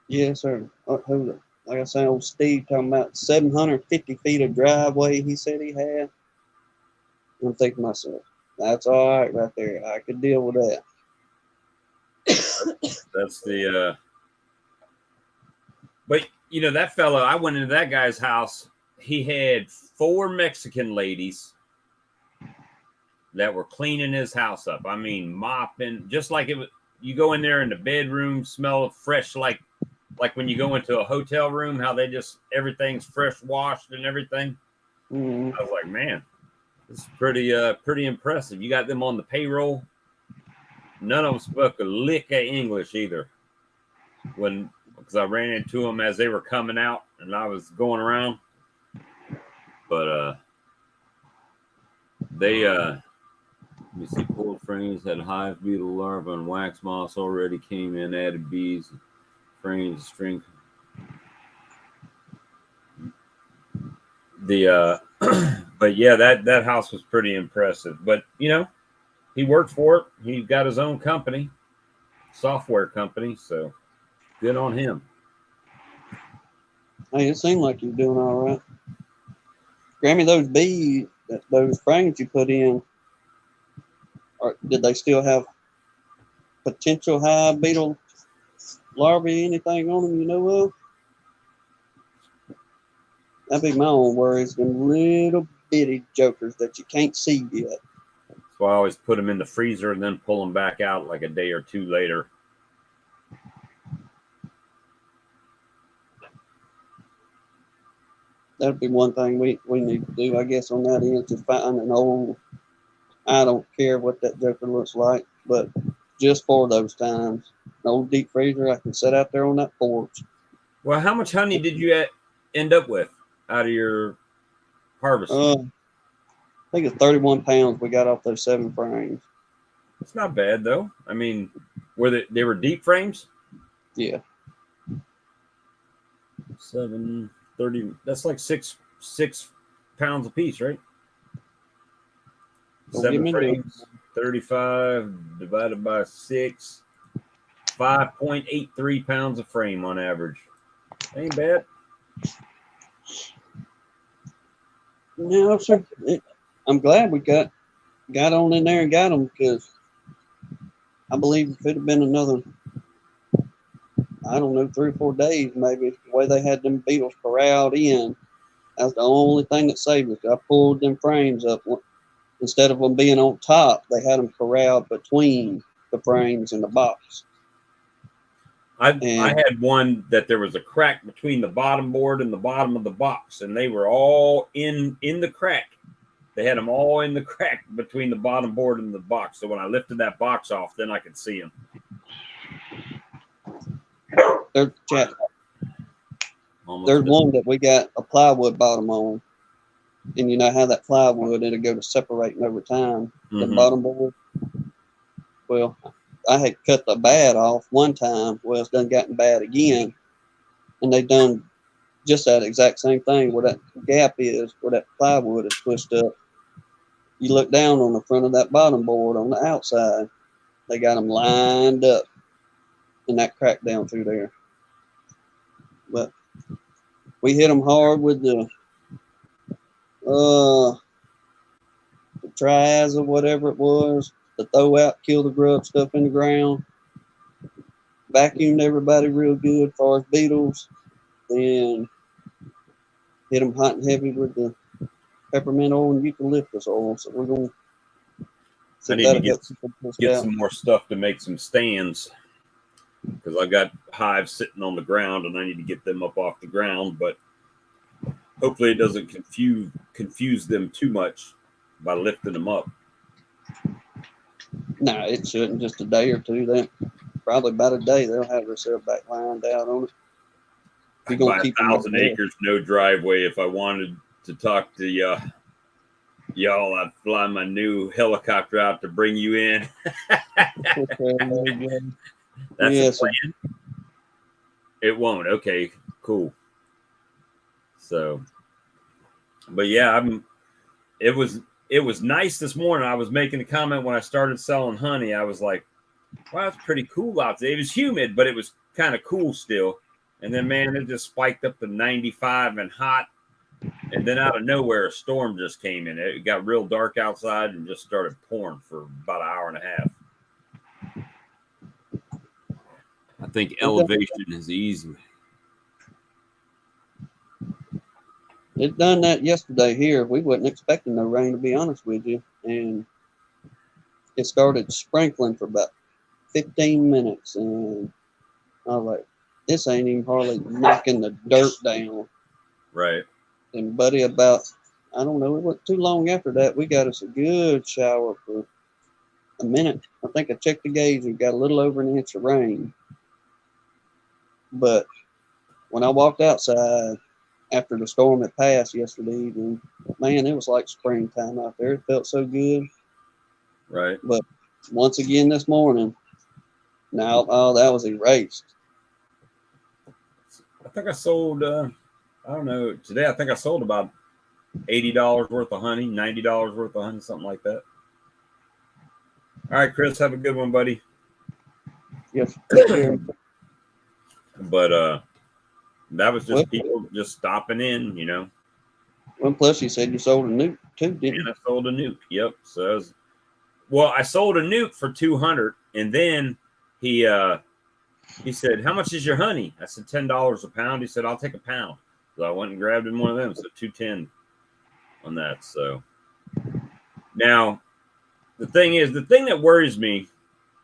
Yes, sir. Like I say, old Steve talking about 750 feet of driveway he said he had. I'm thinking to myself, that's all right there. I could deal with that. That's the but you know, that fellow, I went into that guy's house. He had 4 Mexican ladies that were cleaning his house up. I mean, mopping, just like it was. You go in there in the bedroom, smell fresh, like when you go into a hotel room, how they just, everything's fresh washed and everything. Mm-hmm. I was like, man, this is pretty impressive. You got them on the payroll. None of them spoke a lick of English either. Because I ran into them as they were coming out and I was going around. But they let me see, cold frames had hive beetle larvae and wax moths already came in, added bees, frames, string. The but yeah, that house was pretty impressive. But you know, he worked for it. He got his own company, software company. So good on him. Hey, it seemed like you're doing all right. Grammy, those bees, those frames you put in, did they still have potential hive beetle larvae, anything on them you know of? That'd be my own worries, them little bitty jokers that you can't see yet. So I always put them in the freezer and then pull them back out like a day or two later. That'd be one thing we need to do, I guess, on that end, to find an old, I don't care what that joker looks like, but just for those times, an old deep freezer I can set out there on that porch. Well, how much honey did you end up with out of your harvest? I think it's 31 pounds we got off those 7 frames. It's not bad though. I mean, they were deep frames? Yeah. 730. That's like six pounds a piece, right? Don't give 7 me frames, 35 divided by 6, 5.83 pounds a frame on average. Ain't bad. No, sir. I'm glad we got on in there and got them, because I believe if it had been another, I don't know, 3 or 4 days maybe, the way they had them beetles corralled in, that's the only thing that saved us. I pulled them frames up. Instead of them being on top, they had them corralled between the frames and the box. I had one that there was a crack between the bottom board and the bottom of the box, and they were all in the crack. They had them all in the crack between the bottom board and the box. So when I lifted that box off, then I could see them. There's one that we got a plywood bottom on, and you know how that plywood, it'll go to separating over time, the bottom board. Well, I had cut the bad off one time. Well, it's done gotten bad again, and they done just that exact same thing where that gap is, where that plywood is pushed up. You look down on the front of that bottom board on the outside, they got them lined up in that crack down through there. But we hit them hard with the triaz or whatever it was, the throw out, kill the grub stuff in the ground. Vacuumed everybody real good as far as beetles. Then hit them hot and heavy with the peppermint oil and eucalyptus oil. So we're going I need to get some more stuff to make some stands, because I got hives sitting on the ground and I need to get them up off the ground. But hopefully it doesn't confuse them too much by lifting them up. No, it shouldn't. Just a day or two. Then probably about a day they'll have themselves back lined out on it. I'd buy 1,000 acres, no driveway. If I wanted to talk to y'all, I'd fly my new helicopter out to bring you in. That's yes. a plan. It won't. Okay, cool. So, but yeah, it was nice this morning. I was making a comment when I started selling honey. I was like, wow, it's pretty cool out there. It was humid, but it was kind of cool still. And then, man, it just spiked up to 95 and hot. And then out of nowhere, a storm just came in. It got real dark outside and just started pouring for about an hour and a half. I think elevation is easy. It done that yesterday here. We wasn't expecting no rain, to be honest with you. And it started sprinkling for about 15 minutes. And I was like, this ain't even hardly knocking the dirt down. Right. And buddy, about, I don't know, it wasn't too long after that, we got us a good shower for a minute. I think I checked the gauge and got a little over an inch of rain. But when I walked outside after the storm had passed yesterday evening, man, it was like springtime out there. It felt so good. Right. But once again this morning, now all that was erased. I think I sold, I don't know, today I think I sold about $80 worth of honey, $90 worth of honey, something like that. All right, Chris, have a good one, buddy. Yes. Take care. But that was just Well, people just stopping in, you know. well, plus you said you sold a nuke too, didn't And you? I sold a nuke. Yep. So that was, well, I sold a nuke for 200, and then he said, "How much is your honey?" I said, $10 a pound. He said, "I'll take a pound." So I went and grabbed him one of them. So 210 on that. So now the thing is, the thing that worries me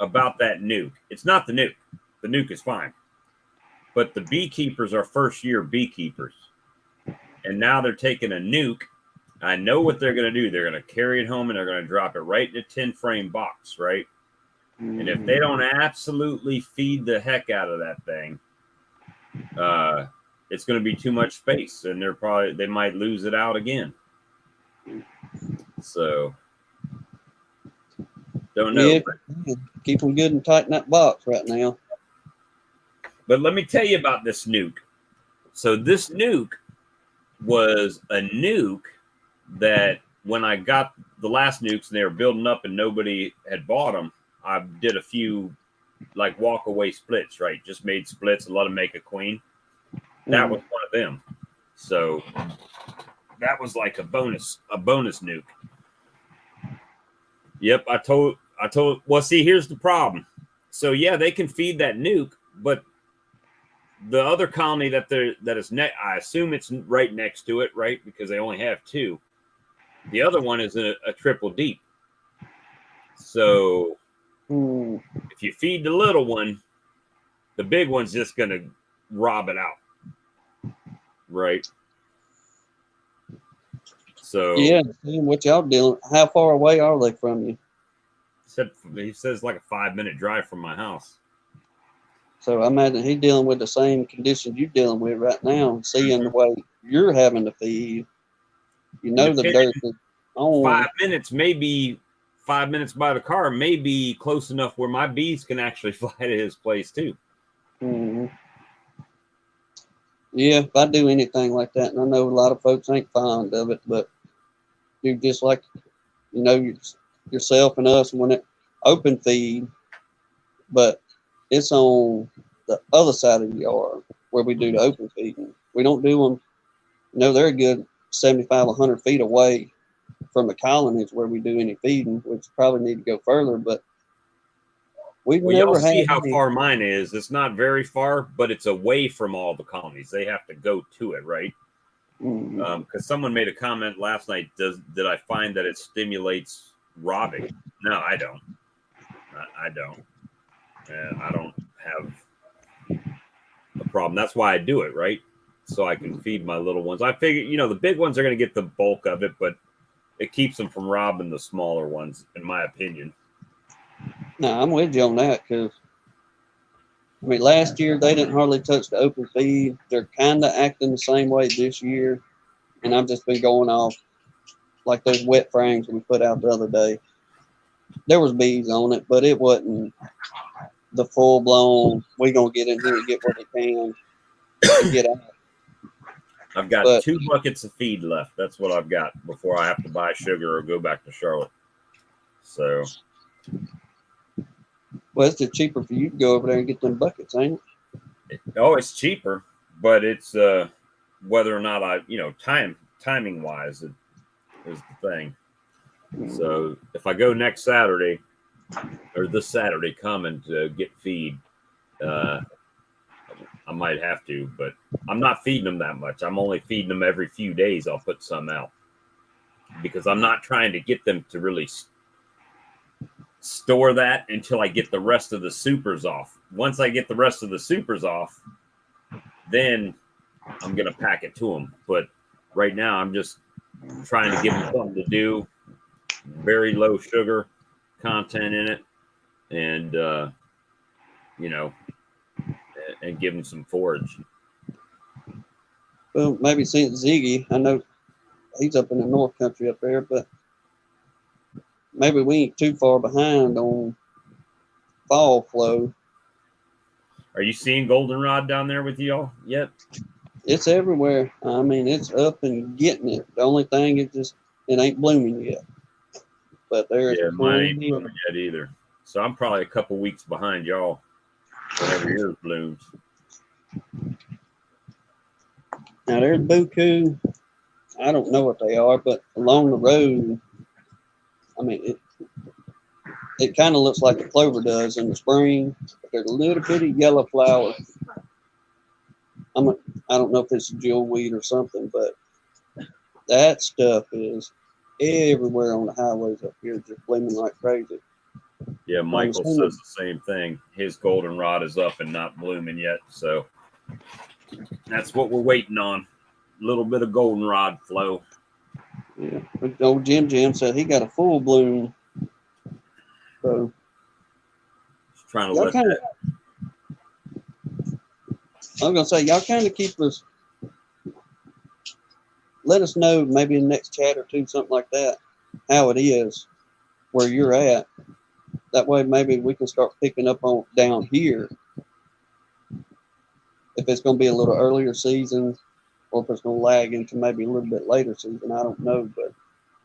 about that nuke, it's not the nuke. The nuke is fine. But the beekeepers are first year beekeepers. And now they're taking a nuke. I know what they're going to do. They're going to carry it home and they're going to drop it right in a 10-frame box, right? And if they don't absolutely feed the heck out of that thing, it's going to be too much space, and they might lose it out again. So don't know. Yeah, keep them good and tight in that box right now. But let me tell you about this nuke. So this nuke was a nuke that when I got the last nukes and they were building up and nobody had bought them, I did a few like walk away splits, right? Just made splits and let them make a queen. That was one of them. So that was like a bonus nuke. Yep, I told. Well, see, here's the problem. So yeah, they can feed that nuke, but the other colony I assume it's right next to it, right? Because they only have two. The other one is a triple deep. So if you feed the little one, the big one's just gonna rob it out, right? So yeah, what y'all doing? How far away are they from you? He says like a 5-minute drive from my house. So I imagine he's dealing with the same conditions you're dealing with right now, seeing the way you're having to feed. You know the dirt is on. 5 minutes, maybe 5 minutes by the car, may be close enough where my bees can actually fly to his place too. Mm-hmm. Yeah, if I do anything like that, and I know a lot of folks ain't fond of it, but do just like, you know, yourself and us when it open feed, but it's on the other side of the yard where we do the open feeding. We don't do them, you know, they're a good 75, 100 feet away from the colonies where we do any feeding, which probably need to go further, but we've Well, never y'all see had how any. far mine is. It's not very far, but it's away from all the colonies. They have to go to it, right? Because someone made a comment last night. Did I find that it stimulates robbing? No, I don't. I don't. I don't have a problem. That's why I do it, right? So I can feed my little ones. I figure, you know, the big ones are going to get the bulk of it, but it keeps them from robbing the smaller ones, in my opinion. No, I'm with you on that because, I mean, last year they didn't hardly touch the open feed. They're kind of acting the same way this year, and I've just been going off like those wet frames we put out the other day. There was bees on it, but it wasn't the full blown. We gonna get in here and get what we can to get out. I've got 2 buckets of feed left. That's what I've got before I have to buy sugar or go back to Charlotte. So, well, it's just cheaper for you to go over there and get them buckets, ain't it? Oh, it's cheaper, but it's whether or not I, you know, timing wise is the thing. So if I go next Saturday or this Saturday coming to get feed, I might have to, but I'm not feeding them that much. I'm only feeding them every few days. I'll put some out because I'm not trying to get them to really store that until I get the rest of the supers off. Once I get the rest of the supers off, then I'm going to pack it to them. But right now I'm just trying to give them something to do. Very low sugar content in it. And, you know, and give them some forage. Well, maybe since Ziggy, I know he's up in the North Country up there, but maybe we ain't too far behind on fall flow. Are you seeing goldenrod down there with y'all yet? It's everywhere. I mean, it's up and getting it. The only thing is just it ain't blooming yet. But there's Yeah, mine ain't plenty of blooming yet either. So I'm probably a couple weeks behind y'all whenever yours blooms. now there's buku. I don't know what they are, but along the road, I mean it kind of looks like a clover does in the spring. But there's a little bitty yellow flower. I don't know if it's a jewelweed or something, but that stuff is everywhere on the highways up here, just blooming like crazy. Yeah, Michael Well, says the same thing. His goldenrod is up and not blooming yet. So that's what we're waiting on. A little bit of goldenrod flow. Yeah, but old Jim said he got a full bloom. So Just trying to y'all let kind of, that. I was gonna say y'all kind of keep us. Let us know maybe in the next chat or two, something like that, how it is where you're at. That way, maybe we can start picking up on down here if it's going to be a little earlier season or if it's going to lag into maybe a little bit later season. I don't know, but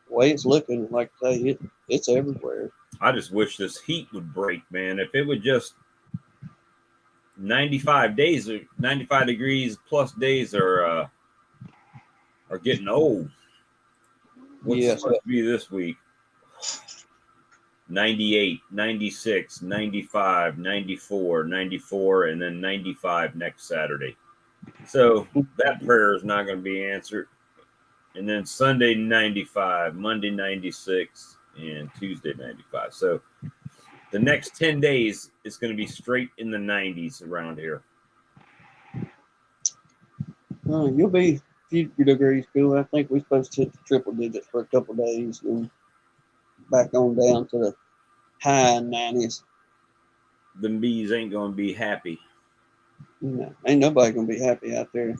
the way it's looking, like I say, it's everywhere. I just wish this heat would break, man. If it would just 95 days or 95 degrees plus days are getting old. What's Yes, supposed to be this week? 98, 96, 95, 94, 94, and then 95 next Saturday. So that prayer is not going to be answered. And then Sunday 95, Monday 96, and Tuesday 95. So the next 10 days is going to be straight in the 90s around here. you'll be a few degrees cooler. I think we're supposed to hit the triple digits for a couple of days and back on down to the high 90s. The bees ain't going to be happy. No, ain't nobody going to be happy out there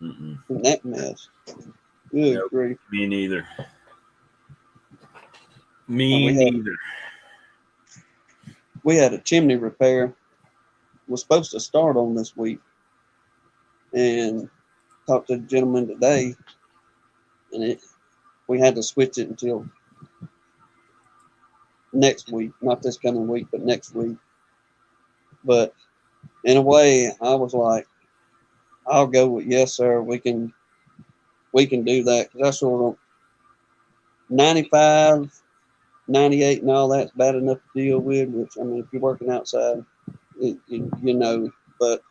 in that mess. Good Nope. grief. Me neither. Me neither. We had a chimney repair. Was supposed to start on this week, and talked to the gentleman today, and we had to switch it until next week, not this coming week, but next week. But in a way, I was like, I'll go with yes, sir. We can do that because I sort of 95, 98, and all that's bad enough to deal with. Which I mean, if you're working outside, you know, but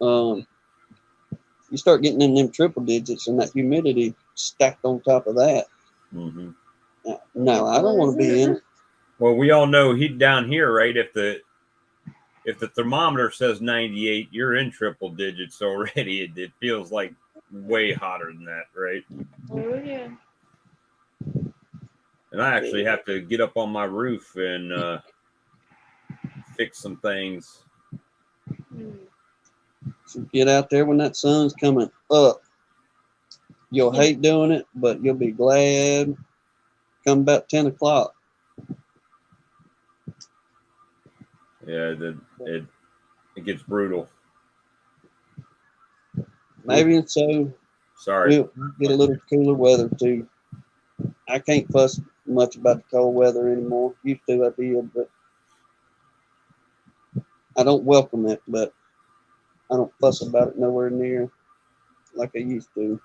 you start getting in them triple digits and that humidity stacked on top of that. Mm-hmm. No, I don't want to be in it. Well, we all know heat down here, right? If the thermometer says 98, you're in triple digits already. It feels like way hotter than that, right? Oh yeah. And I actually have to get up on my roof and fix some things. So get out there when that sun's coming up. You'll hate doing it, but you'll be glad come about 10 o'clock. Yeah, it gets brutal. Maybe so. Sorry. We'll get a little cooler weather too. I can't fuss much about the cold weather anymore. Used to, I did, but I don't welcome it, but I don't fuss about it nowhere near like I used to.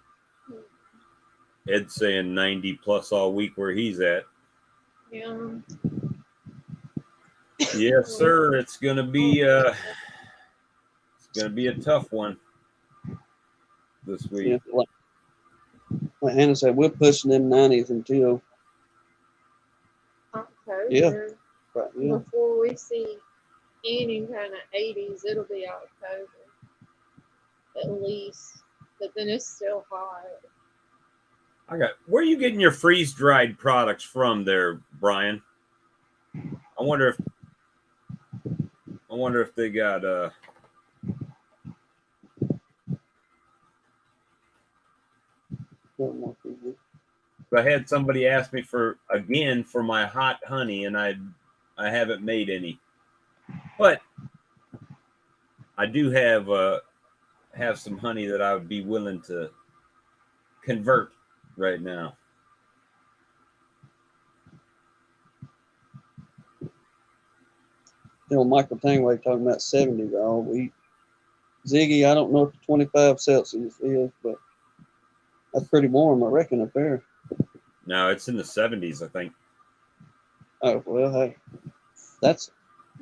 Ed's saying 90 plus all week where he's at. Yeah. Yes, sir. It's gonna be a tough one this week. Yeah, like Hannah said, we're pushing them 90s until October. Yeah. Before we see any kind of 80s, it'll be October at least. But then it's still hot. Where are you getting your freeze dried products from there, Brian? I wonder if they got I had somebody ask me for my hot honey, and I haven't made any, but I do have have some honey that I would be willing to convert right now. You know, Michael Tangway talking about 70 all week. Ziggy, I don't know what the 25 Celsius is, but that's pretty warm, I reckon, up there. No, it's in the 70s, I think. Oh, well, hey, that's,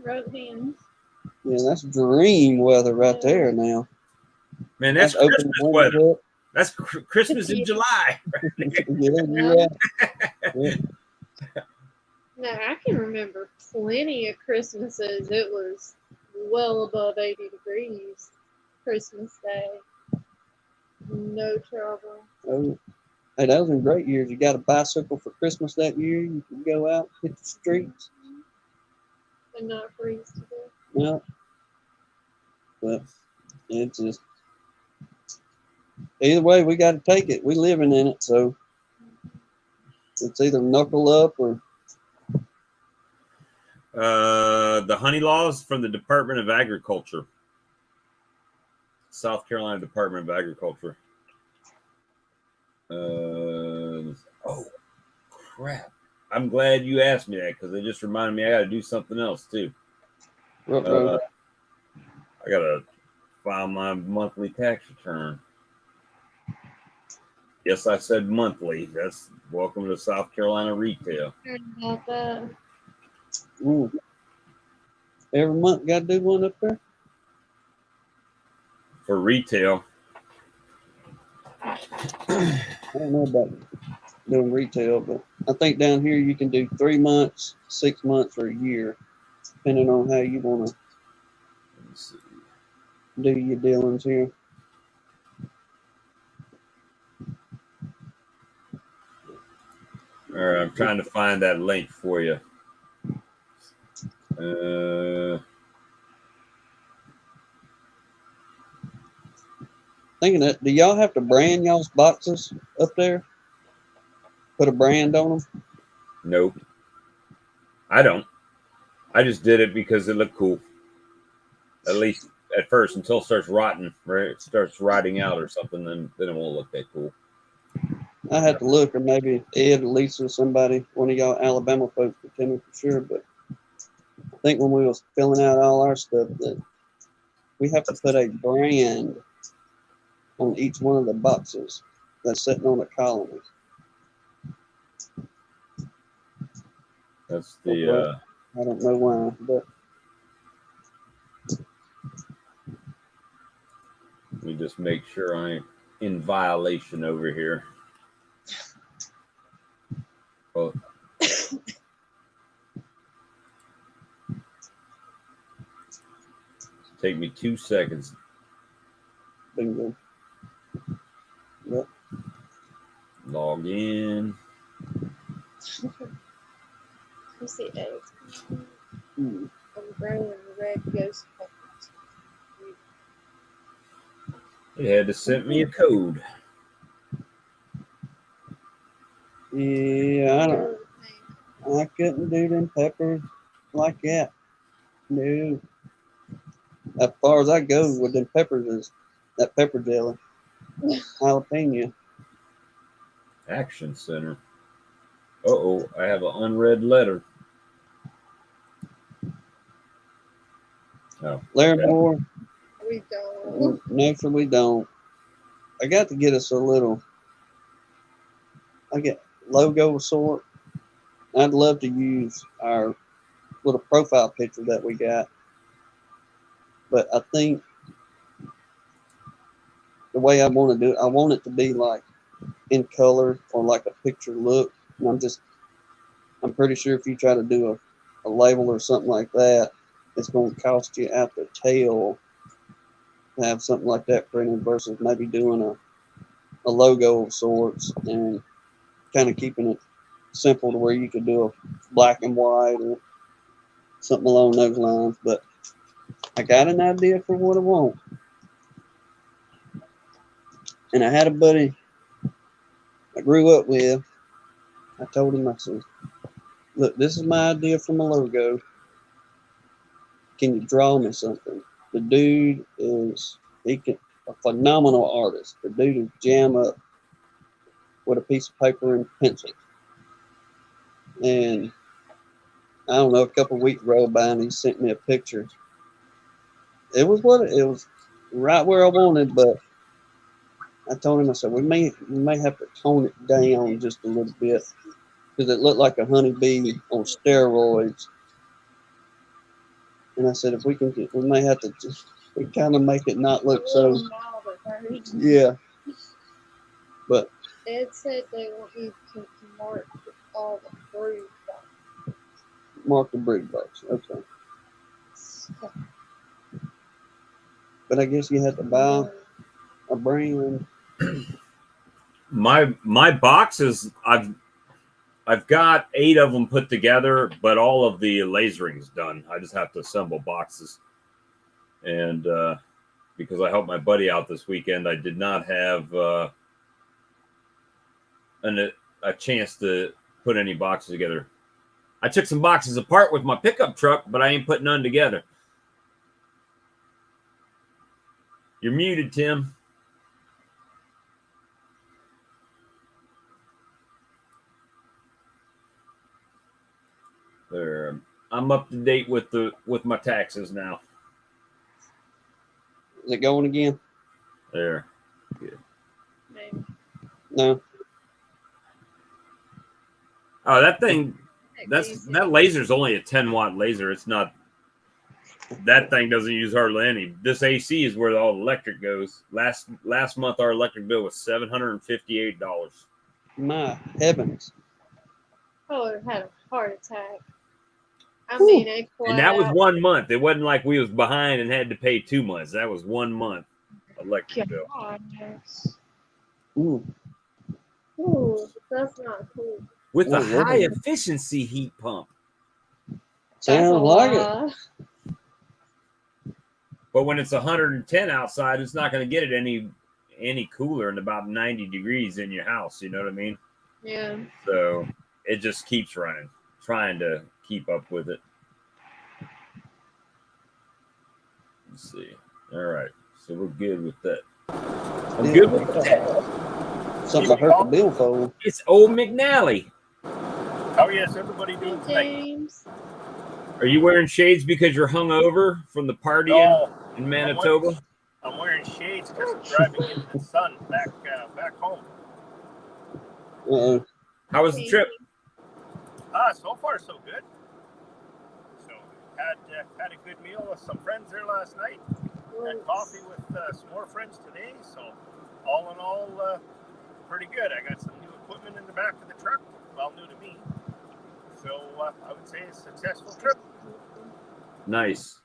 Rope hands. yeah, that's dream weather right there now. Man, that's open Christmas the weather. windows up. That's Christmas in July. Yeah, you're right. Yeah. No, I can remember plenty of Christmases. It was well above 80 degrees Christmas Day. No trouble. Oh, hey, those were great years. You got a bicycle for Christmas that year. You could go out, hit the streets. And not freeze to death. No, but it's just either way, we got to take it. We living in it, so it's either knuckle up or The honey laws from the Department of Agriculture, South Carolina Department of Agriculture. Oh, crap. I'm glad you asked me that because it just reminded me I got to do something else too. I got to file my monthly tax return. Yes, I said monthly. That's welcome to South Carolina retail. Heard about that. Every month got to do one up there. For retail. I don't know about doing retail, but I think down here you can do 3 months, 6 months, or a year, depending on how you want to do your dealings here. All right, I'm trying to find that link for you. Thinking that, do y'all have to brand y'all's boxes up there? Put a brand on them? Nope. I don't. I just did it because it looked cool. At least at first, until it starts rotting, right? It starts rotting out or something, then it won't look that cool. I had to look, or maybe Ed, Lisa, somebody, one of y'all Alabama folks could tell me for sure. But I think when we was filling out all our stuff, that we have to put a brand on each one of the boxes that's sitting on a colony. That's the. I don't know why, but Let me just make sure I ain't in violation over here. Oh. Take me 2 seconds. bingo. Yep. Log in. You see eggs. Hmm. I'm growing the red ghost peppers. It had to send me a code. Yeah, I couldn't do them peppers like that. No. As far as I go with them peppers is that pepper jelly. Jalapeno. Action Center. Uh-oh, I have an unread letter. Oh, Larimore. We don't. No, sir, we don't. I got to get us a little, I get logo of sort. I'd love to use our little profile picture that we got. But I think the way I want to do it, I want it to be like in color or like a picture look. And I'm pretty sure if you try to do a label or something like that, it's going to cost you out the tail to have something like that printed versus maybe doing a logo of sorts and kind of keeping it simple to where you could do a black and white or something along those lines. But I got an idea for what I want. And I had a buddy I grew up with. I told him, I said, look, this is my idea for my logo. Can you draw me something? The dude is, a phenomenal artist. The dude would jam up with a piece of paper and pencil. And I don't know, a couple of weeks rolled by and he sent me a picture. It was right where I wanted, but I told him, I said, we may have to tone it down just a little bit because it looked like a honeybee on steroids. And I said, if we may have to just kind of make it not look so. Yeah. But Ed said they want you to mark all the brood boxes. Mark the brood box. Okay. But I guess you have to buy a brand. My boxes, I've got 8 of them put together, but all of the lasering's done. I just have to assemble boxes. And because I helped my buddy out this weekend, I did not have a chance to put any boxes together. I took some boxes apart with my pickup truck, but I ain't put none together. You're muted, Tim. There, I'm up to date with my taxes now. Is it going again? There. Good. Maybe. No. Oh, that thing, that laser's only a 10-watt laser. It's not. That thing doesn't use hardly any. This AC is where all the electric goes. Last month, our electric bill was $758. My heavens. I would have had a heart attack. I mean, and that was 1 month. It wasn't like we was behind and had to pay 2 months. That was 1 month electric bill. Ooh. Ooh, that's not cool. With a high efficiency heat pump. Sounds like it. But when it's 110 outside, it's not going to get it any cooler than about 90 degrees in your house. You know what I mean? Yeah. So it just keeps running, trying to keep up with it. Let's see. All right. So we're good with that. I'm good with that. Something I hurt the billfold. It's old McNally. How is everybody doing tonight? James. Are you wearing shades because you're hungover from the partying in Manitoba? I'm wearing shades because I'm driving into the sun back home. How was the trip? So far so good. So had a good meal with some friends there last night. Had coffee with some more friends today. So all in all, pretty good. I got some new equipment in the back of the truck. Well, new to me. So I would say a successful trip. Nice.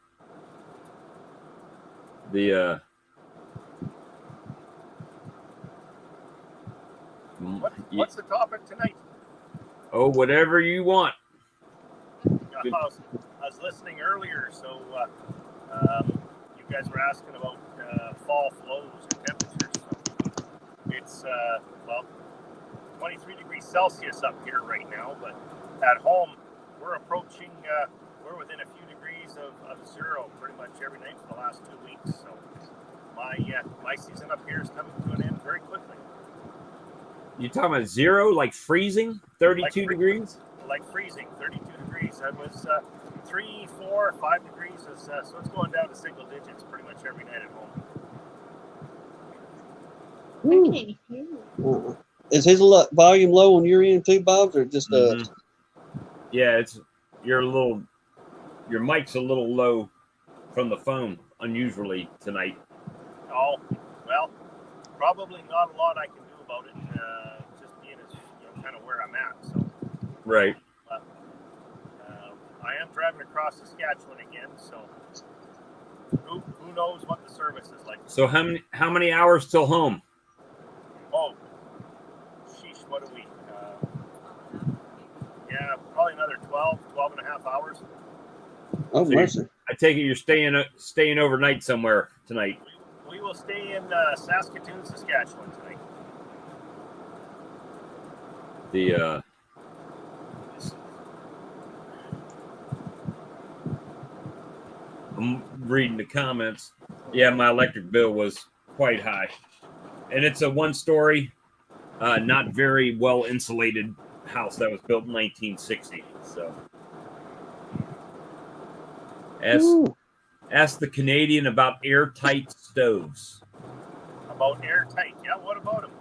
What's the topic tonight? Oh, whatever you want. I was listening earlier, so you guys were asking about fall flows and temperatures. So it's 23 degrees Celsius up here right now, but at home we're approaching. We're within a few degrees of zero pretty much every night for the last 2 weeks. So my season up here is coming to an end very quickly. You talking about zero, like freezing? 32 degrees? Like freezing, 32 degrees. That was 3, 4, 5 degrees. So it's going down to single digits pretty much every night at home. I can't hear you. Is his volume low on your end too, Bob's, or just Yeah, it's your mic's a little low from the phone, unusually tonight. Oh, well, probably not a lot I can do about it. Just being as kind of where I'm at. So right. I am driving across Saskatchewan again, so who knows what the service is like. So how many hours till home? Oh, sheesh, what are we? Yeah, probably another 12 and a half hours. Oh, So mercy. I take it you're staying overnight somewhere tonight. We will stay in Saskatoon, Saskatchewan tonight. I'm reading the comments. Yeah, my electric bill was quite high. And it's a one-story, not very well insulated house that was built in 1960. So, ask the Canadian about airtight stoves. About airtight, yeah. What about them?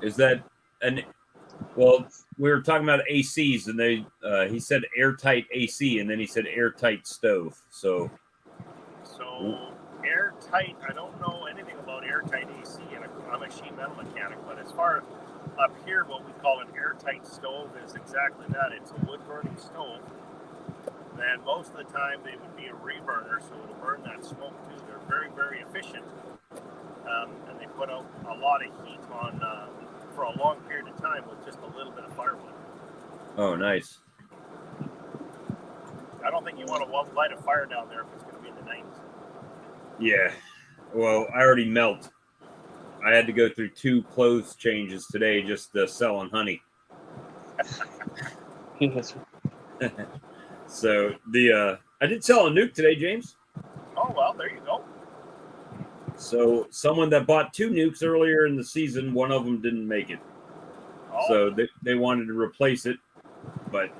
Is that well, we were talking about ACs, and he said airtight AC, and then he said airtight stove. So airtight, I don't know anything about airtight AC, and I'm a sheet metal mechanic, but as far up here, what we call an airtight stove is exactly that. It's a wood-burning stove. And most of the time, they would be a reburner, so it'll burn that smoke too. They're very, very efficient, and they put out a lot of heat on for a long period of time with just a little bit of firewood. Oh, nice. I don't think you want to light a fire down there if it's going to be in the 90s. Yeah. Well, I already melt. I had to go through 2 clothes changes today just selling honey. So I did sell a nuke today, James. Oh, well, there you go. So someone that bought 2 nukes earlier in the season, one of them didn't make it. Oh. So they wanted to replace it, but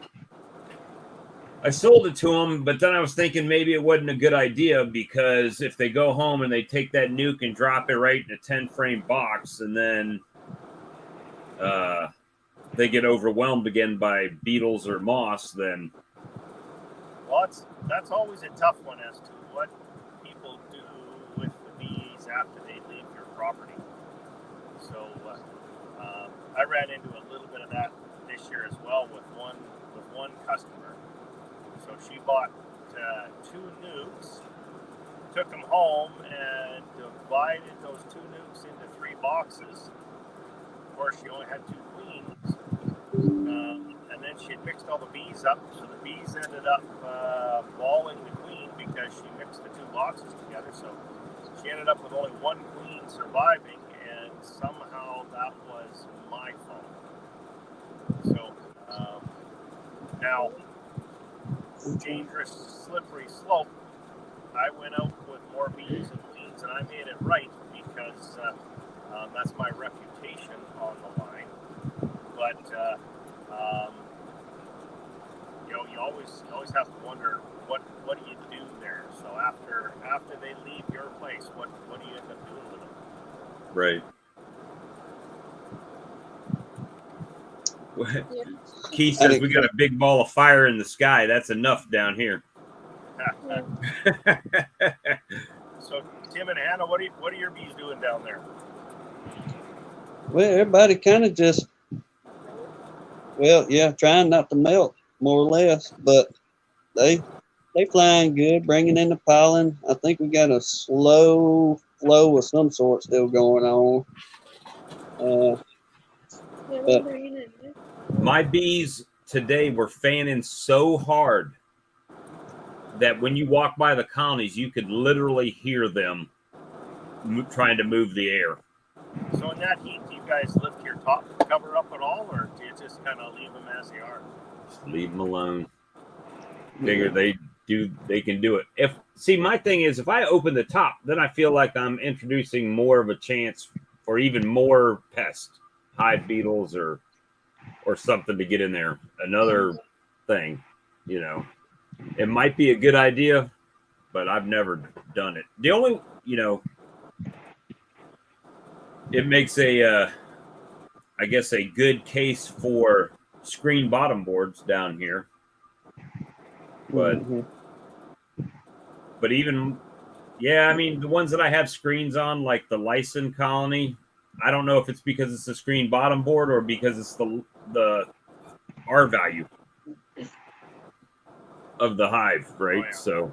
I sold it to them. But then I was thinking maybe it wasn't a good idea, because if they go home and they take that nuke and drop it right in a 10-frame box, and then they get overwhelmed again by beetles or moss, then... Well, that's always a tough one as to what people do with the bees after they leave your property. So I ran into a little bit of that this year as well with one customer. So she bought 2 nukes, took them home, and divided those 2 nukes into 3 boxes. Of course, she only had 2 queens. And then she had mixed all the bees up, so the bees ended up balling the queen because she mixed the 2 boxes together. So she ended up with only 1 queen surviving, and somehow that was my fault. So now, dangerous, slippery slope. I went out with more bees and queens, and I made it right because that's my reputation on the line. But you always have to wonder what do you do there. So after they leave your place, what do you end up doing with them? Right. Keith says we got a big ball of fire in the sky. That's enough down here. So Tim and Hannah, what are your bees doing down there? Well, everybody kind of just, trying not to melt, more or less, but they flying good, bringing in the pollen. I think we got a slow flow of some sort still going on. But my bees today were fanning so hard that when you walk by the colonies, you could literally hear them trying to move the air. So in that heat, do you guys lift your top cover up at all, or do you just kind of leave them as they are? Just leave them alone. Figure they can do it. My thing is, if I open the top, then I feel like I'm introducing more of a chance for even more pests, hive beetles or something to get in there. Another thing, it might be a good idea, but I've never done it. The only, it makes I guess a good case for screen bottom boards down here. But even, the ones that I have screens on, like the Lyson colony, I don't know if it's because it's a screen bottom board or because it's the R value of the hive, right? So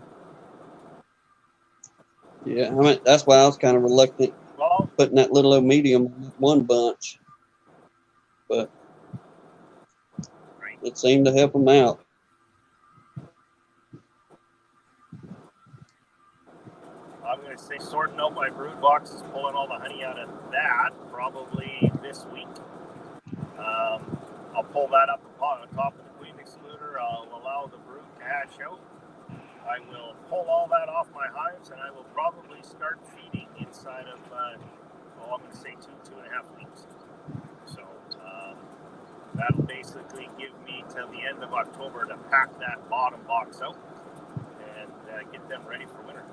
that's why I was kind of reluctant putting that little old medium in one bunch, but it seemed to help them out. I'm going to say sorting out my brood boxes, pulling all the honey out of that probably this week. I'll pull that up on top of the queen excluder. I'll allow the brood to hatch out. I will pull all that off my hives, and I will probably start feeding inside of, I'm going to say 2.5 weeks. So that'll basically give me till the end of October to pack that bottom box out and get them ready for winter.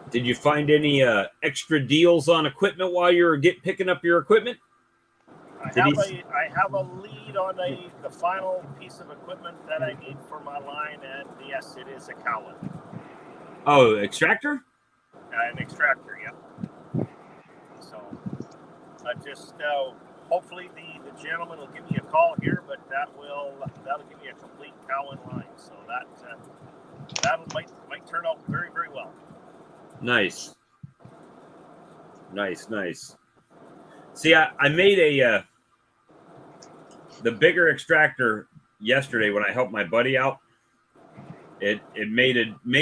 Did you find any extra deals on equipment while you were picking up your equipment? I have a lead on the final piece of equipment that I need for my line, and yes, it is a Cowan. Oh, extractor? An extractor, yeah. So just hopefully the gentleman will give me a call here, but that'll give me a complete Cowan line. So that might turn out very, very well. Nice. See, I made the bigger extractor yesterday when I helped my buddy out. It made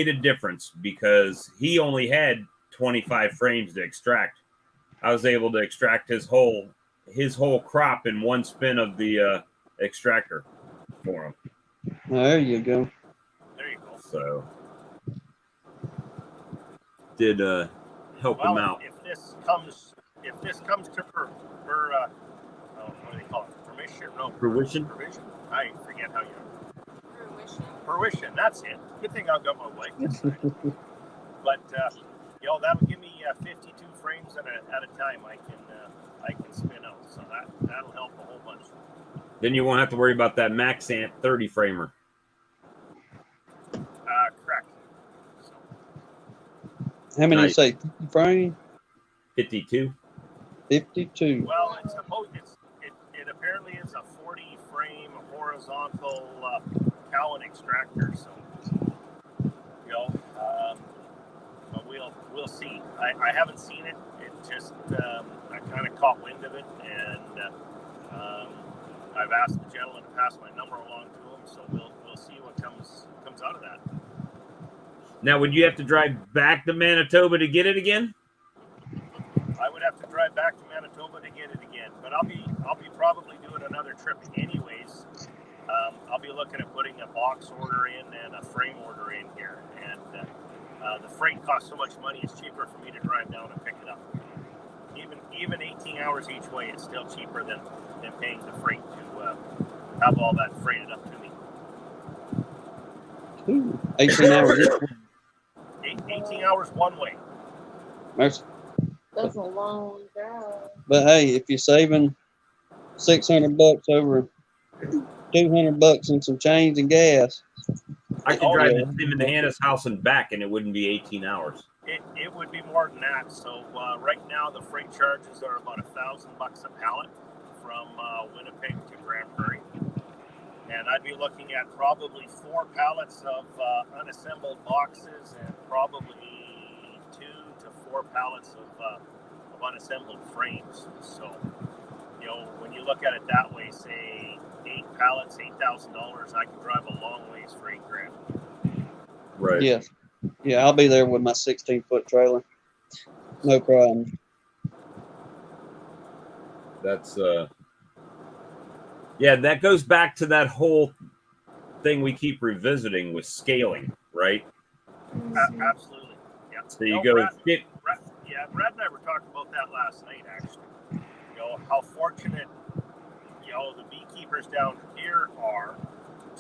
a difference because he only had 25 frames to extract. I was able to extract his whole crop in one spin of the extractor for him. There you go. There you go. So did help him out. If this comes to what do they call it? Permission? No. Fruition? Provision? I forget how you. Fruition. That's it. Good thing I got my wife. But that'll give me 52 frames at a time. I can spin out. So that'll help a whole bunch. Then you won't have to worry about that Maxant 30 framer. Correct. So, How many Nice. you say? 50 frame? 52. 52. well, it apparently is a 40 frame horizontal Cowan extractor. So but we'll see. I haven't seen it. It just I kind of caught wind of it, and I've asked the gentleman to pass my number along to him. So we'll see what comes out of that. Now, would you have to drive back to Manitoba to get it again? I would have to drive back to Manitoba to get it again, but I'll be probably doing another trip anyways. I'll be looking at putting a box order in and a frame order in here, and the freight costs so much money. It's cheaper for me to drive down and pick it up. Even 18 hours each way, it's still cheaper than paying the freight to have all that freighted up to me. Ooh, 18 hours. 18 hours one way. That's That's a long drive. But hey, if you're saving $600 over $200 and some change and gas, I could Oh, drive yeah. to Tim and Hannah's house and back, and it wouldn't be 18 hours. It would be more than that. So right now the freight charges are about $1,000 a pallet from Winnipeg to Grand Prairie, and I'd be looking at probably 4 pallets of unassembled boxes and probably 2 to 4 pallets of unassembled frames. So when you look at it that way, say 8 pallets, $8,000, I can drive a long ways for $8,000. Right. yes. Yeah, I'll be there with my 16-foot trailer. No problem. That's yeah, that goes back to that whole thing we keep revisiting with scaling, right? Absolutely. Yeah. So you go Brad and I were talking about that last night, actually. How fortunate, the beekeepers down here are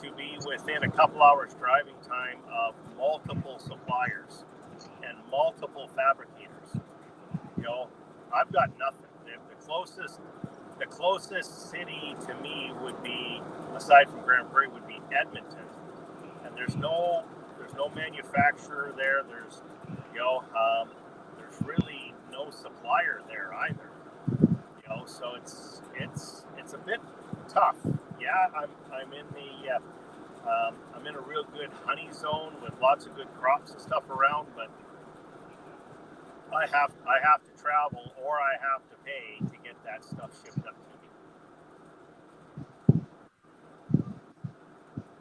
to be within a couple hours driving time of multiple suppliers and multiple fabricators. I've got nothing. The closest city to me would be, aside from Grand Prairie, would be Edmonton, and there's no manufacturer there. There's really no supplier there either. So it's a bit tough. Yeah, I'm in a real good honey zone with lots of good crops and stuff around, but I have to travel or I have to pay to get that stuff shipped up to me.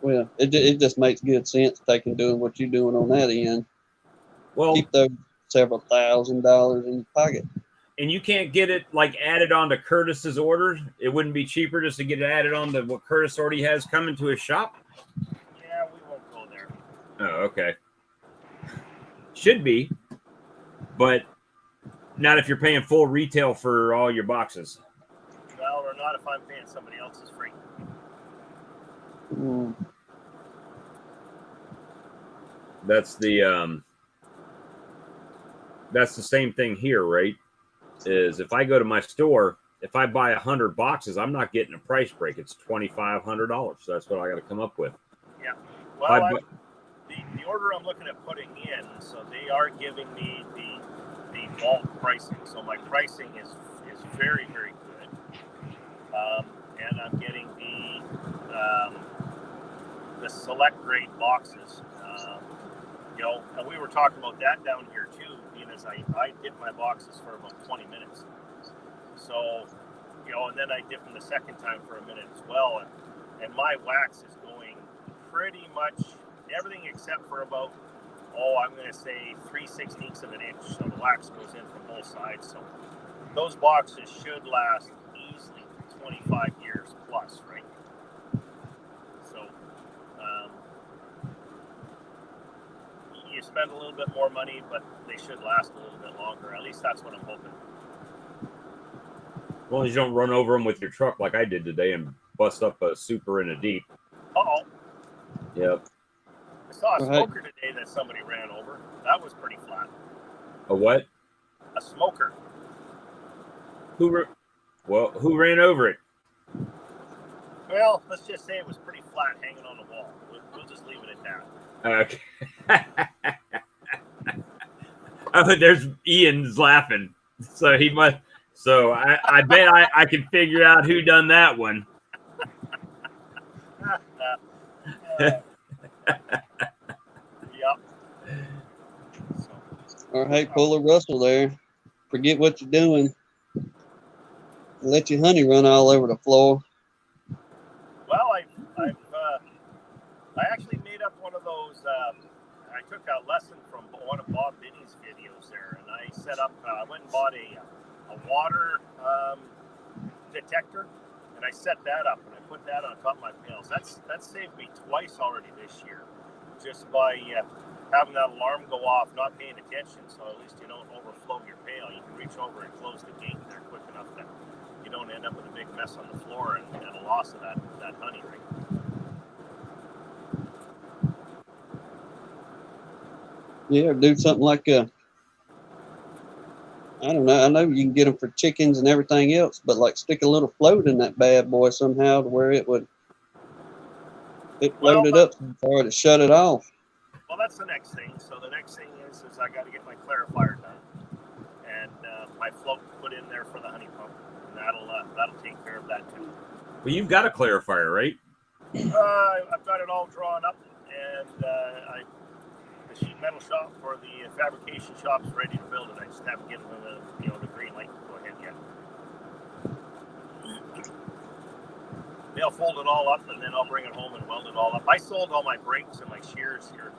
Well, it just makes good sense taking doing what you're doing on that end. Well, Keep those several $1,000s in your pocket. and you can't get it like added on to Curtis's order. It wouldn't be cheaper just to get it added on to what Curtis already has coming to his shop. Yeah, we won't go there. Oh, okay. should be, but not if you're paying full retail for all your boxes. Well, or not if I'm paying somebody else's freight. Mm. That's the same thing here, right? Is if I go to my store, if I buy 100 boxes, I'm not getting a price break. It's $2,500. So that's what I got to come up with. Yeah. Well, the order I'm looking at putting in, so they are giving me the bulk pricing. So my pricing is very, very good. And I'm getting the select grade boxes. You know, and we were talking about that down here too, being as I dip my boxes for about 20 minutes. So, you know, and then I dip them the second time for a minute as well. And my wax is going pretty much everything except for about, I'm going to say 3/16 of an inch. So the wax goes in from both sides. So those boxes should last easily 25 years plus, right? So you spend a little bit more money, but they should last a little bit longer. At least that's what I'm hoping. As long as you don't run over them with your truck like I did today and bust up a super and a deep. Uh-oh. Yep. I saw a smoker today that somebody ran over. That was pretty flat. A what? A smoker. Who ran over it? Well, let's just say it was pretty flat hanging on the wall. We'll just leave it at that. Okay. Oh, there's Ian's laughing. So he must. So I bet I can figure out who done that one. Yep. Or hey, pull a Russell there. Forget what you're doing. Let your honey run all over the floor. Well, I actually made up one of those. I took a lesson from one of Bob Binney's videos there, and I set up. I went and bought a water detector, and I set that up, and I put that on top of my pails. That's saved me twice already this year, just by having that alarm go off, not paying attention, so at least you don't overflow your pail. You can reach over and close the gate there quick enough that you don't end up with a big mess on the floor and a loss of that honey, right? Yeah, or do something like I don't know. I know you can get them for chickens and everything else, but like stick a little float in that bad boy somehow to where it floated up so far to shut it off. Well, that's the next thing. So the next thing is I got to get my clarifier done and my float put in there for the honey pump, and that'll take care of that too. Well, you've got a clarifier, right? I've got it all drawn up, and the sheet metal shop or the fabrication shop's ready to build it. I just haven't given them the green light to go ahead yet. They'll fold it all up, and then I'll bring it home and weld it all up. I sold all my brakes and my shears here,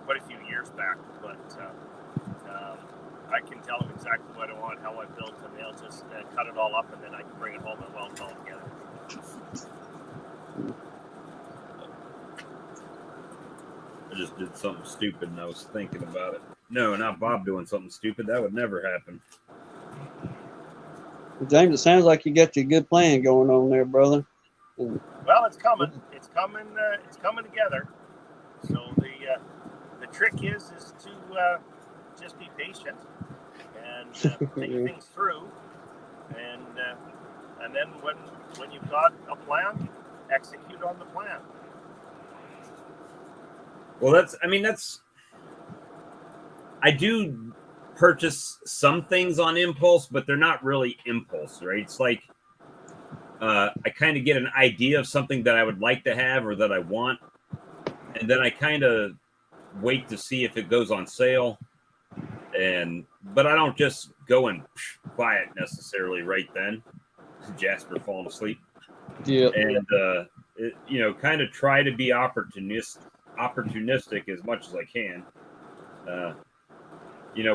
quite a few years back, but I can tell them exactly what I want, how I built, and they'll just cut it all up, and then I can bring it home and weld it all together. I just did something stupid and I was thinking about it. No, not Bob doing something stupid. That would never happen. James, it sounds like you got your good plan going on there, brother. Well, it's coming. It's coming together. So the trick is to just be patient and think things through, and then when you've got a plan, execute on the plan. Well, I do purchase some things on impulse, but they're not really impulse, right? It's like I kind of get an idea of something that I would like to have or that I want, and then I kind of wait to see if it goes on sale. But I don't just go and buy it necessarily right then. Jasper falling asleep. Yeah. And kind of try to be opportunistic as much as I can.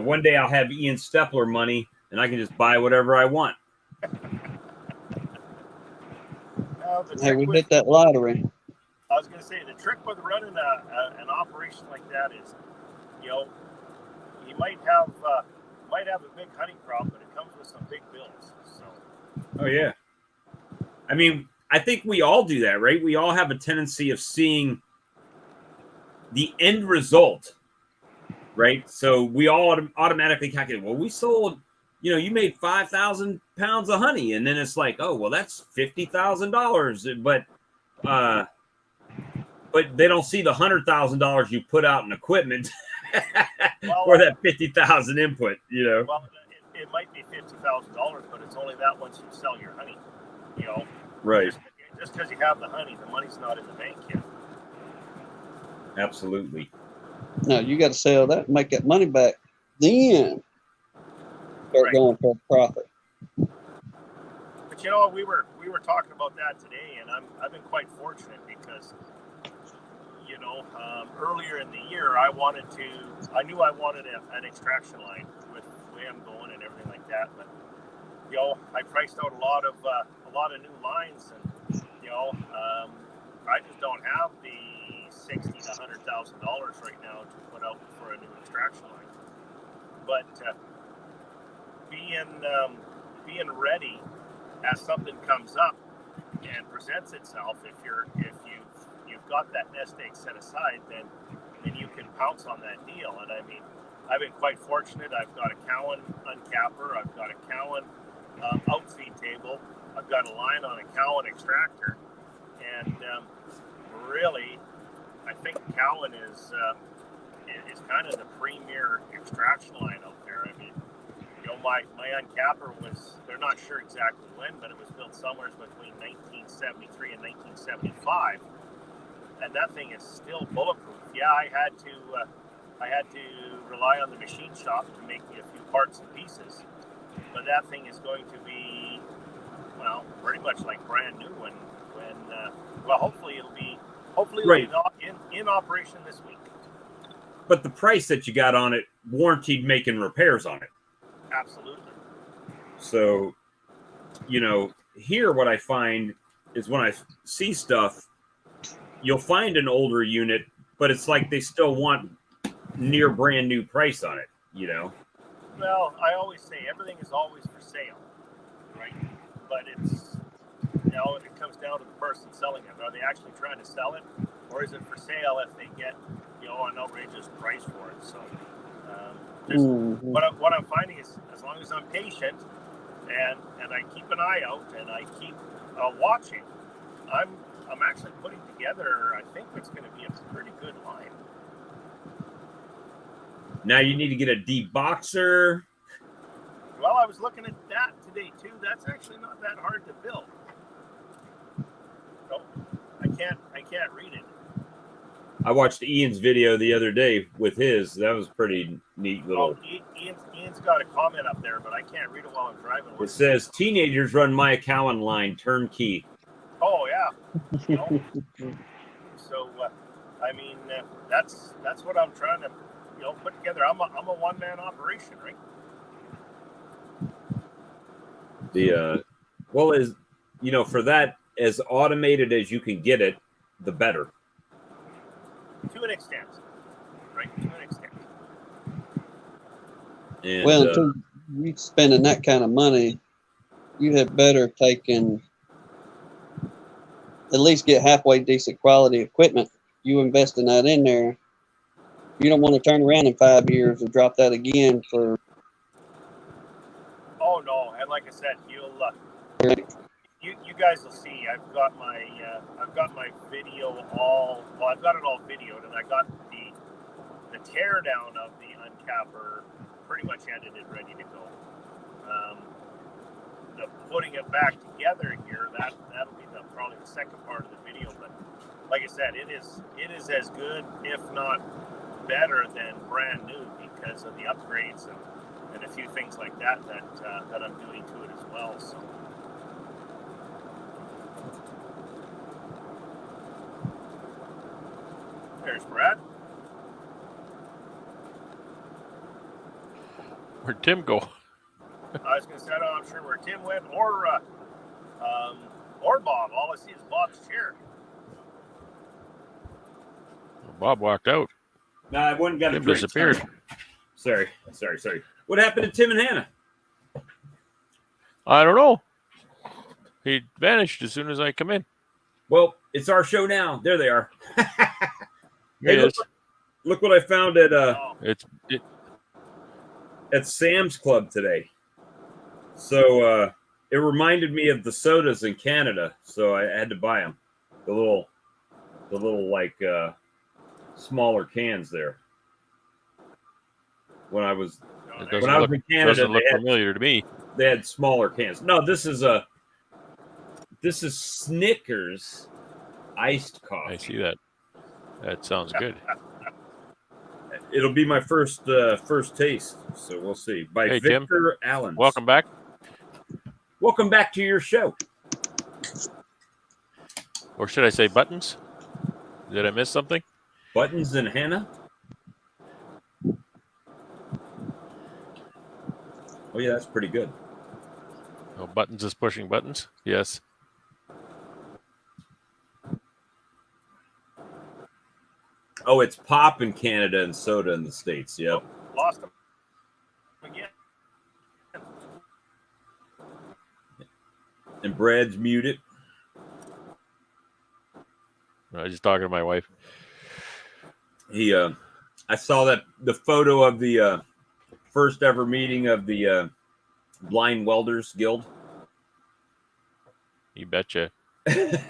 One day I'll have Ian Stepler money and I can just buy whatever I want. Hey, we hit that lottery. I was going to say the trick with running an operation like that is, he might have a big honey crop, but it comes with some big bills. So. Oh yeah. I mean, I think we all do that, right? We all have a tendency of seeing the end result, right? So we all automatically calculate, well, we sold, you made 5,000 pounds of honey. And then it's like, oh, well, that's $50,000. But they don't see the $100,000 you put out in equipment or that 50,000 input, Well, it might be $50,000, but it's only that once you sell your honey, Right. Just because you have the honey, the money's not in the bank yet. Absolutely. No, you got to sell that, make that money back, then start going for profit. But we were talking about that today, and I've been quite fortunate because earlier in the year I knew I wanted an extraction line with the way I'm going and everything like that. But I priced out a lot of new lines, and I just don't have the $60,000 to $100,000 right now to put out for a new extraction line. But being ready as something comes up and presents itself, if you've got that nest egg set aside, then you can pounce on that deal. And I mean, I've been quite fortunate. I've got a Cowan uncapper. I've got a Cowan outfeed table. I've got a line on a Cowan extractor. And really, I think Cowan is kind of the premier extraction line out there. I mean, my uncapper they're not sure exactly when, but it was built somewhere between 1973 and 1975. And that thing is still bulletproof. Yeah, I had to rely on the machine shop to make me a few parts and pieces, but that thing is going to be, pretty much like brand new. When hopefully it'll be in operation this week. But the price that you got on it warranted making repairs on it. Absolutely. So, here what I find is when I see stuff, you'll find an older unit, but it's like they still want near brand new price on it, Well, I always say everything is always for sale, right? But it's, it comes down to the person selling it. Are they actually trying to sell it, or is it for sale if they get, an outrageous price for it? So, what I'm finding is, as long as I'm patient and I keep an eye out and I keep watching, I'm actually putting together, I think it's going to be a pretty good line. Now you need to get a deboxer. Well, I was looking at that today too. That's actually not that hard to build. No, I can't read it. I watched Ian's video the other day with his. That was pretty neat little. Ian's got a comment up there, but I can't read it while I'm driving. It says, teenagers run my Cowan line turnkey. Oh, yeah. So, I mean, that's what I'm trying to, put together. I'm a one-man operation, right? For that, as automated as you can get it, the better. To an extent, right? To an extent. And, until you're spending that kind of money, you had better taken at least get halfway decent quality equipment. You investing that in there, you don't want to turn around in 5 years and drop that again for. Oh no! And like I said, you guys will see. I've got my video all. Well, I've got it all videoed, and I got the teardown of the uncapper pretty much edited, ready to go. The putting it back together here, that'll be probably the second part of the video. But like I said, it is as good, if not better, than brand new because of the upgrades and a few things like that I'm doing to it as well. So. There's Brad. Where'd Tim go? I was going to say, I'm sure where Tim went, or Bob. All I see is Bob's chair. Bob walked out. No, I wouldn't got a Tim drink. disappeared. Sorry. What happened to Tim and Hannah? I don't know. He vanished as soon as I come in. Well, it's our show now. There they are. Here he is. Look what I found at It's Sam's Club today. So it reminded me of the sodas in Canada, so I had to buy them. The little like smaller cans there. When I was It when I was in Canada, doesn't look familiar to me. they had smaller cans. No, this is Snickers iced coffee. I see that. That sounds good. It'll be my first taste, so we'll see. By Hey, Tim. Victor Allen. Welcome back. Welcome back to your show. Or should I say buttons? Did I miss something? Buttons and Hannah. Oh yeah, that's pretty good. Oh, buttons is pushing buttons? Yes. Oh, it's pop in Canada and soda in the States. Yep. Lost him again. And Brad's muted. I was just talking to my wife. I saw that the photo of the first ever meeting of the Blind Welders Guild. You betcha. And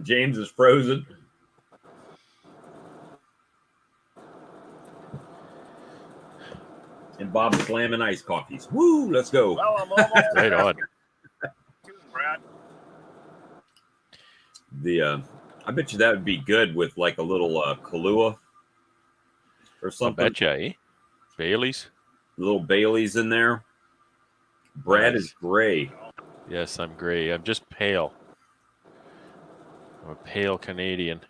James is frozen. And Bob's slamming iced coffees. Woo, let's go. Well, I'm almost Right on. too, Brad. I bet you that would be good with like a little Kahlua or I something. betcha, eh? Bailey's? Little Bailey's in there. Brad Nice. is gray. Yes, I'm gray. I'm just pale. I'm a pale Canadian.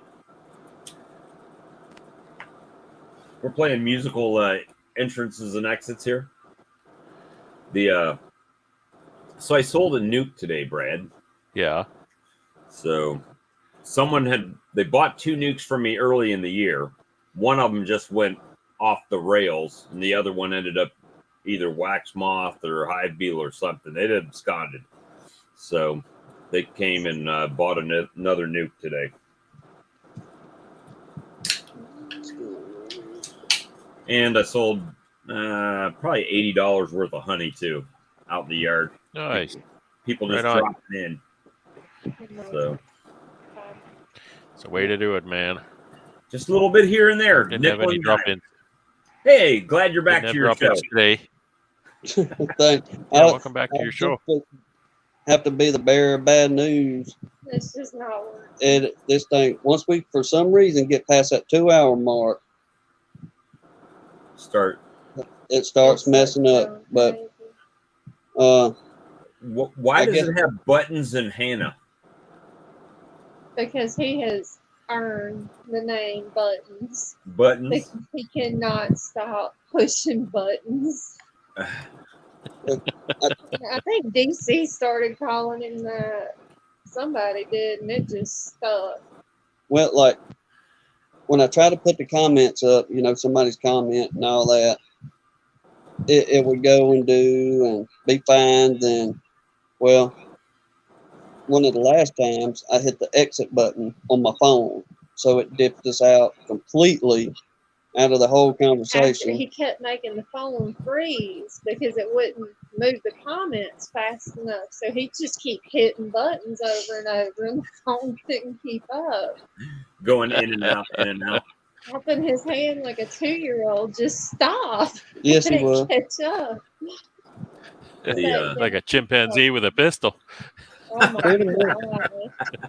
We're playing musical entrances and exits here. So I sold a nuke today, Brad. Yeah. So they bought 2 nukes from me early in the year. One of them just went off the rails, and the other one ended up either wax moth or hive beetle or something. They did absconded. So they came and bought another nuke today. And I sold probably $80 worth of honey too out in the yard. Nice. People just Right on. dropping in. So It's a way to do it, man. just a little bit here and there. Didn't have Nickel any and drop dime. ins. Hey, glad you're back Didn't to have your drop ins show. today. Thank. Yeah, welcome back to your show. Have to be the bearer of bad news. It's just not working. This thing, once we for some reason get past that 2-hour mark, it starts messing up. But Why I does guess- it have buttons and Hannah? Because he has earned the name Buttons. Buttons. Because he cannot stop pushing buttons. I think DC started calling him that. Somebody did, and it just stuck. well, like when I try to put the comments up, somebody's comment and all that, it would go and do and be fine. Then, well, one of the last times I hit the exit button on my phone, so it dipped us out completely out of the whole After conversation. he kept making the phone freeze because it wouldn't move the comments fast enough. So he just keep hitting buttons over and over, and the phone couldn't keep up. Going in and out, in and out. Tapping his hand like a 2-year-old, just stop. Yes, he Couldn't was. catch up. Like a chimpanzee with a pistol. Oh my Pretty much. God.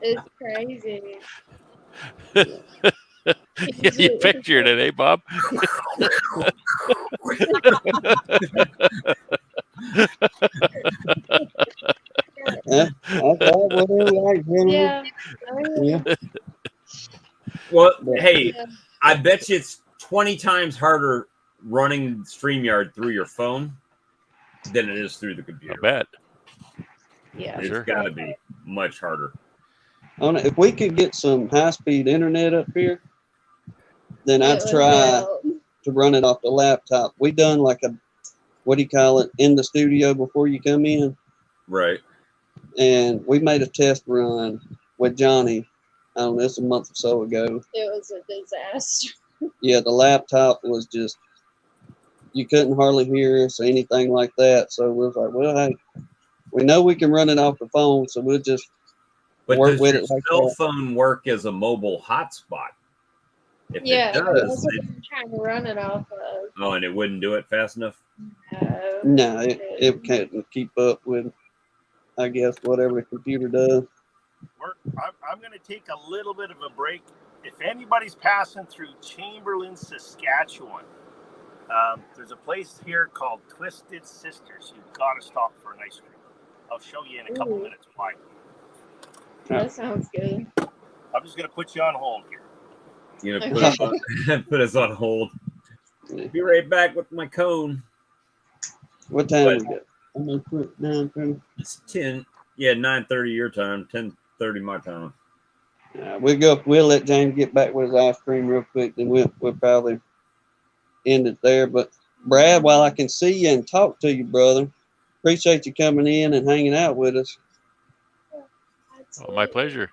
It's crazy. Yeah, you pictured it, eh, Bob? Yeah, I thought whatever, like, Yeah. yeah. Well, But- hey, Yeah. I bet you it's 20 times harder running StreamYard through your phone than it is through the I computer. bet. Yeah. It's Sure. got to be much harder. If we could get some high-speed internet up here, then It I'd would try. help. to run it off the laptop. We done like a, what do you call it, in the studio before you come in. Right. And we made a test run with Johnny. I don't know, it's a month or so ago. It was a disaster. Yeah, the laptop was just, you couldn't hardly hear us or anything like that. So we was like, well, hey, we know we can run it off the phone, so we'll just But work does with your it like cell that. phone work as a mobile hotspot? If Yeah, it that's does, what I'm trying to run it off of. oh, and it wouldn't do it fast enough? No. No, it can't keep up with, I guess, whatever the computer does. I'm going to take a little bit of a break. If anybody's passing through Chamberlain, Saskatchewan, there's a place here called Twisted Sisters. You've got to stop for an ice cream. I'll show you in a couple minutes why. That sounds good. I'm just going to put you on hold here. You know, put us on hold. Be right back with my cone. What time is it? I'm gonna put 9:30. It's 10. Yeah, 9:30 your time, 10:30 my time. We'll let James get back with his ice cream real quick, then we'll probably end it there. But Brad, while I can see you and talk to you, brother, appreciate you coming in and hanging out with us. Oh, my pleasure.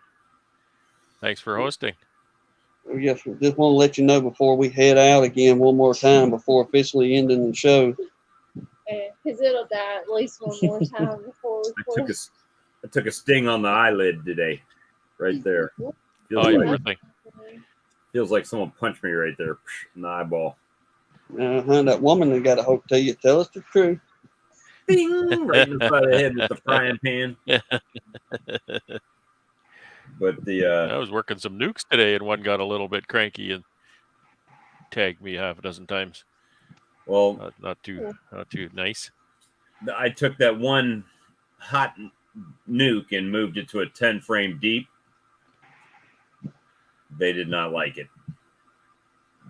Thanks for hosting. We just want to let you know before we head out again one more time before officially ending the show. Because it'll die at least one more time before we I took a sting on the eyelid today, right there. Oh, you poor thing. Feels like someone punched me right there in the eyeball. That woman that got a hold to you, tell us the truth. Bing! Right in the side of the head with the frying pan. But I was working some nukes today, and one got a little bit cranky and tagged me half a dozen times. Well, not too nice. I took that one hot nuke and moved it to a 10 frame deep. They did not like it.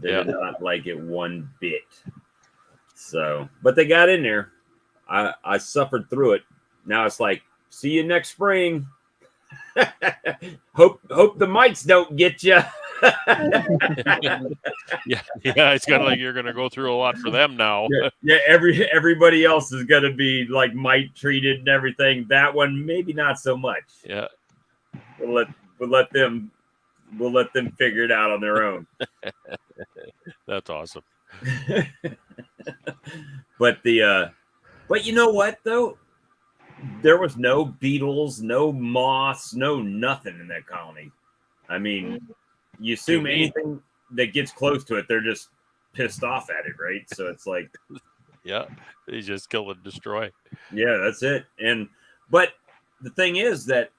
They did not like it one bit. So, but they got in there. I suffered through it. Now it's like, see you next spring. hope the mites don't get you. yeah, it's kind of like you're going to go through a lot for them now. yeah. Everybody else is going to be like mite treated and everything. That one maybe not so much. Yeah, we'll let them figure it out on their own. That's awesome. But you know what though? There was no beetles, no moths, no nothing in that colony. I mean, you assume anything that gets close to it, they're just pissed off at it, right? So it's like, yeah, they just kill and destroy. Yeah, that's it. But the thing is that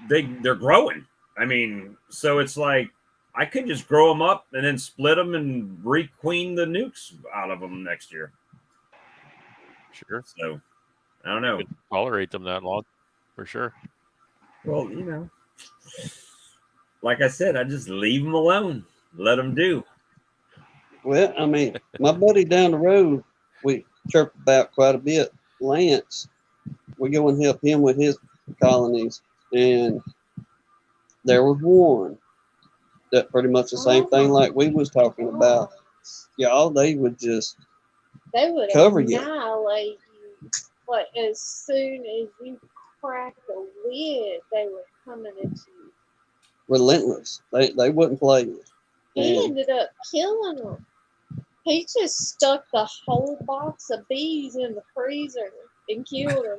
they're growing. I mean, so it's like I could just grow them up and then split them and requeen the nukes out of them next year. Sure. So I don't know. Tolerate them that long, for sure. Well, like I said, I just leave them alone. Let them do. Well, I mean, my buddy down the road, we chirp about quite a bit, Lance. We go and help him with his colonies. And there was one that pretty much the same thing like we was talking about. Y'all, they would cover you. Annihilate you. Like as soon as you crack the lid, they were coming at you. Relentless. They wouldn't play you. He ended up killing them. He just stuck the whole box of bees in the freezer and killed them.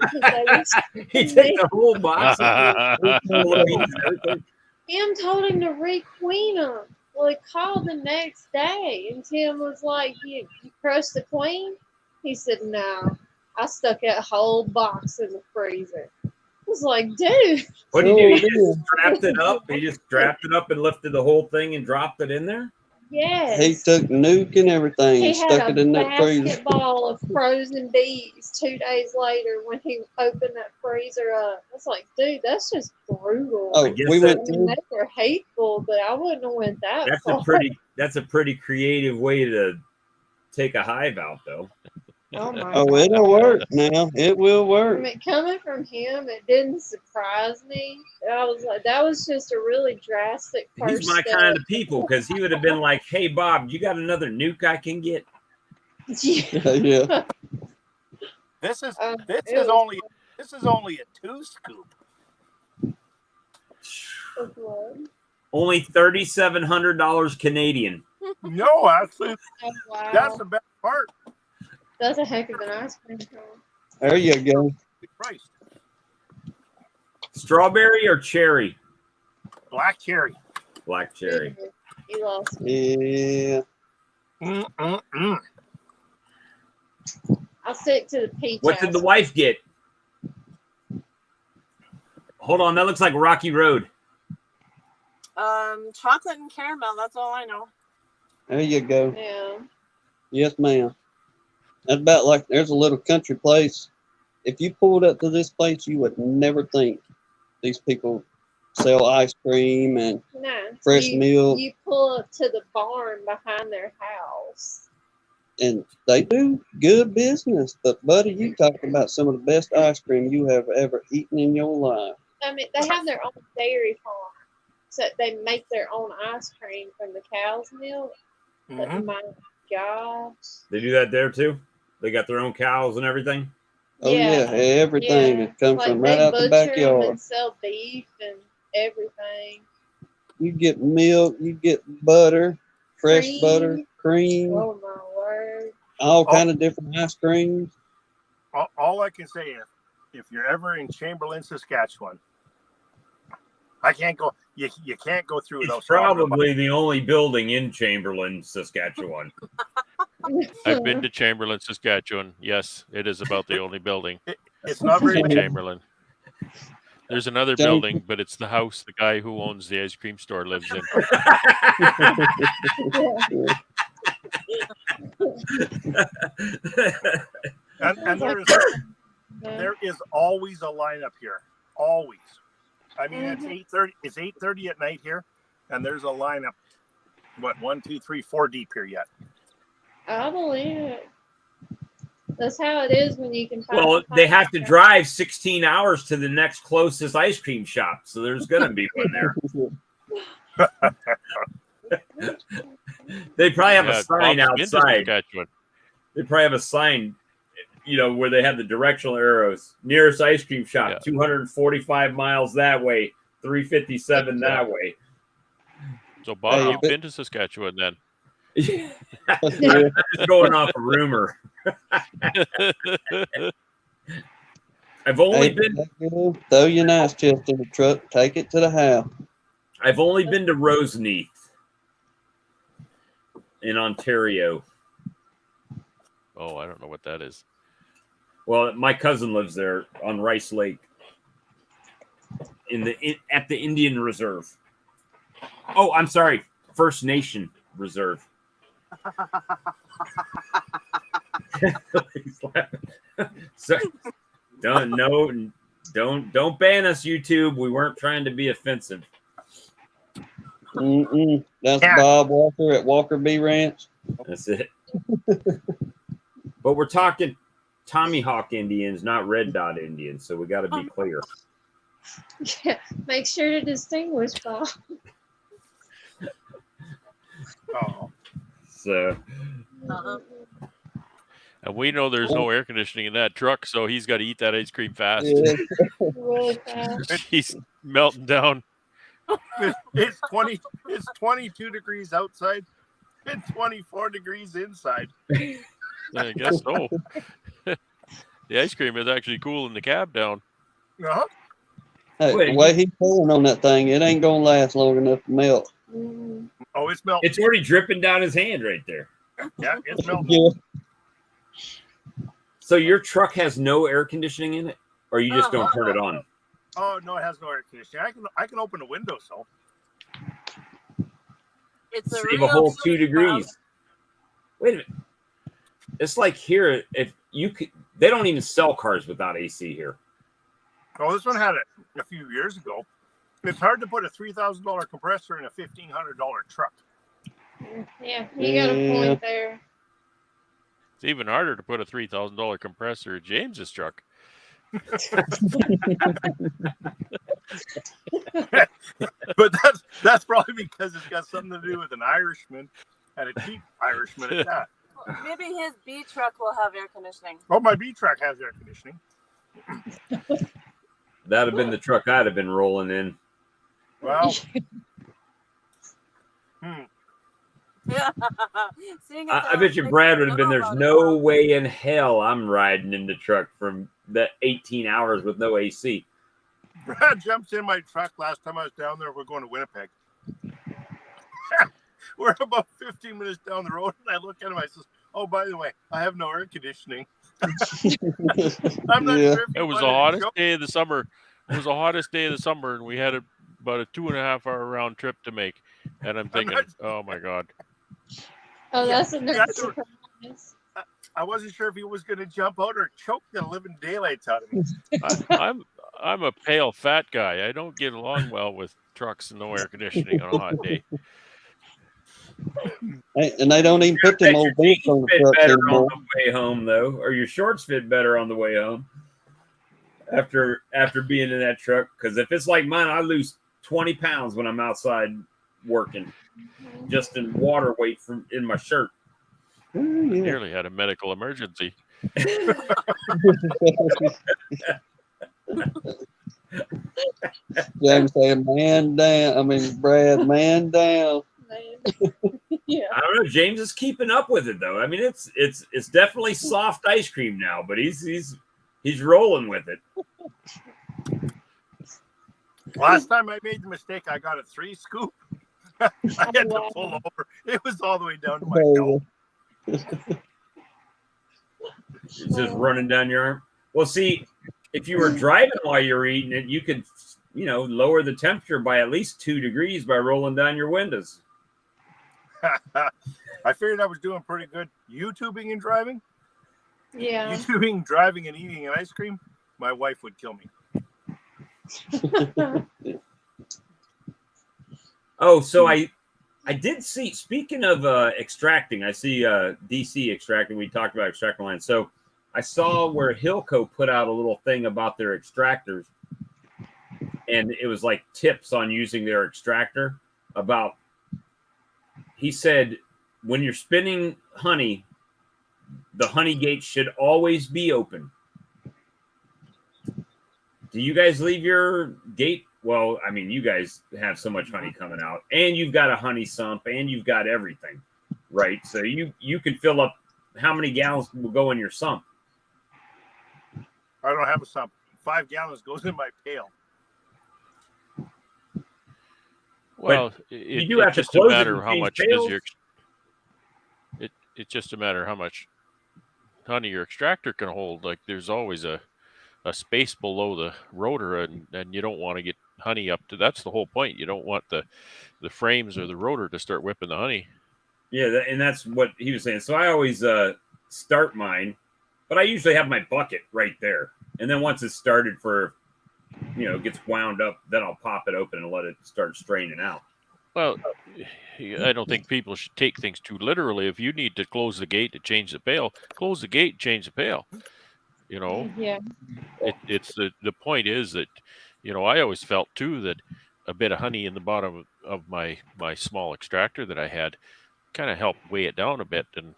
He took the whole box of bees. Tim told him to re-queen them. Well, he called the next day, and Tim was like, you crushed the queen? He said, no. I stuck that whole box in the freezer. I was like, dude. What did he do? He just strapped it up? He just strapped it up and lifted the whole thing and dropped it in there? Yes. He took nuke and everything and stuck it in that freezer. He had a basketball of frozen bees 2 days later when he opened that freezer up. I was like, dude, that's just brutal. Oh, we went through. They were hateful, but I wouldn't have went that far. That's a pretty creative way to take a hive out, though. Oh my Oh, god. it'll work now. It will I work. mean, coming from him, it didn't surprise me. I was like, that was just a really drastic first He's my step. kind of people because he would have been like, "Hey, Bob, you got another nuke I can get?" Yeah. This is It this is was only a 2 scoop. Only $3,700 Canadian. No, actually, oh, wow. that's the best part. That's a heck of an ice cream cone. There you go. Priced. Strawberry or cherry? Black cherry. Black cherry. You lost me. Yeah. Mm-mm-mm. I'll stick to the peach. What did the wife get? Hold on, that looks like Rocky Road. Chocolate and caramel. That's all I know. There you go. Yeah. Yes, ma'am. That's about like there's a little country place. If you pulled up to this place, you would never think these people sell ice cream and No. fresh milk, You pull up to the barn behind their house. and they do good business. But, buddy, you talk about some of the best ice cream you have ever eaten in your life. I mean, they have their own dairy farm. So they make their own ice cream from the cow's milk. But Mhm. my gosh. They do that there too? They got their own cows and everything? Oh, yeah, everything that comes Like from right they out the butcher 'em backyard. and sell beef and everything. You get milk, you get butter, fresh Cream. butter, cream, Oh my word. all kind of different ice creams. All I can say is, if you're ever in Chamberlain, Saskatchewan, I can't go. You can't go through It's without stopping at probably the only building in Chamberlain, Saskatchewan. I've been to Chamberlain, Saskatchewan. Yes, it is about the only building It's not very in big. Chamberlain. There's another Thank building, but it's the house the guy who owns the ice cream store lives in. And there is always a lineup here. Always. I mean, it's 8:30. It's 8:30 at night here, and there's a lineup. What 1, 2, 3, 4 deep here yet? I believe it. That's how it is when you can find. Well, they have to drive 16 hours to the next closest ice cream shop, so there's going to be one there. They probably have a sign Bob's been to outside. Saskatchewan. They probably have a sign, where they have the directional arrows. Nearest ice cream shop, 245 miles that way, 357 that way. So, Bob, Hey, you've been to Saskatchewan then? I'm just going off a rumor. I've only been Throw your nice chest in the truck, take it to the house. I've only been to Roseneath in Ontario. Oh, I don't know what that is. Well, my cousin lives there on Rice Lake, at the Indian Reserve. Oh, I'm sorry, First Nation Reserve. So, don't ban us, YouTube. We weren't trying to be offensive. That's Bob Walker at Walker B Ranch. That's it. But we're talking Tommy Hawk Indians, not Red Dot Indians, so we got to be clear. Yeah, make sure to distinguish, Bob. Oh. So. And we know there's no air conditioning in that truck, so he's got to eat that ice cream fast. Yeah. Really fast. He's melting down. It's 22 degrees outside and 24 degrees inside. I guess so. The ice cream is actually cooling the cab down. Uh-huh. Hey, the way he's pulling on that thing, it ain't gonna last long enough to melt. Oh, it's melting. It's already dripping down his hand right there. Yeah, it's melting. Yeah. So your truck has no air conditioning in it, or you just don't turn it on? Oh no, it has no air conditioning. I can open the window, so It's a Save real a whole 2 sweet degrees. spot. Wait a minute. It's like here, if you could, they don't even sell cars without AC here. Oh, this one had it a few years ago. It's hard to put a $3,000 compressor in a $1,500 truck. Yeah, you got a point there. It's even harder to put a $3,000 compressor in James's truck. But that's probably because it's got something to do with an Irishman and a cheap Irishman at that. Maybe his B truck will have air conditioning. Oh, my B truck has air conditioning. That'd have been the truck I'd have been rolling in. Well, Yeah. I bet you Brad would have been, there's no way in hell I'm riding in the truck from that 18 hours with no AC. Brad jumps in my truck last time I was down there. We're going to Winnipeg. We're about 15 minutes down the road, and I look at him. I says, "Oh, by the way, I have no air conditioning." I'm not sure if it was the hottest day of the summer. It was the hottest day of the summer, and we had about a 2.5-hour round trip to make. And I'm thinking, oh my God. Oh, that's another surprise. I wasn't sure if he was going to jump out or choke the living daylights out of me. I'm a pale, fat guy. I don't get along well with trucks and no air conditioning on a hot day. And they don't even put them old vents on the truck better anymore. on the way home, though, or your shorts fit better on the way home after being in that truck. Because if it's like mine, I lose 20 pounds when I'm outside working, just in water weight in my shirt. Yeah. Nearly had a medical emergency. James saying, "Man down." I mean, Brad, man down. Yeah. I don't know. James is keeping up with it, though. I mean, it's definitely soft ice cream now, but he's rolling with it. Last time I made the mistake, I got a 3 scoop. I had to pull over. It was all the way down to my belt. It's just running down your arm. Well, see, if you were driving while you were eating it, you could, lower the temperature by at least 2 degrees by rolling down your windows. I figured I was doing pretty good YouTubing and driving. Yeah. YouTubing, driving, and eating an ice cream. My wife would kill me. Oh, so I did see, speaking of extracting, I see DC extracting. We talked about extractor lines. So I saw where Hilco put out a little thing about their extractors. And it was like tips on using their extractor about, he said, when you're spinning honey, the honey gate should always be open. Do you guys leave your gate? Well, I mean, you guys have so much honey coming out, and you've got a honey sump, and you've got everything, right? So you can fill up how many gallons will go in your sump? I don't have a sump. 5 gallons goes in my pail. Well, you do have to just a close matter it of how much pails. does your it's just a matter of how much honey your extractor can hold. Like there's always a space below the rotor, and you don't want to get honey up to. That's the whole point. You don't want the frames or the rotor to start whipping the honey. Yeah, and that's what he was saying. So I always start mine, but I usually have my bucket right there, and then once it's started gets wound up, then I'll pop it open and let it start straining out. Well, I don't think people should take things too literally. If you need to close the gate to change the pail, close the gate, change the pail. Yeah. It's the point is that, I always felt too that a bit of honey in the bottom of my small extractor that I had kind of helped weigh it down a bit and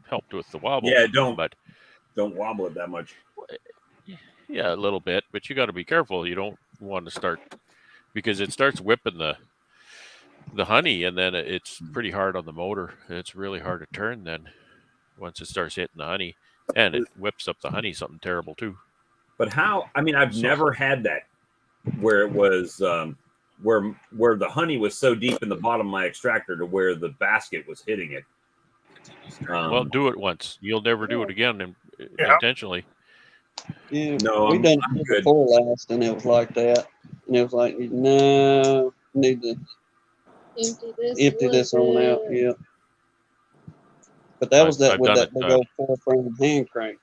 helped with the wobble. Yeah, don't wobble it that much. Yeah, a little bit, but you got to be careful. You don't want to start, because it starts whipping the honey, and then it's pretty hard on the motor. It's really hard to turn then once it starts hitting the honey, and it whips up the honey something terrible too. But I've never had that where it was where the honey was so deep in the bottom of my extractor to where the basket was hitting it. Well, do it once. You'll never do it again intentionally. Yeah, No, we done I'm it good. before last, and it was like that. And it was like, no, need to empty this on out. Yeah. But that was that I've with done that it, big old 4-frame hand crank.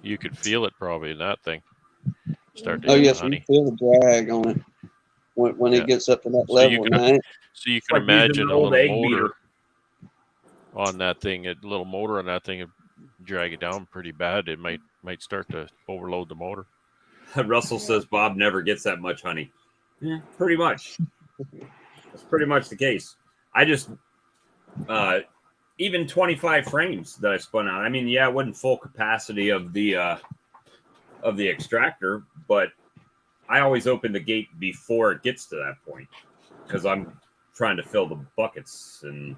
You could feel it probably in that thing. Start to Oh hit yes, the honey. you feel the drag on it when it gets up to that So level. you can and I ain't- So you can Like using imagine an a old little egg motor. beater. on that thing, a little motor on that thing, would drag it down pretty bad. It might start to overload the motor. Russell says Bob never gets that much honey. Yeah, pretty much. That's pretty much the case. I just even 25 frames that I spun out. I mean, yeah, it wasn't full capacity of the extractor, but I always open the gate before it gets to that point because I'm trying to fill the buckets and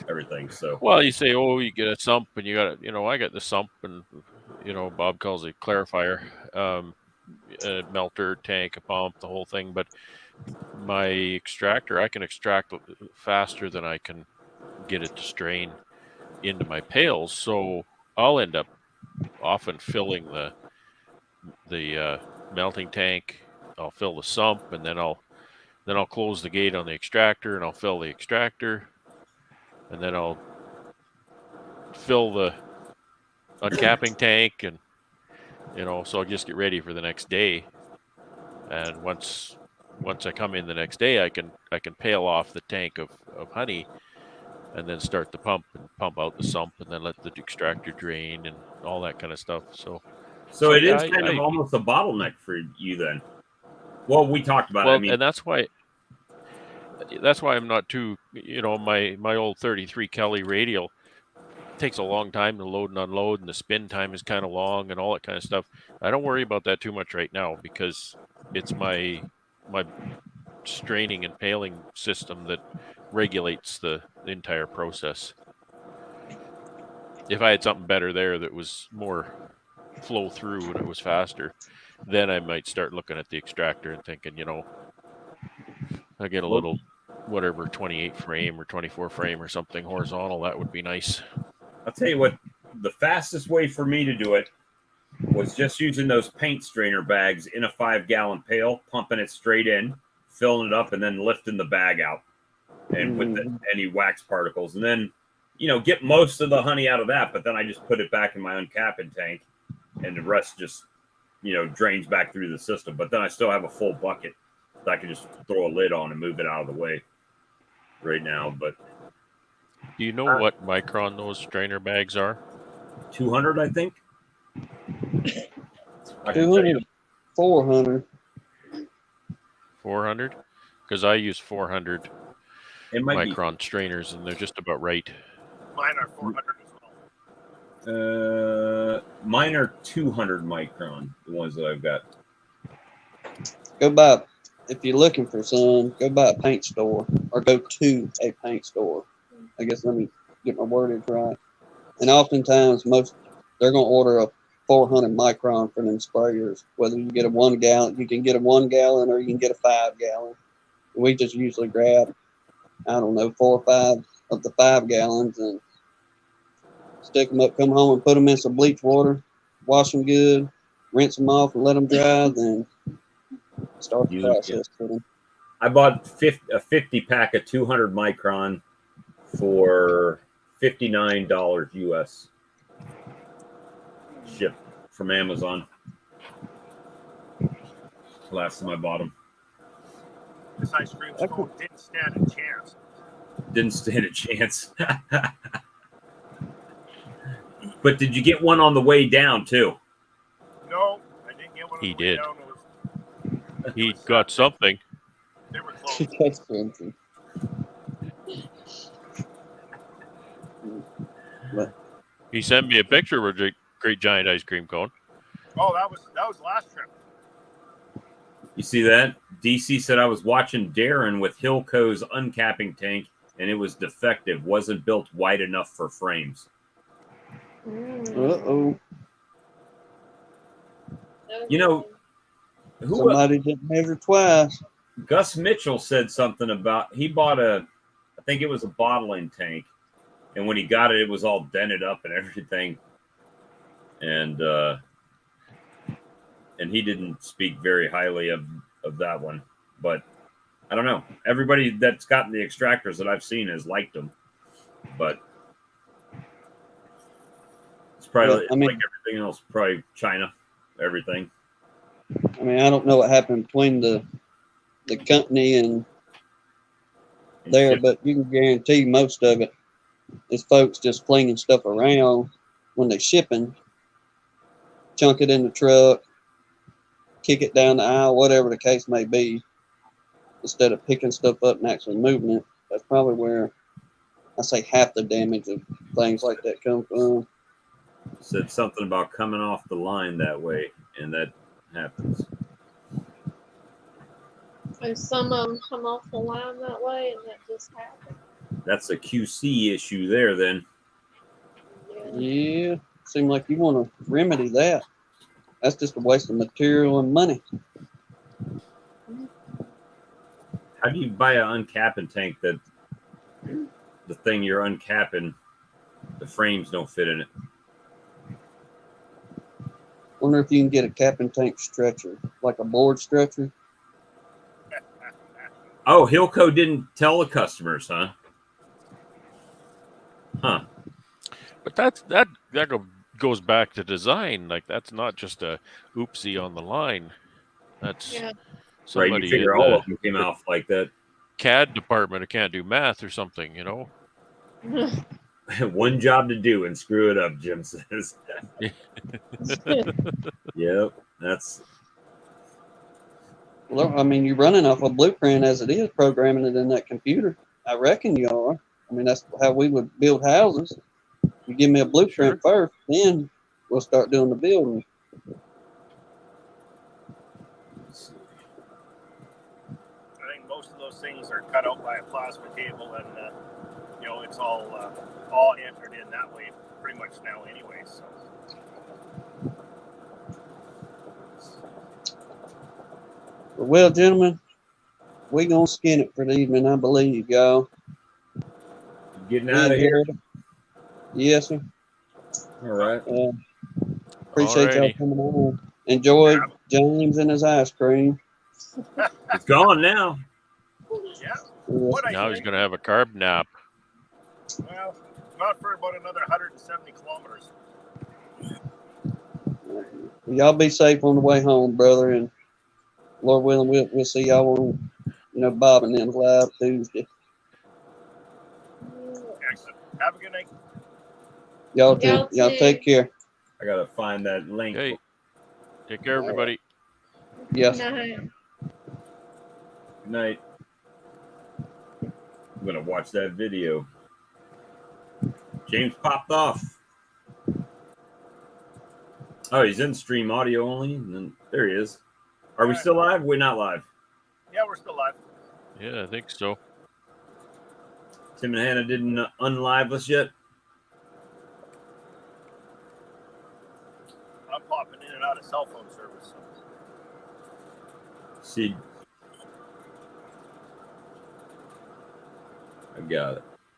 everything. So, well, you say, oh, you get a sump, and you got, I got the sump, and Bob calls it clarifier, a melter, tank, a pump, the whole thing. But my extractor, I can extract faster than I can get it to strain into my pails, so I'll end up often filling the melting tank. I'll fill the sump, and then I'll close the gate on the extractor, and I'll fill the extractor, and then I'll fill the uncapping tank, and so I'll just get ready for the next day. And once I come in the next day, I can pail off the tank of honey, and then start the pump and pump out the sump, and then let the extractor drain and all that kind of stuff. So it is kind of almost a bottleneck for you then. Well, we talked about it. I mean, and that's why I'm not too, my old 33 Kelly radial takes a long time to load and unload, and the spin time is kind of long and all that kind of stuff. I don't worry about that too much right now because it's my straining and paling system that regulates the entire process. If I had something better there that was more flow through and it was faster, then I might start looking at the extractor and thinking, I get a little whatever 28 frame or 24 frame or something horizontal, that would be nice. I'll tell you what, the fastest way for me to do it was just using those paint strainer bags in a 5-gallon pail, pumping it straight in, filling it up, and then lifting the bag out and with any wax particles. And then, get most of the honey out of that, but then I just put it back in my uncapping tank, and the rest just, drains back through the system. But then I still have a full bucket that I can just throw a lid on and move it out of the way right now. But do you know what micron those strainer bags are? 200, I think. 200, 400. 400? Because I use 400 micron strainers, and they're just about right. Mine are 400 as well. Mine are 200 micron, the ones that I've got. Go buy, if you're looking for some, go buy a paint store or go to a paint store. I guess let me get my wordage right. And oftentimes, they're going to order a 400 micron for them sprayers. Whether you get a 1 gallon, you can get a 1 gallon or you can get a 5 gallon. We just usually grab, 4 or 5 of the 5 gallons and stick them up, come home and put them in some bleach water, wash them good, rinse them off and let them dry, then start the process for them. I bought a 50 pack of 200 micron for $59 US. Shipped from Amazon. Last time I bought them. This ice cream stone didn't stand a chance. Didn't stand a chance. But did you get one on the way down too? No, I didn't get one. He on the did. Way down. He got something. They were close. That's fancy. He sent me a picture of a great giant ice cream cone. Oh, that was last trip. You see that? DC said I was watching Darren with Hilco's uncapping tank and it was defective. Wasn't built wide enough for frames. Uh-oh. Somebody didn't measure twice. Gus Mitchell said something about he bought I think it was a bottling tank, and when he got it, it was all dented up and everything. And he didn't speak very highly of that one. But I don't know. Everybody that's gotten the extractors that I've seen has liked them. But it's probably like everything else, probably China, everything. I mean, I don't know what happened between the company and there, but you can guarantee most of it is folks just flinging stuff around when they're shipping, chunk it in the truck, kick it down the aisle, whatever the case may be, instead of picking stuff up and actually moving it. That's probably where I say half the damage of things like that come from. Said something about coming off the line that way, and that happens. And some of them come off the line that way, and that just happened. That's a QC issue there, then. Yeah. Yeah, seems like you want to remedy that. That's just a waste of material and money. How do you buy an uncapping tank that the thing you're uncapping, the frames don't fit in it? Wonder if you can get a capping tank stretcher, like a board stretcher. Oh, Hilco didn't tell the customers, huh? Huh. But that goes back to design. Like, that's not just a oopsie on the line. That's Yeah. Right, somebody you figure in all the of them came out like that. CAD department who can't do math or something, you know? One job to do and screw it up, Jim says. Yep, that's Well, I mean, you're running off a blueprint as it is, programming it in that computer. I reckon you are. I mean, that's how we would build houses. You give me a blueprint first, then we'll start doing the building. I think most of those things are cut out by a plasma table, and you know, it's all entered in that way pretty much now anyway. So Well, gentlemen, we gonna skin it for the evening, I believe, y'all. getting out of here. Yes, sir. All right. Appreciate y'all Alrighty. coming on. Enjoy James and his ice cream. It's gone now. yeah, Yes. Now he's going to have a carb nap. well, not for about another 170 kilometers. Y'all be safe on the way home, brother, and Lord willing, we'll see y'all on, Bob and them live Tuesday. Excellent. Have a good night. Y'all too. Y'all Y'all too. take care. I gotta find that link. Hey, take care, everybody. Yes. No. Good night. I'm gonna watch that video. James popped off. Oh, he's in stream audio only. And then there he is. Are we still live? We're not live. Yeah, we're still live. Yeah, I think so. Tim and Hannah didn't unlive us yet. I'm popping in and out of cell phone service. See, I got it.